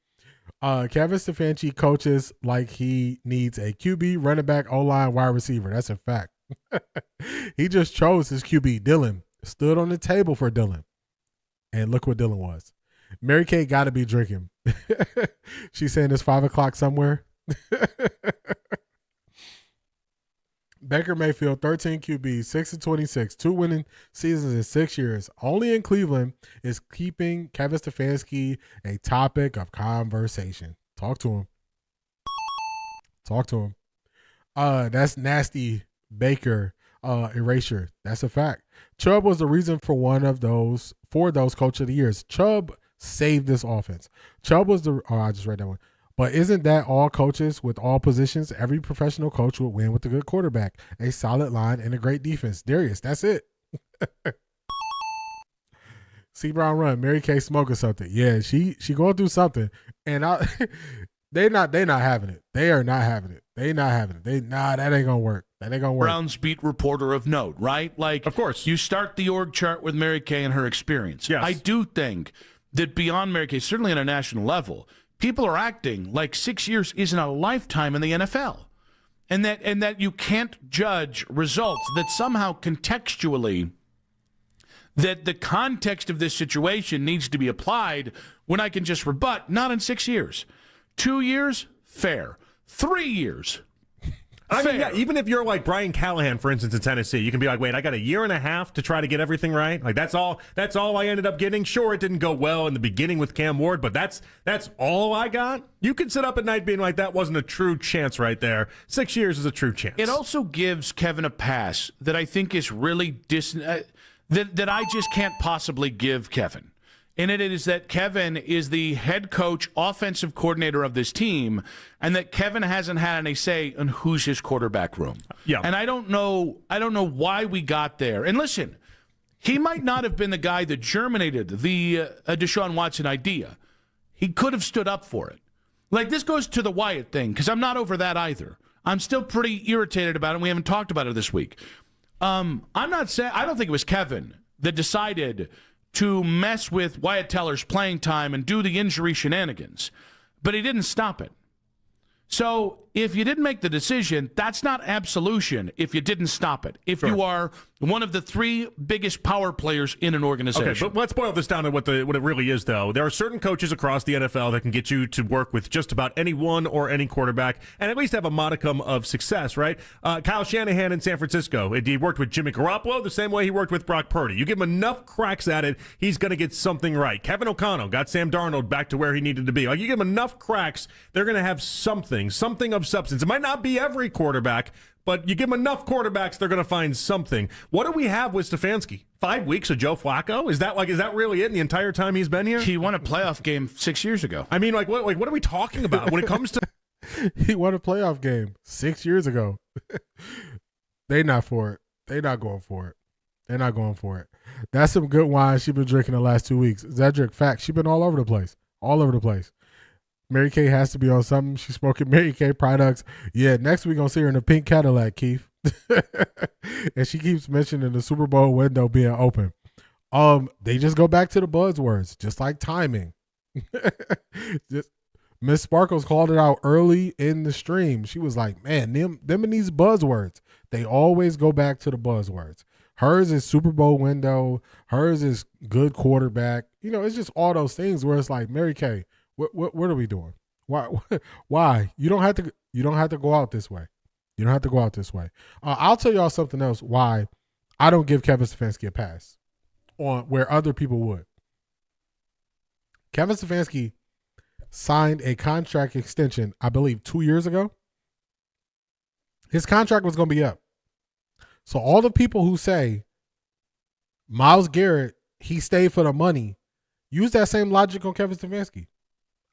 Kevin Stefanski coaches like he needs a QB, running back, O-line, wide receiver. That's a fact. He just chose his QB, Dylan. Stood on the table for Dylan. And look what Dylan was. Mary Kay got to be drinking. She's saying it's 5 o'clock somewhere. Baker Mayfield, 13 QB, 6-26, 2 winning seasons in 6 years. Only in Cleveland is keeping Kevin Stefanski a topic of conversation. Talk to him. Talk to him. That's nasty Baker erasure. That's a fact. Chubb was the reason for those coach of the years. Chubb saved this offense. Chubb was I just read that one. But isn't that all coaches with all positions? Every professional coach would win with a good quarterback, a solid line, and a great defense. Darius, that's it. C. Brown run. Mary Kay smoking something. Yeah, she going through something. And they not having it. They are not having it. They not having it. That ain't gonna work. That ain't gonna work. Brown's beat reporter of note, right? Like, of course, you start the org chart with Mary Kay and her experience. Yes. I do think that beyond Mary Kay, certainly on a national level, people are acting like 6 years isn't a lifetime in the NFL, and that you can't judge results, that somehow contextually, that the context of this situation needs to be applied when I can just rebut, not in 6 years. 2 years, fair. 3 years, I mean, yeah, even if you're like Brian Callahan, for instance, in Tennessee, you can be like, wait, I got a year and a half to try to get everything right. Like that's all I ended up getting. Sure, it didn't go well in the beginning with Cam Ward, but that's all I got. You can sit up at night being like, that wasn't a true chance right there. 6 years is a true chance. It also gives Kevin a pass that I think is really that I just can't possibly give Kevin. And it is that Kevin is the head coach, offensive coordinator of this team, and that Kevin hasn't had any say on who's his quarterback room. Yeah. And I don't know why we got there. And listen, he might not have been the guy that germinated the Deshaun Watson idea. He could have stood up for it. Like, this goes to the Wyatt thing, because I'm not over that either. I'm still pretty irritated about it. We haven't talked about it this week. I'm not saying, I don't think it was Kevin that decided to mess with Wyatt Teller's playing time and do the injury shenanigans, but he didn't stop it. So if you didn't make the decision, that's not absolution if you didn't stop it. If you are one of the three biggest power players in an organization. Okay, but let's boil this down to what it really is, though. There are certain coaches across the NFL that can get you to work with just about anyone or any quarterback and at least have a modicum of success, right? Kyle Shanahan in San Francisco, he worked with Jimmy Garoppolo the same way he worked with Brock Purdy. You give him enough cracks at it, he's going to get something right. Kevin O'Connell got Sam Darnold back to where he needed to be. Like, you give him enough cracks, they're going to have something of substance. It might not be every quarterback, but you give them enough quarterbacks, they're going to find something. What do we have with Stefanski? 5 weeks of Joe Flacco? Is that really it in the entire time he's been here? He won a playoff game 6 years ago. I mean, what are we talking about when it comes to... He won a playoff game 6 years ago. They not for it. They not going for it. They're not going for it. That's some good wine she's been drinking the last 2 weeks. Zedric, fact, she's been all over the place. All over the place. Mary Kay has to be on something. She's smoking Mary Kay products. Yeah, next week, going to see her in a pink Cadillac, Keith. And she keeps mentioning the Super Bowl window being open. They just go back to the buzzwords, just like timing. Miss Sparkles called it out early in the stream. She was like, man, them and these buzzwords, they always go back to the buzzwords. Hers is Super Bowl window. Hers is good quarterback. You know, it's just all those things where it's like, Mary Kay, what are we doing? Why? You don't have to go out this way. You don't have to go out this way. I'll tell y'all something else why I don't give Kevin Stefanski a pass on where other people would. Kevin Stefanski signed a contract extension, I believe, 2 years ago. His contract was going to be up. So all the people who say Myles Garrett, he stayed for the money, use that same logic on Kevin Stefanski.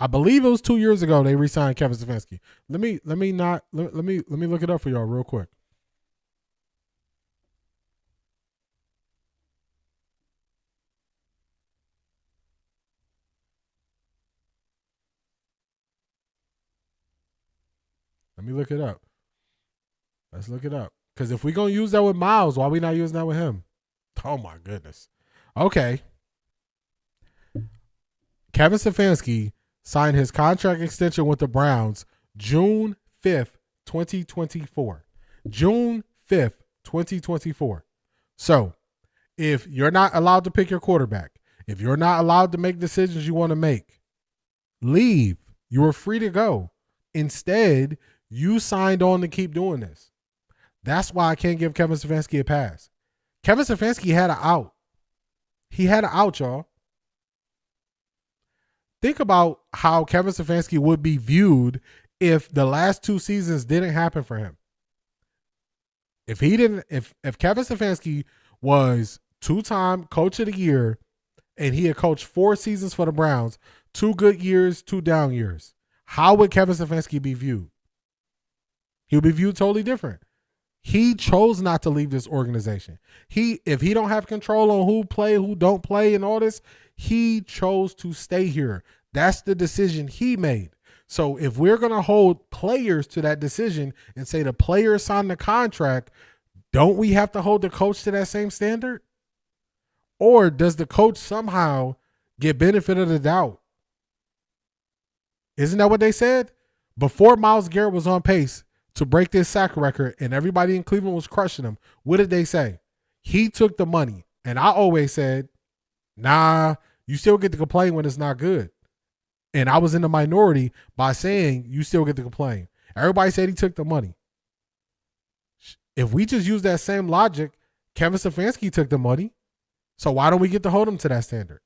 I believe it was 2 years ago they re-signed Kevin Stefanski. Let me look it up for y'all real quick. Let me look it up. Let's look it up. Because if we're going to use that with Miles, why are we not using that with him? Oh, my goodness. Okay. Kevin Stefanski signed his contract extension with the Browns June 5th, 2024. June 5th, 2024. So, if you're not allowed to pick your quarterback, if you're not allowed to make decisions you want to make, leave. You are free to go. Instead, you signed on to keep doing this. That's why I can't give Kevin Stefanski a pass. Kevin Stefanski had an out. He had an out, y'all. Think about how Kevin Stefanski would be viewed if the last 2 seasons didn't happen for him. If Kevin Stefanski was 2-time coach of the year and he had coached 4 seasons for the Browns, 2 good years, 2 down years, how would Kevin Stefanski be viewed? He would be viewed totally different. He chose not to leave this organization. If he don't have control on who play, who don't play and all this, he chose to stay here. That's the decision he made. So if we're going to hold players to that decision and say the player signed the contract, don't we have to hold the coach to that same standard? Or does the coach somehow get benefit of the doubt? Isn't that what they said? Before Myles Garrett was on pace to break this sack record and everybody in Cleveland was crushing him, what did they say? He took the money. And I always said, nah, you still get to complain when it's not good. And I was in the minority by saying you still get to complain. Everybody said he took the money. If we just use that same logic, Kevin Stefanski took the money. So why don't we get to hold him to that standard?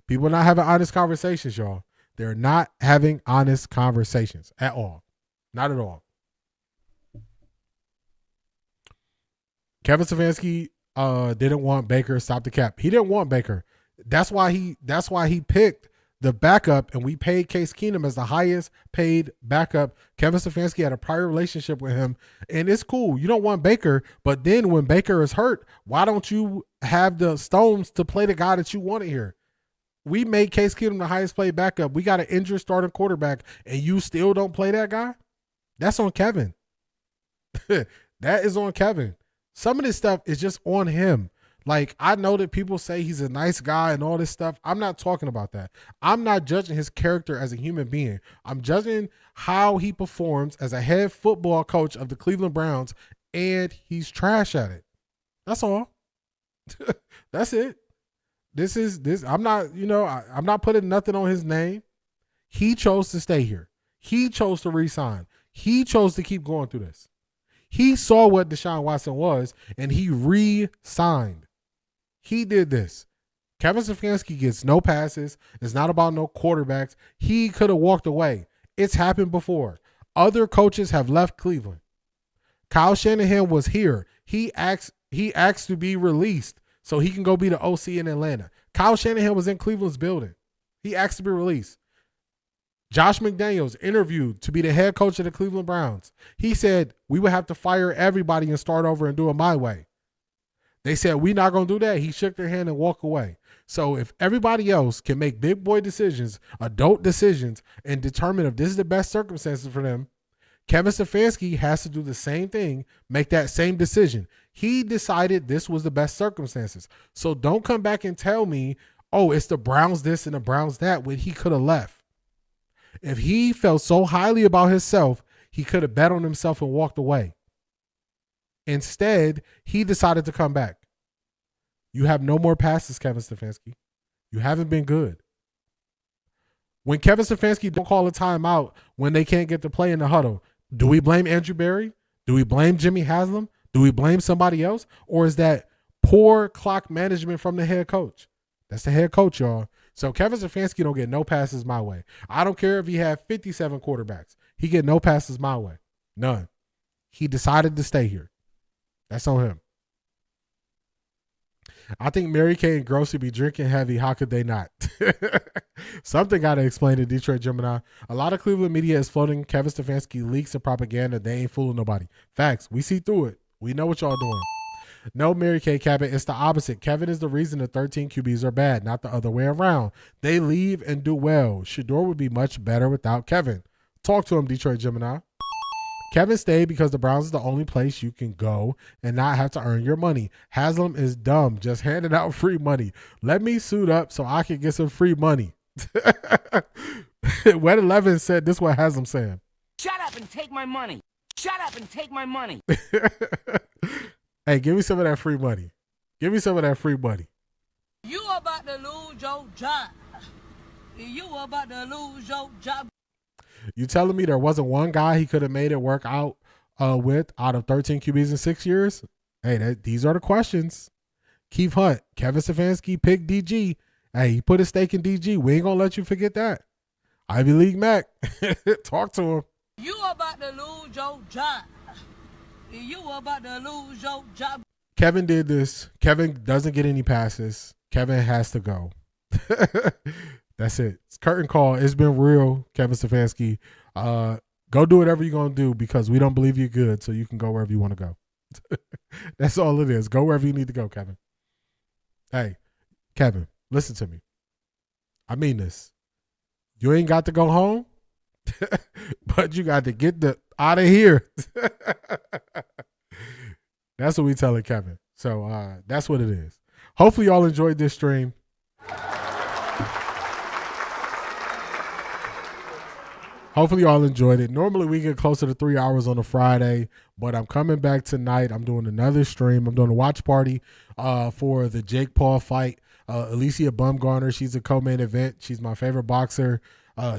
People are not having honest conversations, y'all. They're not having honest conversations at all. Not at all. Kevin Stefanski didn't want Baker. Stop the cap. He didn't want Baker. That's why he picked the backup, and we paid Case Keenum as the highest paid backup. Kevin Stefanski had a prior relationship with him, and it's cool. You don't want Baker, but then when Baker is hurt, why don't you have the stones to play the guy that you wanted here? We made Case Keenum the highest paid backup. We got an injured starting quarterback, and you still don't play that guy? That's on Kevin. That is on Kevin. Some of this stuff is just on him. Like, I know that people say he's a nice guy and all this stuff. I'm not talking about that. I'm not judging his character as a human being. I'm judging how he performs as a head football coach of the Cleveland Browns, and he's trash at it. That's all. That's it. I'm not, I'm not putting nothing on his name. He chose to stay here. He chose to resign. He chose to keep going through this. He saw what Deshaun Watson was, and he re-signed. He did this. Kevin Stefanski gets no passes. It's not about no quarterbacks. He could have walked away. It's happened before. Other coaches have left Cleveland. Kyle Shanahan was here. He asked to be released so he can go be the OC in Atlanta. Kyle Shanahan was in Cleveland's building. He asked to be released. Josh McDaniels interviewed to be the head coach of the Cleveland Browns. He said, we would have to fire everybody and start over and do it my way. They said, we're not going to do that. He shook their hand and walked away. So if everybody else can make big boy decisions, adult decisions, and determine if this is the best circumstances for them, Kevin Stefanski has to do the same thing, make that same decision. He decided this was the best circumstances. So don't come back and tell me, oh, it's the Browns this and the Browns that, when he could have left. If he felt so highly about himself, he could have bet on himself and walked away. Instead, he decided to come back. You have no more passes, Kevin Stefanski. You haven't been good. When Kevin Stefanski don't call a timeout when they can't get to play in the huddle, do we blame Andrew Berry? Do we blame Jimmy Haslam? Do we blame somebody else? Or is that poor clock management from the head coach? That's the head coach, y'all. So Kevin Stefanski don't get no passes my way. I don't care if he had 57 quarterbacks. He get no passes my way. None. He decided to stay here. That's on him. I think Mary Kay and Gross would be drinking heavy. How could they not? Something got to explain to Detroit Gemini. A lot of Cleveland media is floating Kevin Stefanski leaks and propaganda. They ain't fooling nobody. Facts. We see through it. We know what y'all doing. No, Mary Kay Cabot. It's the opposite. Kevin is the reason the 13 QBs are bad, not the other way around. They leave and do well. Shedeur would be much better without Kevin. Talk to him, Detroit Gemini. Kevin stayed because the Browns is the only place you can go and not have to earn your money. Haslam is dumb, just handing out free money. Let me suit up so I can get some free money. Wet 11 said this is what Haslam saying. Shut up and take my money. Shut up and take my money. Hey, give me some of that free money. Give me some of that free money. You about to lose your job. You about to lose your job. You telling me there wasn't one guy he could have made it work out with out of 13 QBs in 6 years? Hey, these are the questions. Keith Hunt, Kevin Stefanski picked DG. Hey, he put a stake in DG. We ain't going to let you forget that. Ivy League Mac, talk to him. You about to lose your job. You about to lose your job. Kevin did this. Kevin doesn't get any passes. Kevin has to go. That's it. It's curtain call. It's been real, Kevin Stefanski. Go do whatever you're going to do because we don't believe you're good, so you can go wherever you want to go. That's all it is. Go wherever you need to go, Kevin. Hey, Kevin, listen to me. I mean this. You ain't got to go home, but you got to get out of here. That's what we telling Kevin. So that's what it is. Hopefully y'all enjoyed this stream. Hopefully y'all enjoyed it. Normally we get closer to 3 hours on a Friday, but I'm coming back tonight. I'm doing another stream. I'm doing a watch party for the Jake Paul fight. Alicia Bumgarner, she's a co-main event. She's my favorite boxer.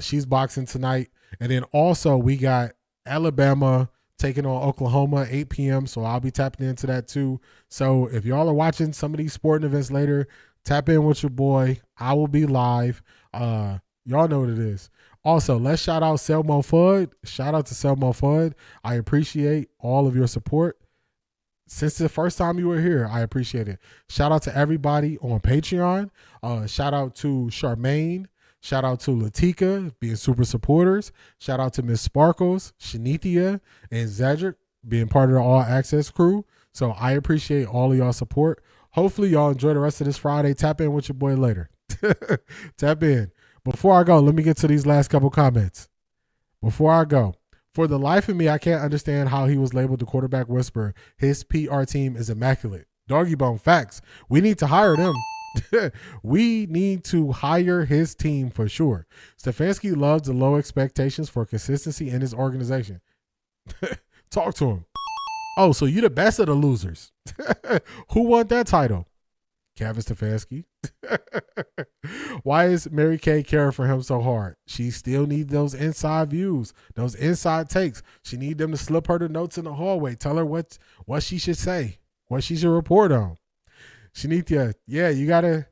She's boxing tonight. And then also we got Alabama taking on Oklahoma, 8 p.m. So I'll be tapping into that too. So if y'all are watching some of these sporting events later, tap in with your boy. I will be live. Y'all know what it is. Also, let's shout out Selmo Fudd. Shout out to Selmo Fudd. I appreciate all of your support. Since the first time you were here, I appreciate it. Shout out to everybody on Patreon. Shout out to Charmaine. Shout out to Latika being super supporters. Shout out to Miss Sparkles, Shanithia, and Zadric being part of the All Access crew. So I appreciate all of y'all support. Hopefully y'all enjoy the rest of this Friday. Tap in with your boy later. Tap in. Before I go, let me get to these last couple comments. Before I go, for the life of me, I can't understand how he was labeled the quarterback whisperer. His PR team is immaculate. Doggy bone facts. We need to hire them. We need to hire his team for sure. Stefanski loves the low expectations for consistency in his organization. Talk to him. Oh, so you the best of the losers. Who won that title? Kevin Stefanski. Why is Mary Kay caring for him so hard? She still needs those inside views, those inside takes. She need them to slip her the notes in the hallway. Tell her what she should say, what she should report on. Shanithia, yeah, you gotta.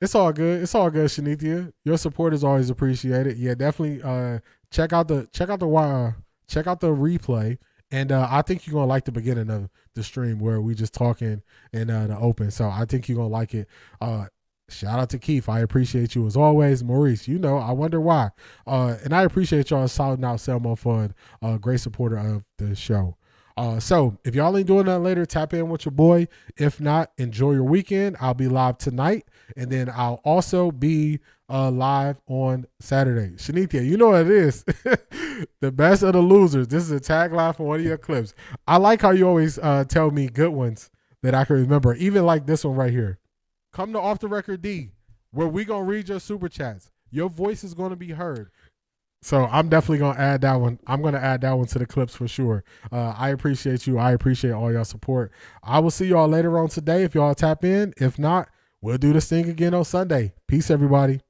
It's all good. It's all good, Shanithia. Your support is always appreciated. Yeah, definitely. Check out the replay. And I think you're going to like the beginning of the stream where we just talking in the open. So I think you're going to like it. Shout out to Keith. I appreciate you as always. Maurice, I wonder why. And I appreciate y'all shouting out Selmo Fudd, great supporter of the show. So if y'all ain't doing that later, tap in with your boy. If not, enjoy your weekend. I'll be live tonight. And then I'll also be live on Saturday. Shanithia, you know what it is. The best of the losers. This is a tagline for one of your clips. I like how you always tell me good ones that I can remember, even like this one right here. Come to Offtharecorddee, where we going to read your super chats. Your voice is going to be heard. So I'm definitely going to add that one. I'm going to add that one to the clips for sure. I appreciate you. I appreciate all y'all support. I will see y'all later on today if y'all tap in. If not, we'll do this thing again on Sunday. Peace, everybody.